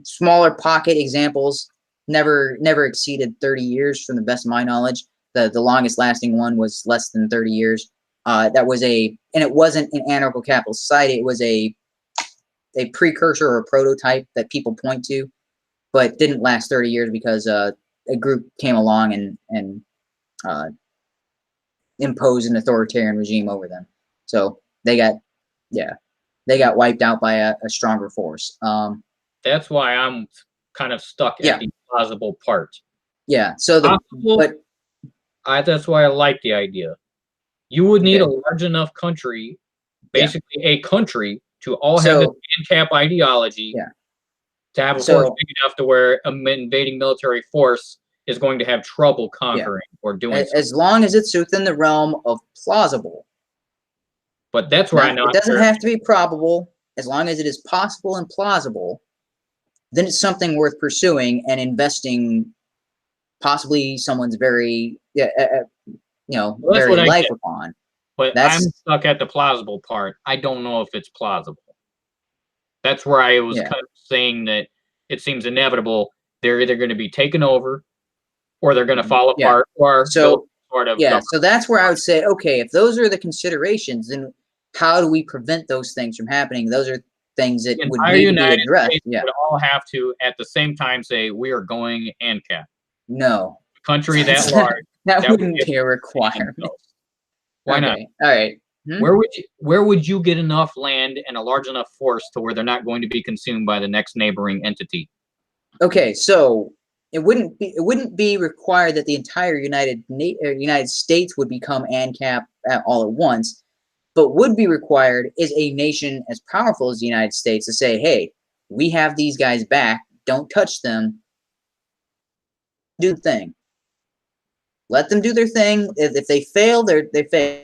Smaller pocket examples never exceeded 30 years, from the best of my knowledge. The longest lasting one was less than 30 years. And it wasn't an anarcho capital society. It was a precursor or a prototype that people point to, but didn't last 30 years because a group came along and imposed an authoritarian regime over them. So they got wiped out by a stronger force. That's why I'm kind of stuck at the plausible part. Yeah. So that's why I like the idea. You would need a large enough country, basically a country, to all have this ANCAP ideology, to have a force big enough to where an invading military force is going to have trouble conquering or doing as long as it's within the realm of plausible. But that's where it doesn't have to be probable. As long as it is possible and plausible, then it's something worth pursuing and investing possibly someone's very very life upon. But I'm stuck at the plausible part. I don't know if it's plausible. That's where I was kind of saying that it seems inevitable. They're either going to be taken over, or they're going to fall apart, or so that's where I would say, okay, if those are the considerations, then how do we prevent those things from happening? Those are things that would need to be addressed. Would all have to at the same time say we are going ANCAP. No, a country that large that wouldn't be a requirement. Why not? All right. Where would you get enough land and a large enough force to where they're not going to be consumed by the next neighboring entity? Okay, so it wouldn't be required that the entire United States would become ANCAP all at once, but would be required is a nation as powerful as the United States to say, hey, we have these guys back, don't touch them, do the thing. Let them do their thing. If they fail, they fail.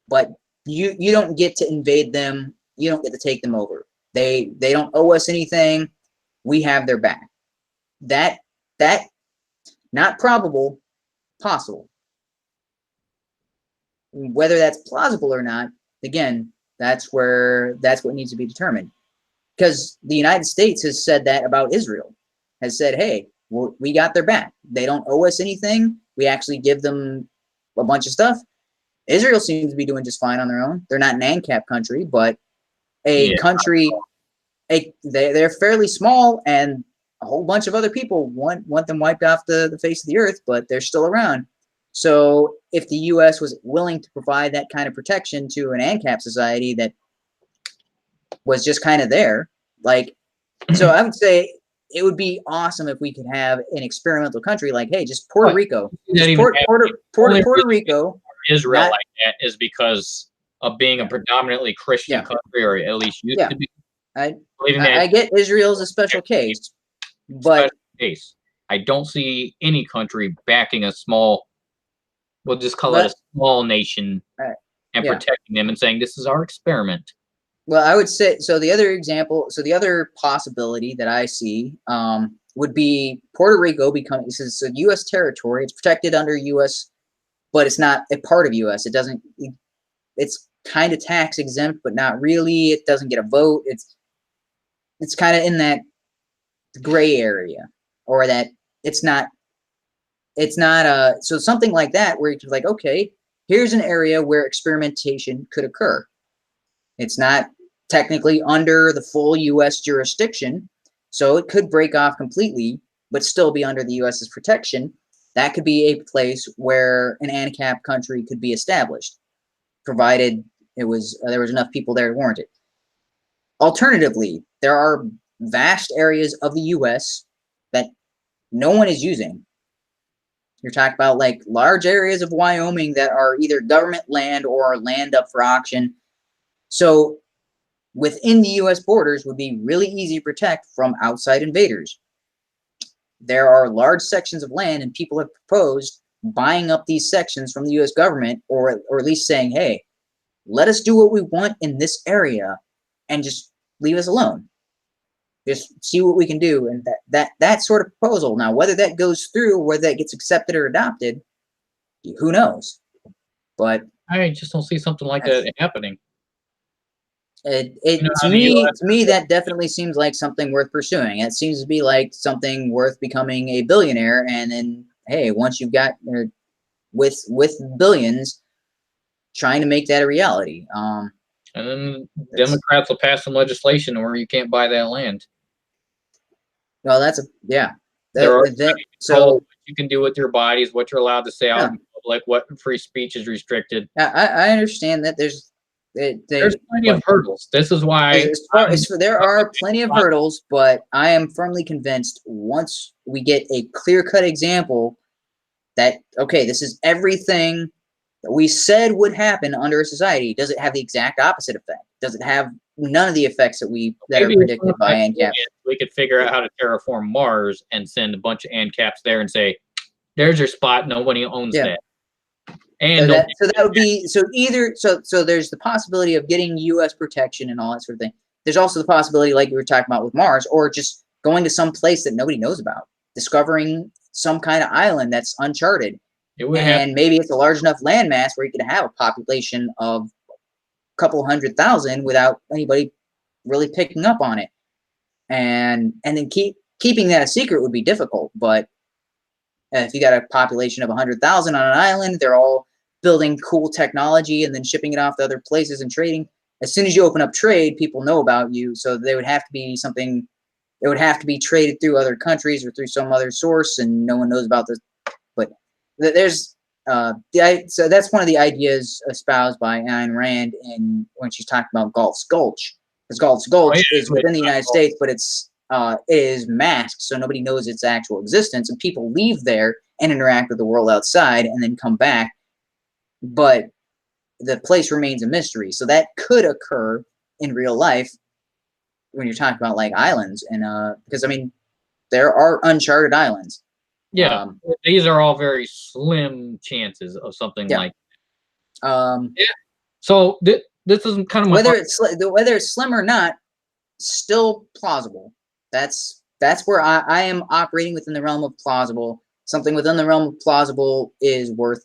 But you don't get to invade them. You don't get to take them over. They don't owe us anything. We have their back. That not probable, possible. Whether that's plausible or not, again, that's what needs to be determined. Because the United States has said that about Israel. Has said, hey, we got their back. They don't owe us anything. We actually give them a bunch of stuff. Israel seems to be doing just fine on their own. They're not an ANCAP country, but country, they're fairly small, and a whole bunch of other people want them wiped off the face of the earth, but they're still around. So if the U.S. was willing to provide that kind of protection to an ANCAP society that was just kind of there, so I would say it would be awesome if we could have an experimental country like, hey, just Puerto Rico. Puerto Rico. Israel like that is because of being a predominantly Christian country, or at least used to be. I get Israel's a special case, but I don't see any country backing a small, we'll just call it a small nation, and protecting them and saying this is our experiment. Well, I would say, so the other possibility that I see would be Puerto Rico becoming, this is a U.S. territory. It's protected under U.S., but it's not a part of U.S. It's kind of tax exempt, but not really. It doesn't get a vote. It's kind of in that gray area, or that it's not it's not so something like that where you're like, okay, here's an area where experimentation could occur. It's not technically under the full U.S. jurisdiction, so it could break off completely, but still be under the U.S.'s protection. That could be a place where an ANCAP country could be established, provided there was enough people there to warrant it. Alternatively, there are vast areas of the U.S. that no one is using. You're talking about like large areas of Wyoming that are either government land or land up for auction. So within the U.S. borders would be really easy to protect from outside invaders. There are large sections of land, and people have proposed buying up these sections from the U.S. government, or at least saying, hey, let us do what we want in this area and just leave us alone. Just see what we can do. And that sort of proposal. Now, whether that goes through, whether that gets accepted or adopted, who knows? But I just don't see something like that happening. To me, that definitely seems like something worth pursuing. It seems to be like something worth becoming a billionaire, and then hey, once you've got with billions, trying to make that a reality. And then Democrats will pass some legislation where you can't buy that land. Well, that's yeah. So what you can do with your bodies, what you're allowed to say out in public, what free speech is restricted. I understand that there's plenty of hurdles. This is why there are plenty of hurdles, but I am firmly convinced once we get a clear-cut example that, okay, this is everything that we said would happen under a society. Does it have the exact opposite effect? Does it have none of the effects that are predicted by ANCAP? We could figure out how to terraform Mars and send a bunch of ANCAPs there and say, there's your spot, nobody owns that. And so that would be so there's the possibility of getting U.S. protection and all that sort of thing. There's also the possibility, like you were talking about with Mars, or just going to some place that nobody knows about, discovering some kind of island that's uncharted, and maybe it's a large enough landmass where you could have a population of a couple 100,000 without anybody really picking up on it, and then keeping that a secret would be difficult, but if you got a population of 100,000 on an island, they're all building cool technology and then shipping it off to other places and trading. As soon as you open up trade, people know about you. So they would have to be something. It would have to be traded through other countries or through some other source, and no one knows about this. But there's so that's one of the ideas espoused by Ayn Rand when she's talking about Galt's Gulch, because Galt's Gulch is within the United States, but it is masked, so nobody knows its actual existence, and people leave there and interact with the world outside and then come back, but the place remains a mystery. So that could occur in real life when you're talking about like islands, and because I mean there are uncharted islands. Yeah, these are all very slim chances of something like that. So this is kind of whether it's slim or not, still plausible. That's where I am operating within the realm of plausible. Something within the realm of plausible is worth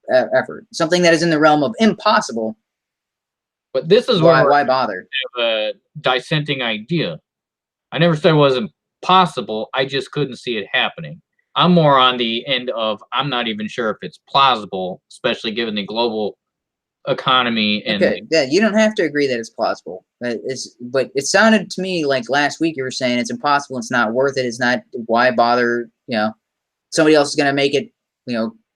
effort. Something that is in the realm of impossible. But this is why bother? Have a dissenting idea. I never said it wasn't possible. I just couldn't see it happening. I'm more on the end of I'm not even sure if it's plausible, especially given the global economy. And you don't have to agree that it's plausible. But it sounded to me like last week you were saying it's impossible, it's not worth it, it's not, why bother, somebody else is going to make it,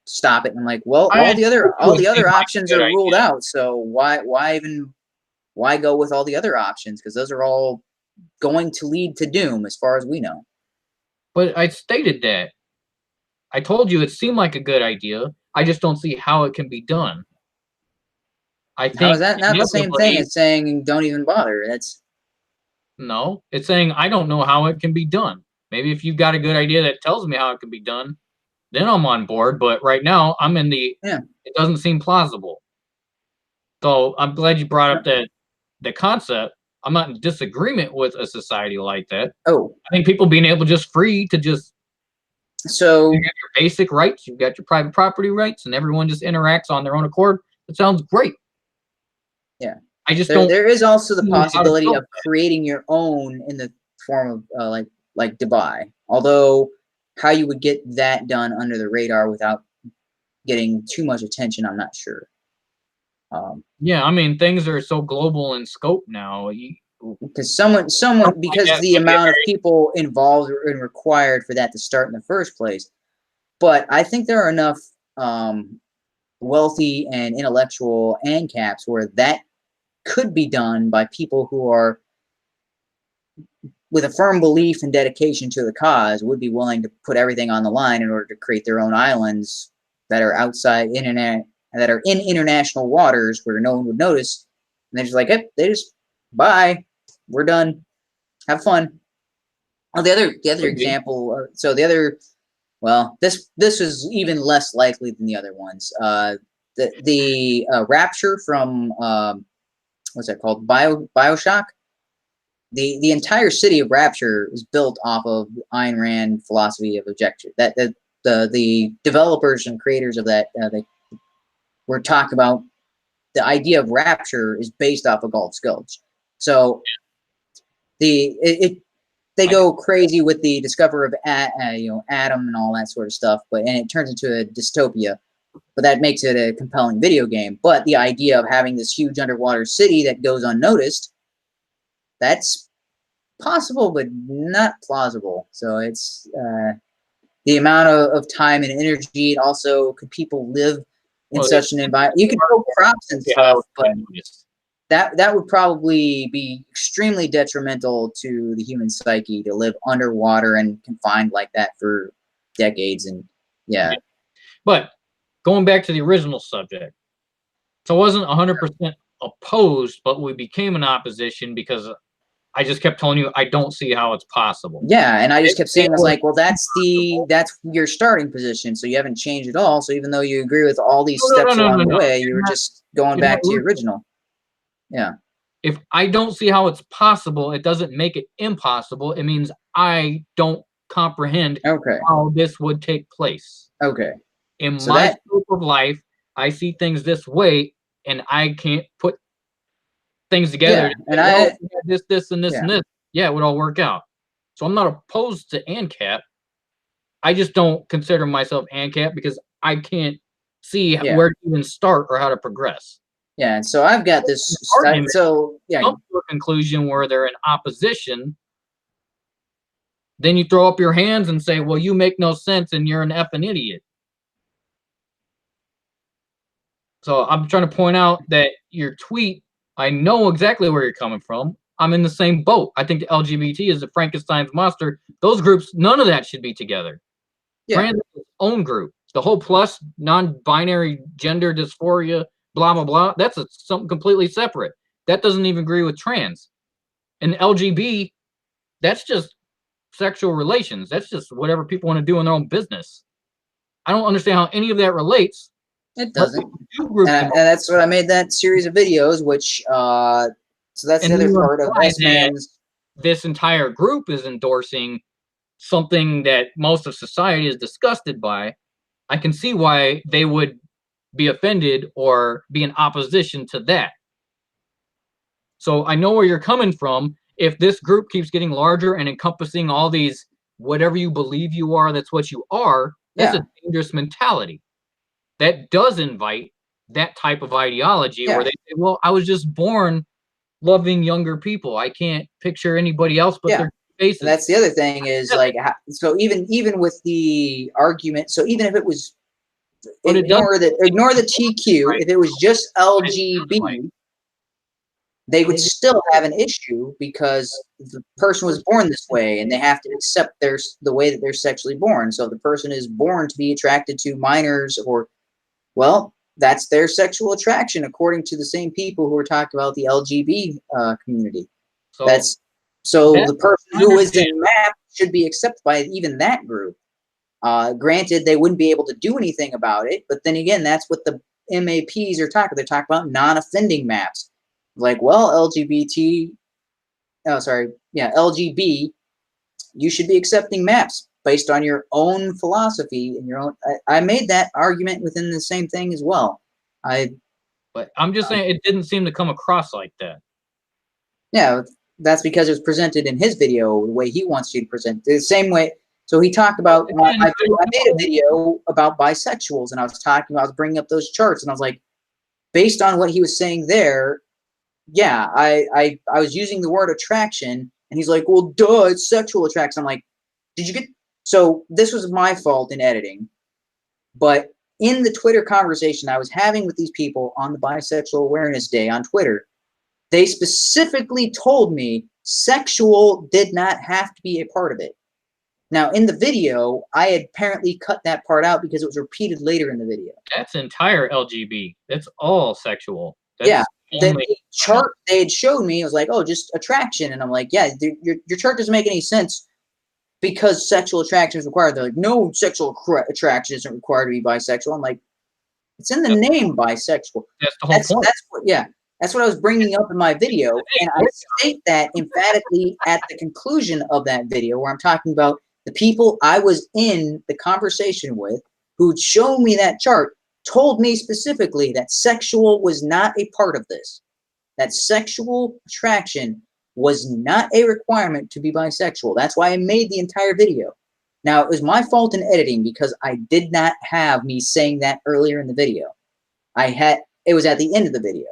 stop it. And I'm like, well, all the other options are ruled out, so why go with all the other options, because those are all going to lead to doom as far as we know. But I stated that. I told you it seemed like a good idea. I just don't see how it can be done. I think how is that not the same thing as saying don't even bother? No, it's saying I don't know how it can be done. Maybe if you've got a good idea that tells me how it can be done, then I'm on board. But right now, I'm in the it doesn't seem plausible. So I'm glad you brought up the concept. I'm not in disagreement with a society like that. Oh, I think people being able just free to just you got your basic rights, you've got your private property rights, and everyone just interacts on their own accord. It sounds great. Yeah, I just don't. There is also the possibility of creating your own in the form of like Dubai. Although how you would get that done under the radar without getting too much attention, I'm not sure. Yeah, I mean, things are so global in scope now. Because because the amount of people involved and required for that to start in the first place. But I think there are enough wealthy and intellectual ANCAPs where that could be done by people who are with a firm belief and dedication to the cause, would be willing to put everything on the line in order to create their own islands that are outside internet, that are in international waters where no one would notice. And they're just like, hey, they just, bye, we're done, have fun. Oh, the other example. Well, this is even less likely than the other ones. The Rapture from what's that called? Bioshock. The entire city of Rapture is built off of Ayn Rand philosophy of objection. That the developers and creators of that they were talking about the idea of Rapture is based off of Galt's Gulch. So they go crazy with the discovery of Adam and all that sort of stuff, and it turns into a dystopia. But that makes it a compelling video game. But the idea of having this huge underwater city that goes unnoticed, that's possible, but not plausible. So it's the amount of time and energy. Also, could people live in such an environment? You can grow crops and stuff, but that would probably be extremely detrimental to the human psyche to live underwater and confined like that for decades. And yeah. But going back to the original subject, so I wasn't 100% opposed, but we became an opposition because I just kept telling you I don't see how it's possible. Yeah, and I just kept saying, I was like, well, that's your starting position, so you haven't changed at all. So even though you agree with all these steps along the way, you were just going back to your original. Yeah. If I don't see how it's possible, it doesn't make it impossible. It means I don't comprehend how this would take place. Okay. In my scope of life, I see things this way, and I can't put things together. Yeah, and this, and this, and this. Yeah, it would all work out. So I'm not opposed to ANCAP. I just don't consider myself ANCAP because I can't see where to even start or how to progress. Yeah, and so I've got this. Come to a conclusion where they're in opposition. Then you throw up your hands and say, "Well, you make no sense, and you're an effing idiot." So I'm trying to point out that your tweet, I know exactly where you're coming from. I'm in the same boat. I think the LGBT is the Frankenstein's monster. Those groups, none of that should be together. Trans is its own group. The whole plus, non-binary, gender dysphoria, blah, blah, blah, that's something completely separate. That doesn't even agree with trans. And LGBT, that's just sexual relations. That's just whatever people want to do in their own business. I don't understand how any of that relates. It doesn't. And that's what I made that series of videos, which, so that's the other part of S-Man's. This entire group is endorsing something that most of society is disgusted by. I can see why they would be offended or be in opposition to that. So I know where you're coming from. If this group keeps getting larger and encompassing all these, whatever you believe you are, that's what you are, that's a dangerous mentality. That does invite that type of ideology where they say, well, I was just born loving younger people. I can't picture anybody else but their faces. And that's the other thing is like, so even with the argument, so even if it was, ignore the TQ, if it was just LGB, they would still have an issue because the person was born this way and they have to accept the way that they're sexually born. So if the person is born to be attracted to minors, or, well, that's their sexual attraction according to the same people who are talking about the LGBT community. So the person who is in MAP should be accepted by even that group. Granted, they wouldn't be able to do anything about it, but then again, that's what the MAPs are talking. They're talking about non-offending maps. Like, well, LGBT, LGB, you should be accepting maps based on your own philosophy and your own. I made that argument within the same thing as well. But I'm just saying it didn't seem to come across like that. Yeah, that's because it was presented in his video the way he wants you to present. The same way, So he talked about, Again, I made a video about bisexuals, and I was bringing up those charts, and I was like, based on what he was saying there, yeah, I was using the word attraction, and he's like, well, duh, it's sexual attraction. I'm like, did you get, so this was my fault in editing, but in the Twitter conversation I was having with these people on the Bisexual Awareness Day on Twitter, they specifically told me sexual did not have to be a part of it. Now, in the video, I had apparently cut that part out because it was repeated later in the video. That's entire LGB. That's all sexual. That's yeah, the chart they had showed me, it was like, oh, just attraction. And I'm like, yeah, your chart doesn't make any sense because sexual attraction is required. They're like, no, sexual attraction isn't required to be bisexual. I'm like, it's in the name bisexual. That's the whole point. That's what I was bringing up in my video. And I state that emphatically at the conclusion of that video, where I'm talking about the people I was in the conversation with who'd shown me that chart told me specifically that sexual was not a part of this. That sexual attraction was not a requirement to be bisexual. That's why I made the entire video. Now, it was my fault in editing because I did not have me saying that earlier in the video. It was at the end of the video,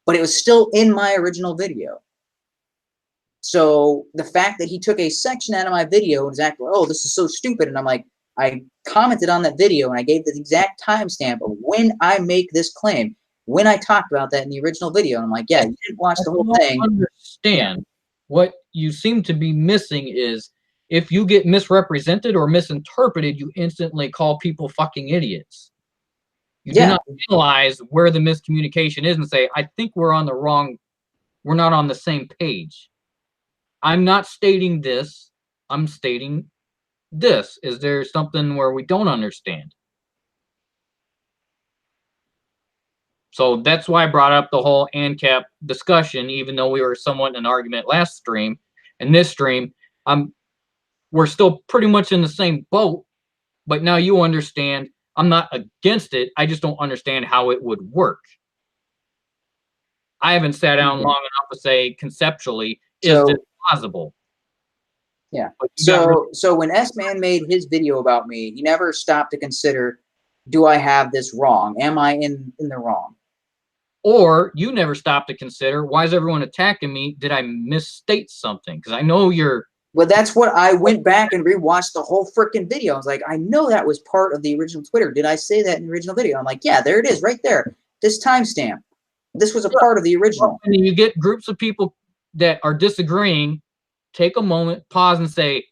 but it was still in my original video. So the fact that he took a section out of my video and was acting, oh, this is so stupid. And I'm like, I commented on that video and I gave the exact timestamp of when I make this claim, when I talked about that in the original video. And I'm like, yeah, you didn't watch the whole thing. Understand what you seem to be missing is if you get misrepresented or misinterpreted, you instantly call people fucking idiots. You do not realize where the miscommunication is and say, I think we're not on the same page. I'm not stating this. I'm stating this. Is there something where we don't understand? So that's why I brought up the whole ANCAP discussion, even though we were somewhat in an argument last stream. And this stream, we're still pretty much in the same boat, but now you understand I'm not against it. I just don't understand how it would work. I haven't sat down long enough to say conceptually, is this plausible? Yeah. So when S-Man made his video about me, he never stopped to consider, do I have this wrong? Am I in the wrong? Or you never stopped to consider, why is everyone attacking me? Did I misstate something? Because I know you're... Well, that's what I went back and rewatched the whole freaking video. I was like, I know that was part of the original Twitter. Did I say that in the original video? I'm like, yeah, there it is right there. This timestamp. This was a part of the original. And you get groups of people that are disagreeing, take a moment, pause and say,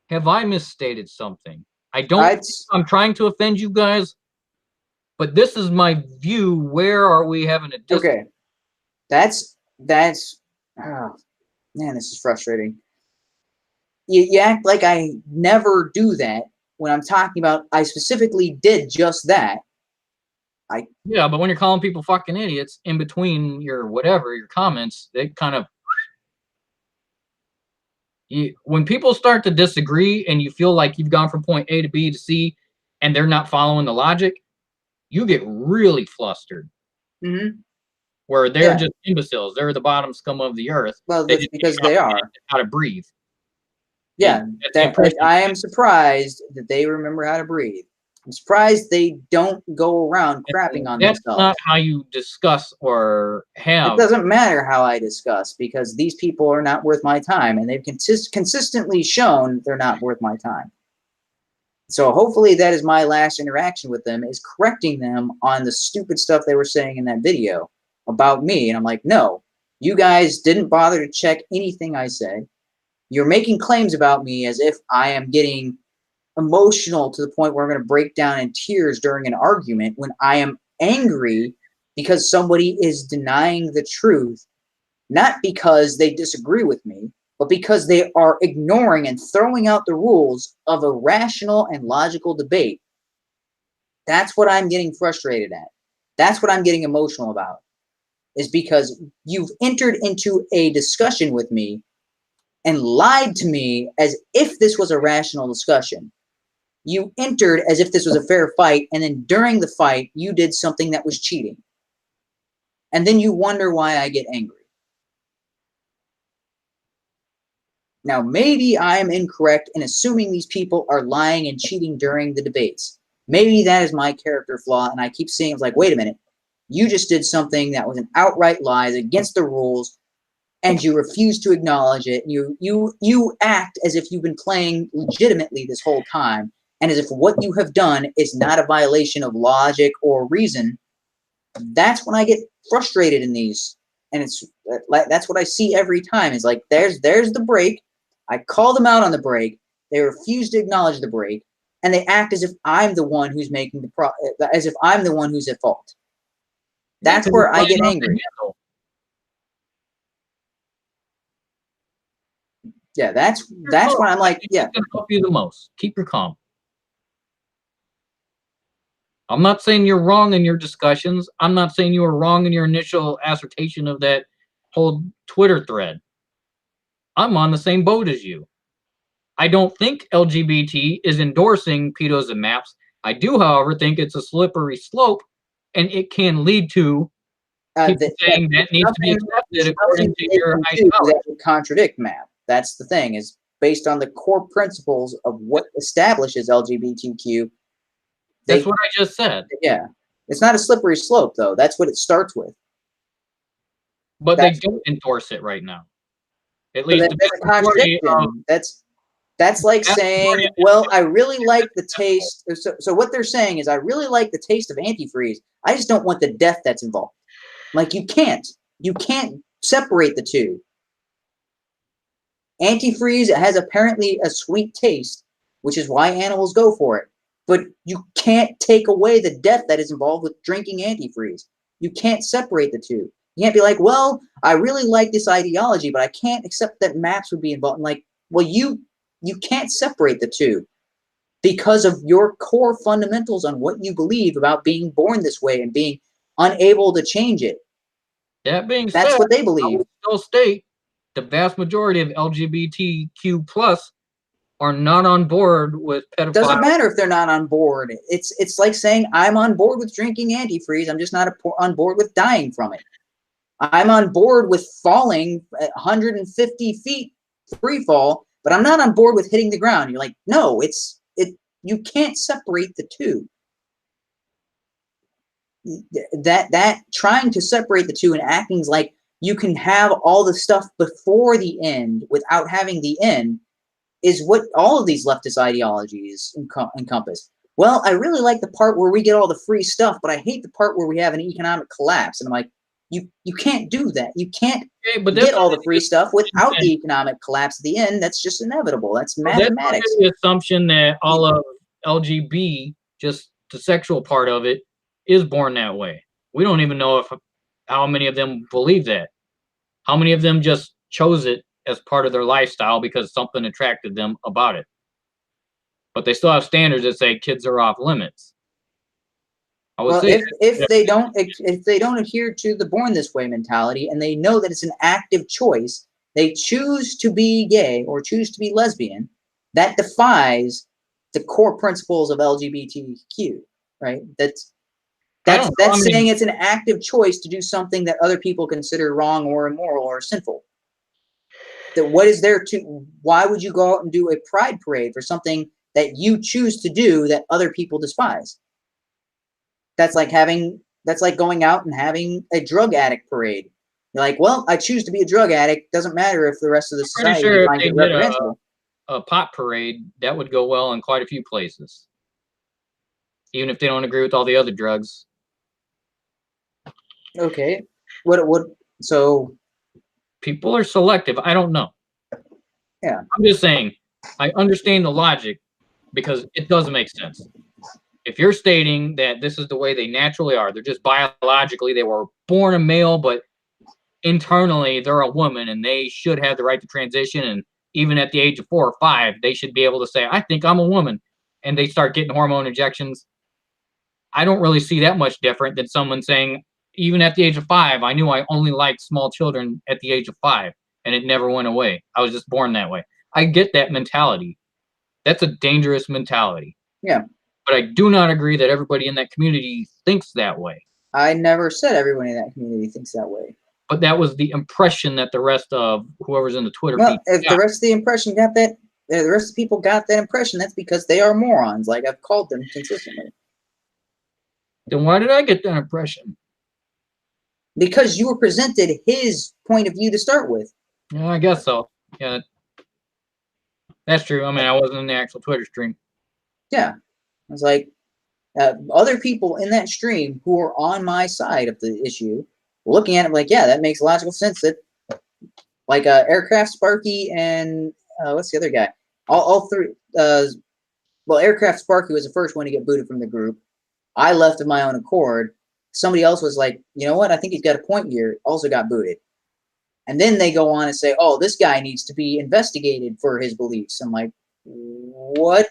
have I misstated something? I'm trying to offend you guys, but this is my view. Where are we having a disagreement? Okay. Oh, man, this is frustrating. You act like I never do that when I'm talking about I specifically did just that. Yeah, but when you're calling people fucking idiots in between your comments, they kind of... when people start to disagree and you feel like you've gone from point A to B to C and they're not following the logic, you get really flustered. Mm-hmm. Where they're just imbeciles. They're the bottom scum of the earth. Well, that's because they are. How to breathe. Yeah, I am surprised that they remember how to breathe. I'm surprised they don't go around crapping on themselves. That's not how you discuss or have. It doesn't matter how I discuss because these people are not worth my time, and they've consistently shown they're not worth my time. So hopefully that is my last interaction with them, is correcting them on the stupid stuff they were saying in that video about me. And I'm like, no, you guys didn't bother to check anything I said. You're making claims about me as if I am getting emotional to the point where I'm going to break down in tears during an argument when I am angry because somebody is denying the truth, not because they disagree with me, but because they are ignoring and throwing out the rules of a rational and logical debate. That's what I'm getting frustrated at. That's what I'm getting emotional about, is because you've entered into a discussion with me and lied to me as if this was a rational discussion. You entered as if this was a fair fight, and then during the fight, you did something that was cheating. And then you wonder why I get angry. Now, maybe I'm incorrect in assuming these people are lying and cheating during the debates. Maybe that is my character flaw, and I keep seeing it's like, wait a minute, you just did something that was an outright lie against the rules, and you refuse to acknowledge it. You act as if you've been playing legitimately this whole time, and as if what you have done is not a violation of logic or reason. That's when I get frustrated in these, and it's like that's what I see every time. Is like there's the break. I call them out on the break. They refuse to acknowledge the break, and they act as if I'm the one who's making as if I'm the one who's at fault. That's where I get angry. Yeah, that's when I'm like, yeah. It's gonna help you the most. Keep your calm. I'm not saying you're wrong in your discussions. I'm not saying you were wrong in your initial assertion of that whole Twitter thread. I'm on the same boat as you. I don't think LGBT is endorsing pedos and maps. I do, however, think it's a slippery slope, and it can lead to people saying that needs to be accepted according to your ideology. That would contradict MAP. That's the thing, is based on the core principles of what establishes LGBTQ. That's what I just said. Yeah. It's not a slippery slope, though. That's what it starts with. But they don't endorse it right now. At least that's a contradiction. That's like saying, well, I really like the taste. So what they're saying is, I really like the taste of antifreeze. I just don't want the death that's involved. Like, you can't separate the two. Antifreeze has apparently a sweet taste, which is why animals go for it. But you can't take away the death that is involved with drinking antifreeze. You can't separate the two. You can't be like, well, I really like this ideology, but I can't accept that maps would be involved. I'm like, well, you can't separate the two because of your core fundamentals on what you believe about being born this way and being unable to change it. That being said, that's what they believe. I will still state the vast majority of LGBTQ plus are not on board with pedophiles. Doesn't matter if they're not on board. It's like saying I'm on board with drinking antifreeze. I'm just not on board with dying from it. I'm on board with falling at 150 feet free fall, but I'm not on board with hitting the ground. You're like, no, you can't separate the two. That trying to separate the two and acting like you can have all the stuff before the end without having the end is what all of these leftist ideologies encompass. Well, I really like the part where we get all the free stuff, but I hate the part where we have an economic collapse. And I'm like, you can't do that. You can't get all the free stuff without the economic collapse at the end. That's just inevitable. That's mathematics. That's the assumption that all of LGB, just the sexual part of it, is born that way. We don't even know how many of them believe that. How many of them just chose it as part of their lifestyle because something attracted them about it. But they still have standards that say kids are off limits. I would say if they don't adhere to the born this way mentality, and they know that it's an active choice, they choose to be gay or choose to be lesbian, that defies the core principles of LGBTQ, right? That's saying it's an active choice to do something that other people consider wrong or immoral or sinful. That what is there to? Why would you go out and do a pride parade for something that you choose to do that other people despise? That's like going out and having a drug addict parade. You're like, well, I choose to be a drug addict. Doesn't matter if the rest of the society finds it reprehensible. A pot parade, that would go well in quite a few places, even if they don't agree with all the other drugs. Okay, so people are selective. I don't know. Yeah, I'm just saying I understand the logic because it doesn't make sense. If you're stating that this is the way they naturally are, they're just biologically, they were born a male, but internally they're a woman and they should have the right to transition. And even at the age of 4 or 5, they should be able to say, I think I'm a woman. And they start getting hormone injections. I don't really see that much different than someone saying, even at the age of 5, I knew I only liked small children at the age of 5 and it never went away. I was just born that way. I get that mentality. That's a dangerous mentality. Yeah. But I do not agree that everybody in that community thinks that way. I never said everyone in that community thinks that way. But that was the impression that the rest of whoever's in the Twitter feed if the rest of the impression got that, the rest of the people got that impression, that's because they are morons, like I've called them consistently. Then why did I get that impression? Because you were presented his point of view to start with. Yeah, I guess so. Yeah, that's true. I mean, I wasn't in the actual Twitter stream. Yeah, I was like, other people in that stream who are on my side of the issue, looking at it like, yeah, that makes logical sense. That like Aircraft Sparky and what's the other guy? All three. Well, Aircraft Sparky was the first one to get booted from the group. I left of my own accord. Somebody else was like, you know what? I think he's got a point here. Also got booted. And then they go on and say, oh, this guy needs to be investigated for his beliefs. I'm like, what?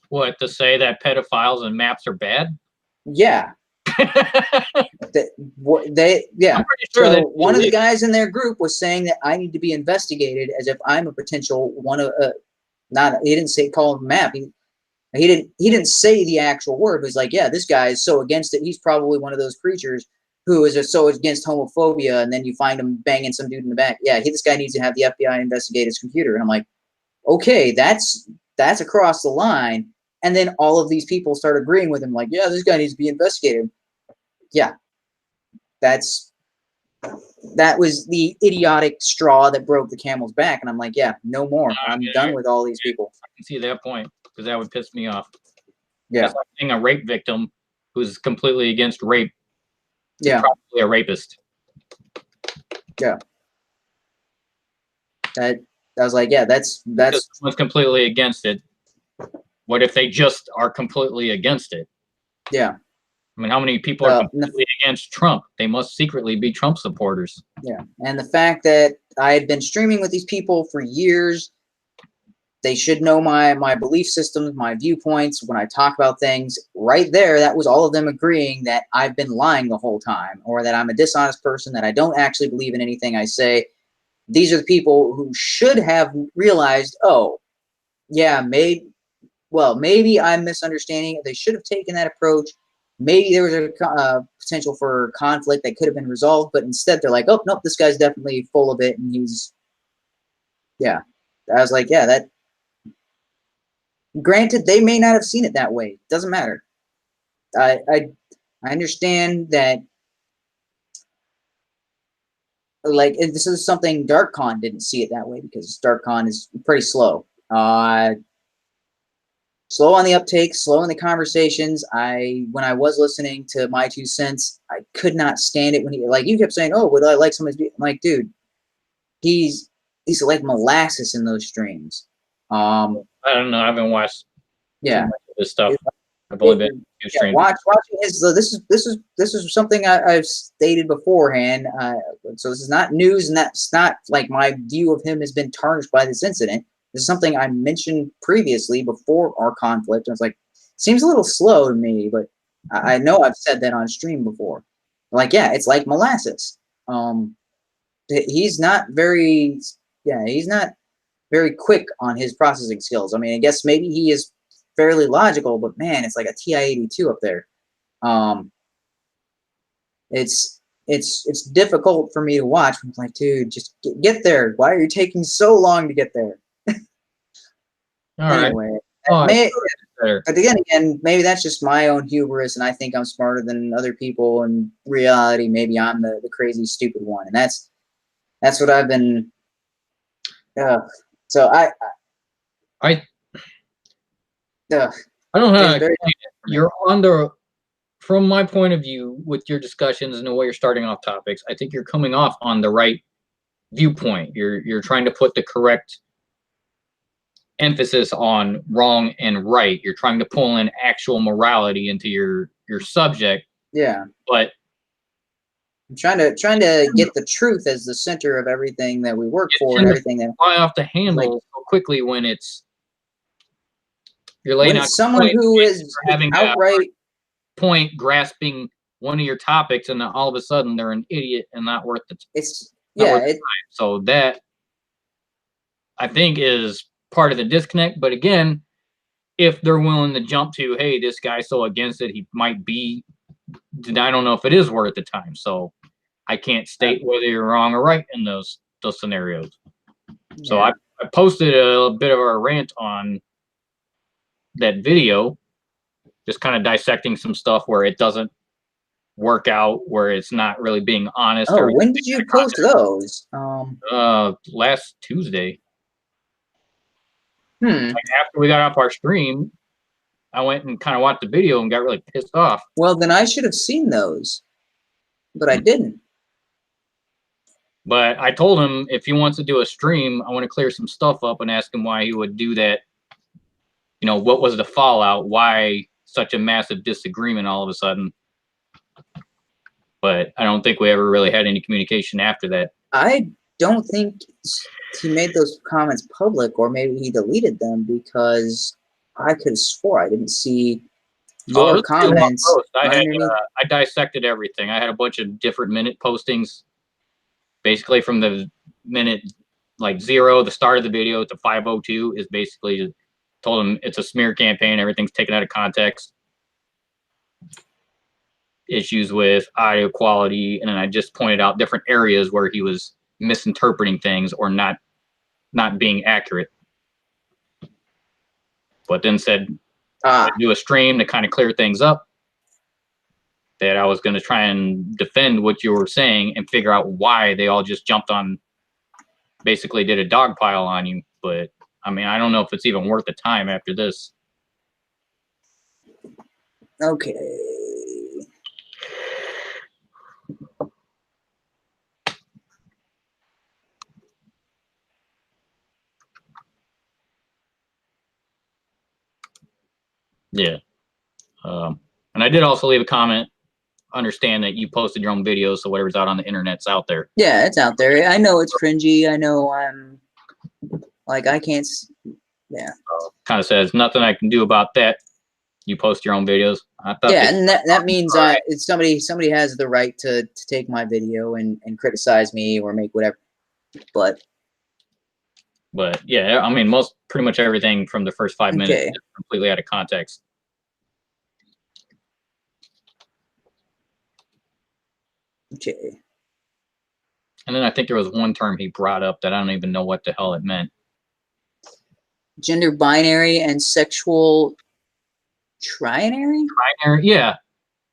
What, to say that pedophiles and maps are bad? Yeah. Yeah. Sure so one of the guys in their group was saying that I need to be investigated as if I'm a potential one of he didn't say call him a map. He didn't say the actual word, but he's like, yeah, this guy is so against it. He's probably one of those creatures who is just so against homophobia, and then you find him banging some dude in the back. Yeah, this guy needs to have the FBI investigate his computer. And I'm like, okay, that's across the line. And then all of these people start agreeing with him, like, yeah, this guy needs to be investigated. Yeah, that was the idiotic straw that broke the camel's back. And I'm like, yeah, no more. I'm done with all these people. I can see that point, because that would piss me off. Yeah. That's like being a rape victim who's completely against rape. Yeah. Probably a rapist. Yeah. I was like, yeah, that's someone's completely against it. What if they just are completely against it? Yeah. I mean, how many people are completely against Trump? They must secretly be Trump supporters. Yeah. And the fact that I had been streaming with these people for years, they should know my belief systems, my viewpoints when I talk about things. Right there, that was all of them agreeing that I've been lying the whole time, or that I'm a dishonest person, that I don't actually believe in anything I say. These are the people who should have realized, oh, yeah, maybe I'm misunderstanding. They should have taken that approach. Maybe there was a potential for conflict that could have been resolved, but instead they're like, oh, nope, this guy's definitely full of it, and he's, yeah. I was like, yeah, that, granted, they may not have seen it that way. Doesn't matter. I understand that, like, this is something DarkCon didn't see it that way, because DarkCon is pretty slow. Slow on the uptake, slow in the conversations. When I was listening to My Two Cents, I could not stand it when you kept saying, oh, would I like somebody's, I'm like, dude, he's like molasses in those streams. I don't know. I haven't watched this stuff. I've only been watching his. This is something I've stated beforehand. So this is not news, and that's not like my view of him has been tarnished by this incident. This is something I mentioned previously before our conflict. I was like, seems a little slow to me, but I know I've said that on stream before. Like, yeah, it's like molasses. He's not very quick on his processing skills. I mean, I guess maybe he is fairly logical, but man, it's like a TI-82 up there. It's difficult for me to watch. I'm like, dude, just get there. Why are you taking so long to get there? Anyway, but again, maybe that's just my own hubris, and I think I'm smarter than other people. In reality, maybe I'm the crazy, stupid one, and that's what I've been. So I don't know. You're on the, from my point of view, with your discussions and the way you're starting off topics, I think you're coming off on the right viewpoint. You're trying to put the correct emphasis on wrong and right. You're trying to pull in actual morality into your subject. Yeah. But I'm trying to get the truth as the center of everything that we work for, and everything that fly off the handle so quickly when you're laying out someone who is having outright point grasping one of your topics, and then all of a sudden they're an idiot and not worth the time. So that, I think, is part of the disconnect. But again, if they're willing to jump to, hey, this guy's so against it, he might be, I don't know if it is worth the time. So I can't state whether you're wrong or right in those scenarios. So Yeah. I posted a bit of a rant on that video, just kind of dissecting some stuff where it doesn't work out, where it's not really being honest. Oh, Or when did you post those? last Tuesday. Hmm. Like after we got off our stream, I went and kind of watched the video and got really pissed off. Well, then I should have seen those, but I didn't. But I told him if he wants to do a stream, I want to clear some stuff up and ask him why he would do that. You know, what was the fallout? Why such a massive disagreement all of a sudden? But I don't think we ever really had any communication after that. I don't think he made those comments public, or maybe he deleted them, because I could have swore I didn't see your comments underneath. I dissected everything. I had a bunch of different minute postings, basically from the minute like 0, the start of the video, to 5:02 is basically told him it's a smear campaign. Everything's taken out of context. Issues with audio quality, and then I just pointed out different areas where he was misinterpreting things or not being accurate. But then said do a stream to kind of clear things up. That I was going to try and defend what you were saying and figure out why they all just jumped on, basically did a dog pile on you. But I mean, I don't know if it's even worth the time after this. Okay. Yeah. And I did also leave a comment. Understand that you posted your own videos, so whatever's out on the internet's out there. Yeah, it's out there. I know it's cringy. I know I'm like, I can't. Yeah. Kind of says nothing I can do about that. You post your own videos. I thought yeah, and that means it's somebody has the right to take my video and criticize me or make whatever. But yeah, I mean, pretty much everything from the first 5 minutes is completely out of context. Okay. And then I think there was one term he brought up that I don't even know what the hell it meant. Gender binary and sexual trinary? Trinary? Yeah.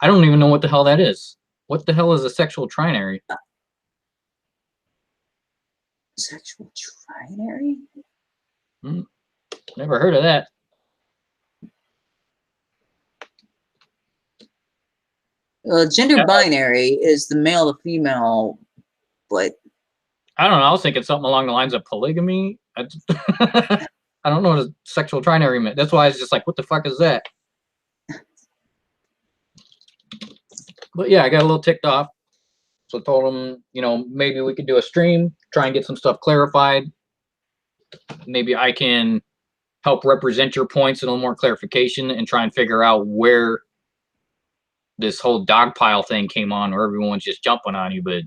I don't even know what the hell that is. What the hell is a sexual trinary? Sexual trinary? Never heard of that. Gender binary is the male to female, but I don't know. I was thinking something along the lines of polygamy. I don't know what a sexual trinary meant. That's why I was just like, what the fuck is that? But yeah, I got a little ticked off. So I told him, you know, maybe we could do a stream, try and get some stuff clarified. Maybe I can help represent your points in a little more clarification and try and figure out where this whole dogpile thing came on, where everyone's just jumping on you. But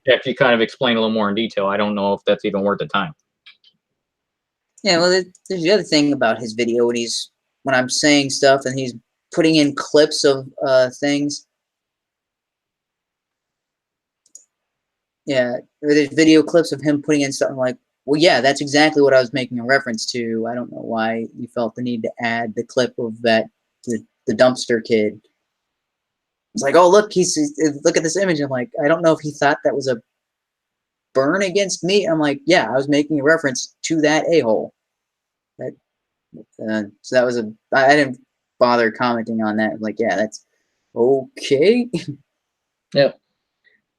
after you kind of explain a little more in detail, I don't know if that's even worth the time. Yeah, well, there's the other thing about his video when I'm saying stuff and he's putting in clips of things. Yeah, there's video clips of him putting in something like, well, yeah, that's exactly what I was making a reference to. I don't know why you felt the need to add the clip of the dumpster kid. It's like, oh, look at this image. I'm like, I don't know if he thought that was a burn against me. I'm like, yeah, I was making a reference to that a-hole. So that was I didn't bother commenting on that. I'm like, yeah, that's okay. Yep.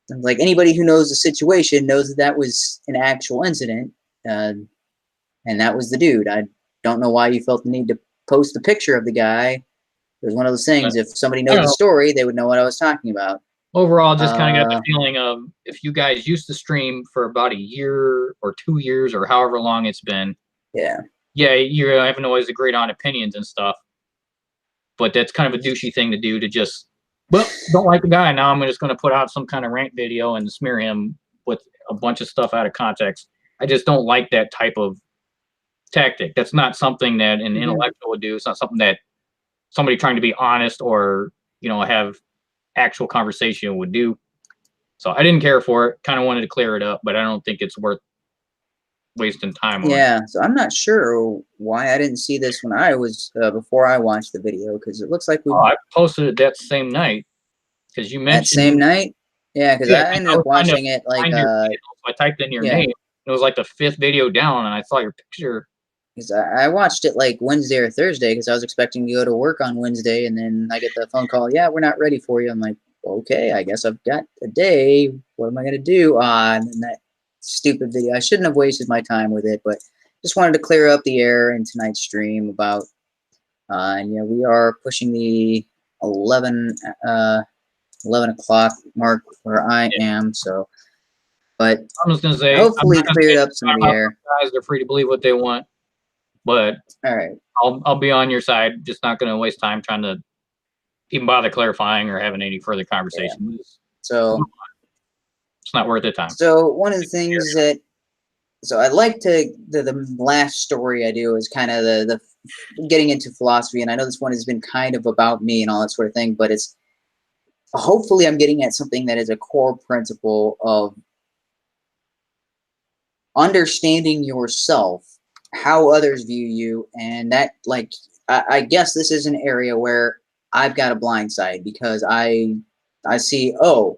Like, anybody who knows the situation knows that was an actual incident, and that was the dude. I don't know why you felt the need to post the picture of the guy. It was one of those things. If somebody knows the story, they would know what I was talking about. Overall, just kind of got the feeling of, if you guys used to stream for about a year or 2 years or however long it's been, yeah, you haven't always agreed on opinions and stuff. But that's kind of a douchey thing to do, to just, well, don't like the guy. Now I'm just going to put out some kind of rant video and smear him with a bunch of stuff out of context. I just don't like that type of tactic. That's not something that an intellectual would do. It's not something that somebody trying to be honest or, you know, have actual conversation would do. So I didn't care for it. Kind of wanted to clear it up, but I don't think it's worth wasting time on. Yeah, so I'm not sure why I didn't see this when I was before I watched the video, because it looks like we I posted it that same night because you that same mentioned. night. Yeah, because Yeah, I 'cause ended I up was trying to watching it like find your video, so I typed in your yeah, name. It was like the 5th video down, and I saw your picture. because I watched it like Wednesday or Thursday because I was expecting to go to work on Wednesday, and then I get the phone call. Yeah, we're not ready for you. I'm like, okay, I guess I've got a day. What am I gonna do? And then that stupid video. I shouldn't have wasted my time with it, but just wanted to clear up the air in tonight's stream about. And yeah, we are pushing the 11 11 o'clock mark where I Yeah. am. So, but I'm just gonna say I'm hopefully not gonna cleared say up some of the about air. those guys. They're free to believe what they want, but All right. I'll be on your side. Just not gonna waste time trying to even bother clarifying or having any further Yeah. conversation. So, It's not worth the time. so one of the things that so I like to the last story I do is kind of the getting into philosophy, and I know this one has been kind of about me and all that sort of thing, but it's hopefully I'm getting at something that is a core principle of understanding yourself, how others view you, and that like I guess this is an area where I've got a blind side because I see, oh,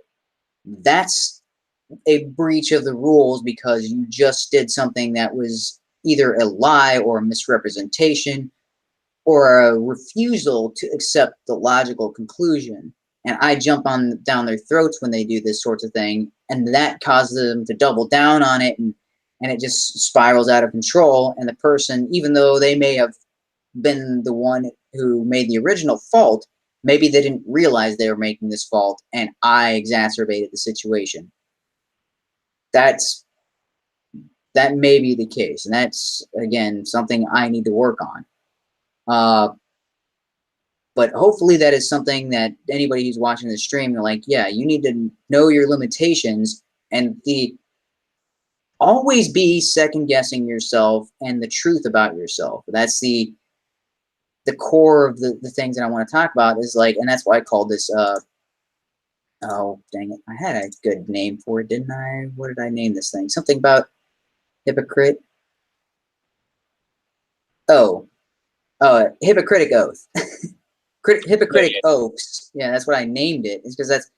that's a breach of the rules because you just did something that was either a lie or a misrepresentation or a refusal to accept the logical conclusion. And I jump on down their throats when they do this sort of thing, and that causes them to double down on it, and it just spirals out of control. And the person, even though they may have been the one who made the original fault, maybe they didn't realize they were making this fault, and I exacerbated the situation. That's that may be the case, and that's again something I need to work on. Uh, but hopefully that is something that anybody who's watching the stream, they're like, yeah, you need to know your limitations and the always be second guessing yourself and the truth about yourself. That's the core of the things that I want to talk about is like, and that's why I called this oh dang it, I had a good name for it, didn't I? What did I name this thing? Something about hypocrite. Oh, hypocritic oath. Hypocritic Yeah, oaths. Yeah, that's what I named it. It's because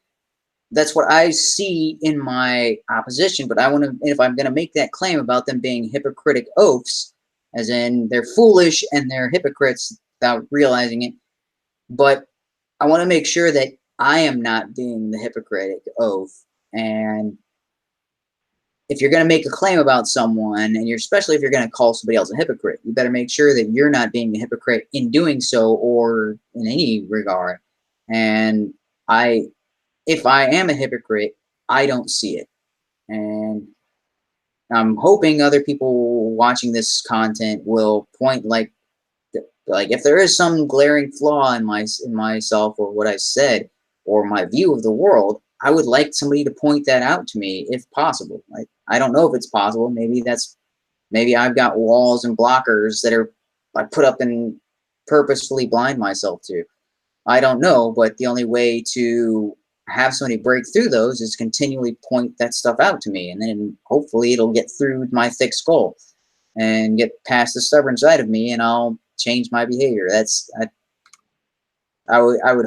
that's what I see in my opposition. But I want to, if I'm going to make that claim about them being hypocritic oafs, as in they're foolish and they're hypocrites without realizing it. But I want to make sure that I am not being the hypocritic oaf. And if you're going to make a claim about someone, and you're especially if you're going to call somebody else a hypocrite, you better make sure that you're not being a hypocrite in doing so or in any regard. And I if I am a hypocrite, I don't see it. And I'm hoping other people watching this content will point like if there is some glaring flaw in myself or what I said or my view of the world, I would like somebody to point that out to me if possible. Like I don't know if it's possible. Maybe I've got walls and blockers that are I put up and purposefully blind myself to. I don't know, but the only way to have somebody break through those is continually point that stuff out to me, and then hopefully it'll get through my thick skull and get past the stubborn side of me, and I'll change my behavior. I would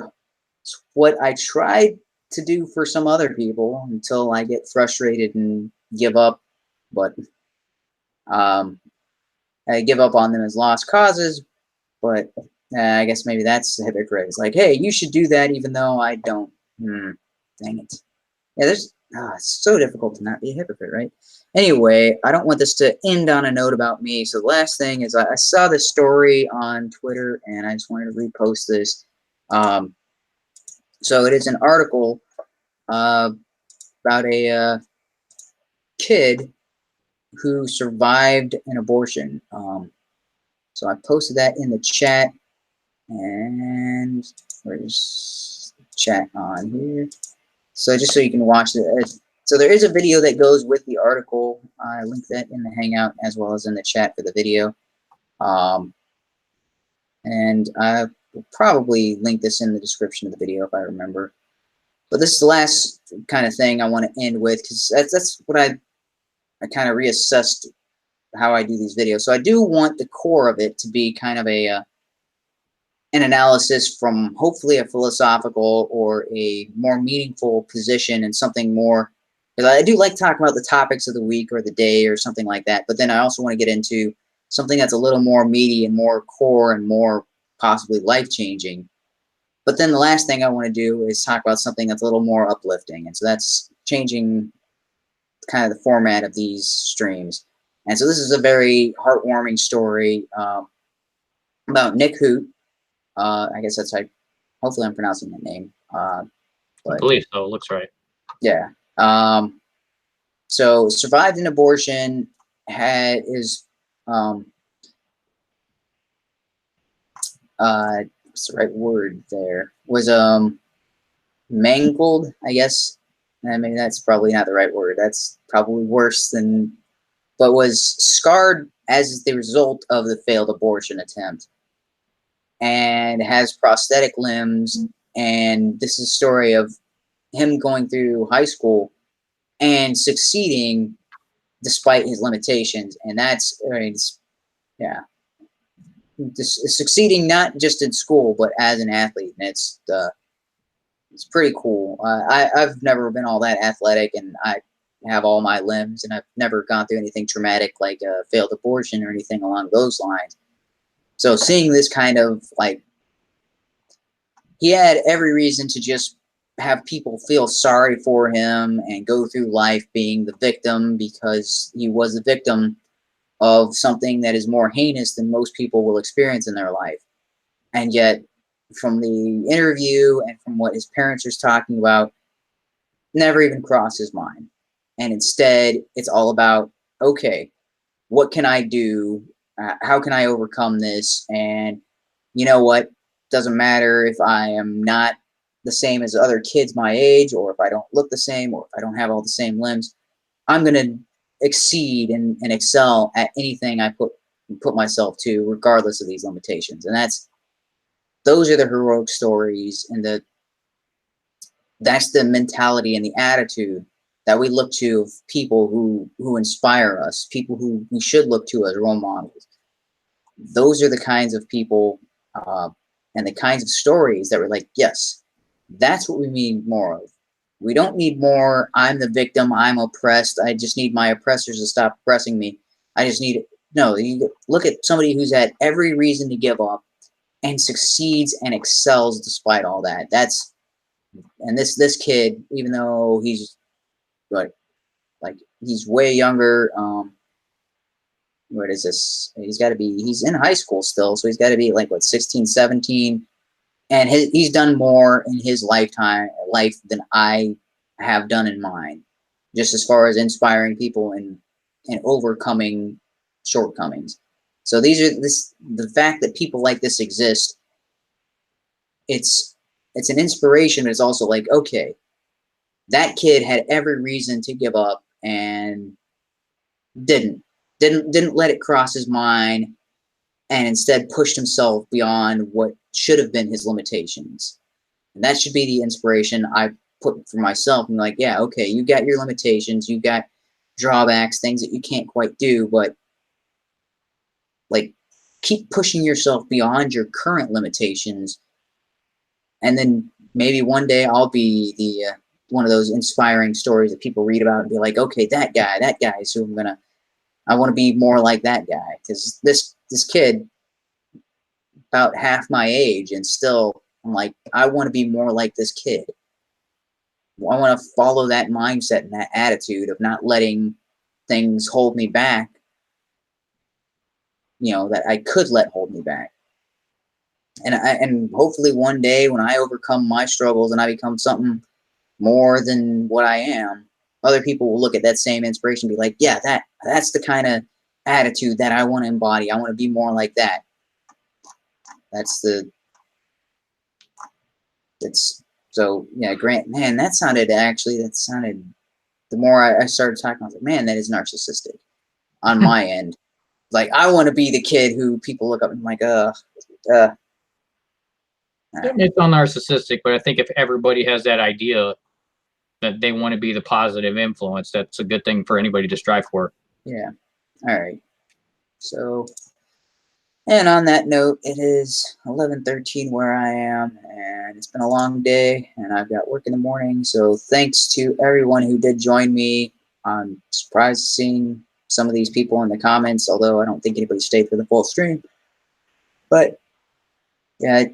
what I tried to do for some other people until I get frustrated and give up, but um, I give up on them as lost causes. But I guess maybe that's the hypocrite. It's like, hey, you should do that, even though I don't. Dang it. Yeah, it's so difficult to not be a hypocrite, right? Anyway, I don't want this to end on a note about me. So the last thing is I saw this story on Twitter, and I just wanted to repost this. So it is an article uh, about a kid who survived an abortion. So I posted that in the chat, and where's chat on here? So just so you can watch it. So there is a video that goes with the article. I linked that in the Hangout as well as in the chat for the video. And I will probably link this in the description of the video if I remember. But this is the last kind of thing I want to end with, because that's what I kind of reassessed how I do these videos. So I do want the core of it to be kind of an analysis from hopefully a philosophical or a more meaningful position, and something more, because I do like talking about the topics of the week or the day or something like that, but then I also want to get into something that's a little more meaty and more core and more possibly life-changing. But then the last thing I want to do is talk about something that's a little more uplifting, and so that's changing kind of the format of these streams. And so this is a very heartwarming story about Nick Hoot. I guess that's like, hopefully I'm pronouncing that name. I But believe so. Looks right. yeah. So survived an abortion, had his what's the right word there? Was mangled, I guess. I mean, that's probably not the right word. That's probably worse than, but was scarred as the result of the failed abortion attempt, and has prosthetic limbs. And this is a story of him going through high school and succeeding despite his limitations. And that's, I mean, yeah, succeeding not just in school but as an athlete. And it's pretty cool. I've never been all that athletic, and I have all my limbs, and I've never gone through anything traumatic like a failed abortion or anything along those lines. So seeing this kind of, like, he had every reason to just have people feel sorry for him and go through life being the victim, because he was the victim of something that is more heinous than most people will experience in their life. And yet, from the interview and from what his parents are talking about, never even crossed his mind. And instead, it's all about, okay, what can I do? How can I overcome this? And you know what? Doesn't matter if I am not the same as other kids my age, or if I don't look the same, or if I don't have all the same limbs. I'm going to exceed and excel at anything I put myself to, regardless of these limitations. And those are the heroic stories, and that's the mentality and the attitude that we look to of people who inspire us, people who we should look to as role models. Those are the kinds of people and the kinds of stories that we're like, yes, that's what we need more of. We don't need more, I'm the victim, I'm oppressed, I just need my oppressors to stop oppressing me. I just need, no, you look at somebody who's had every reason to give up and succeeds and excels despite all that. And this kid, even though he's like he's way younger, what is this? He's in high school still, so he's got to be like, what, 16, 17, and he's done more in his life than I have done in mine, just as far as inspiring people and overcoming shortcomings. So the fact that people like this exist, it's an inspiration, but it's also like, okay, that kid had every reason to give up and didn't let it cross his mind, and instead pushed himself beyond what should have been his limitations. And that should be the inspiration I put for myself. I'm like, yeah, okay, you got your limitations, you got drawbacks, things that you can't quite do, but like, keep pushing yourself beyond your current limitations, and then maybe one day I'll be the one of those inspiring stories that people read about and be like, okay, that guy is who I want to be more like that guy, because this kid about half my age, and still I'm like, I want to be more like this kid. I want to follow that mindset and that attitude of not letting things hold me back, that I could let hold me back. And hopefully one day when I overcome my struggles and I become something more than what I am, other people will look at that same inspiration and be like, yeah, that's the kind of attitude that I want to embody. I want to be more like that. So yeah, Grant, man, that sounded, the more I started talking, I was like, man, that is narcissistic on my end. Like, I want to be the kid who people look up and like, Yeah, it's not narcissistic, but I think if everybody has that idea that they want to be the positive influence, that's a good thing for anybody to strive for. Yeah. All right. So, and on that note, it is 11:13 where I am, and it's been a long day, and I've got work in the morning. So, thanks to everyone who did join me. I'm surprised seeing some of these people in the comments, although I don't think anybody stayed for the full stream. But yeah,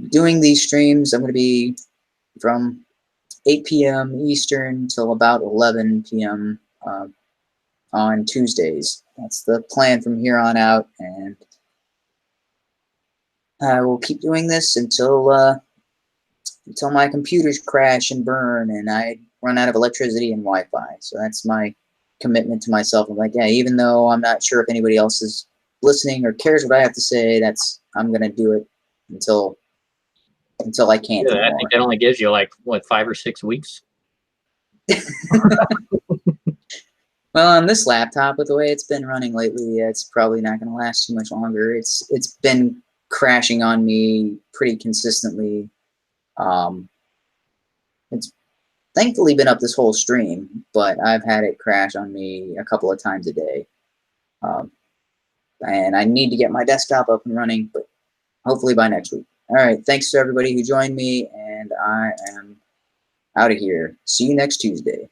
doing these streams, I'm going to be from 8 p.m. Eastern till about 11 p.m. On Tuesdays. That's the plan from here on out, and I will keep doing this until my computers crash and burn and I run out of electricity and Wi-Fi. So that's my commitment to myself. I'm like, yeah, even though I'm not sure if anybody else is listening or cares what I have to say, I'm gonna do it until I can't Yeah, I anymore. think that only gives you like what 5 or 6 weeks. Well, on this laptop, with the way it's been running lately, it's probably not going to last too much longer. It's been crashing on me pretty consistently. It's thankfully been up this whole stream, but I've had it crash on me a couple of times a day. Um, and I need to get my desktop up and running, but hopefully by next week. All right, thanks to everybody who joined me, and I am out of here. See you next Tuesday.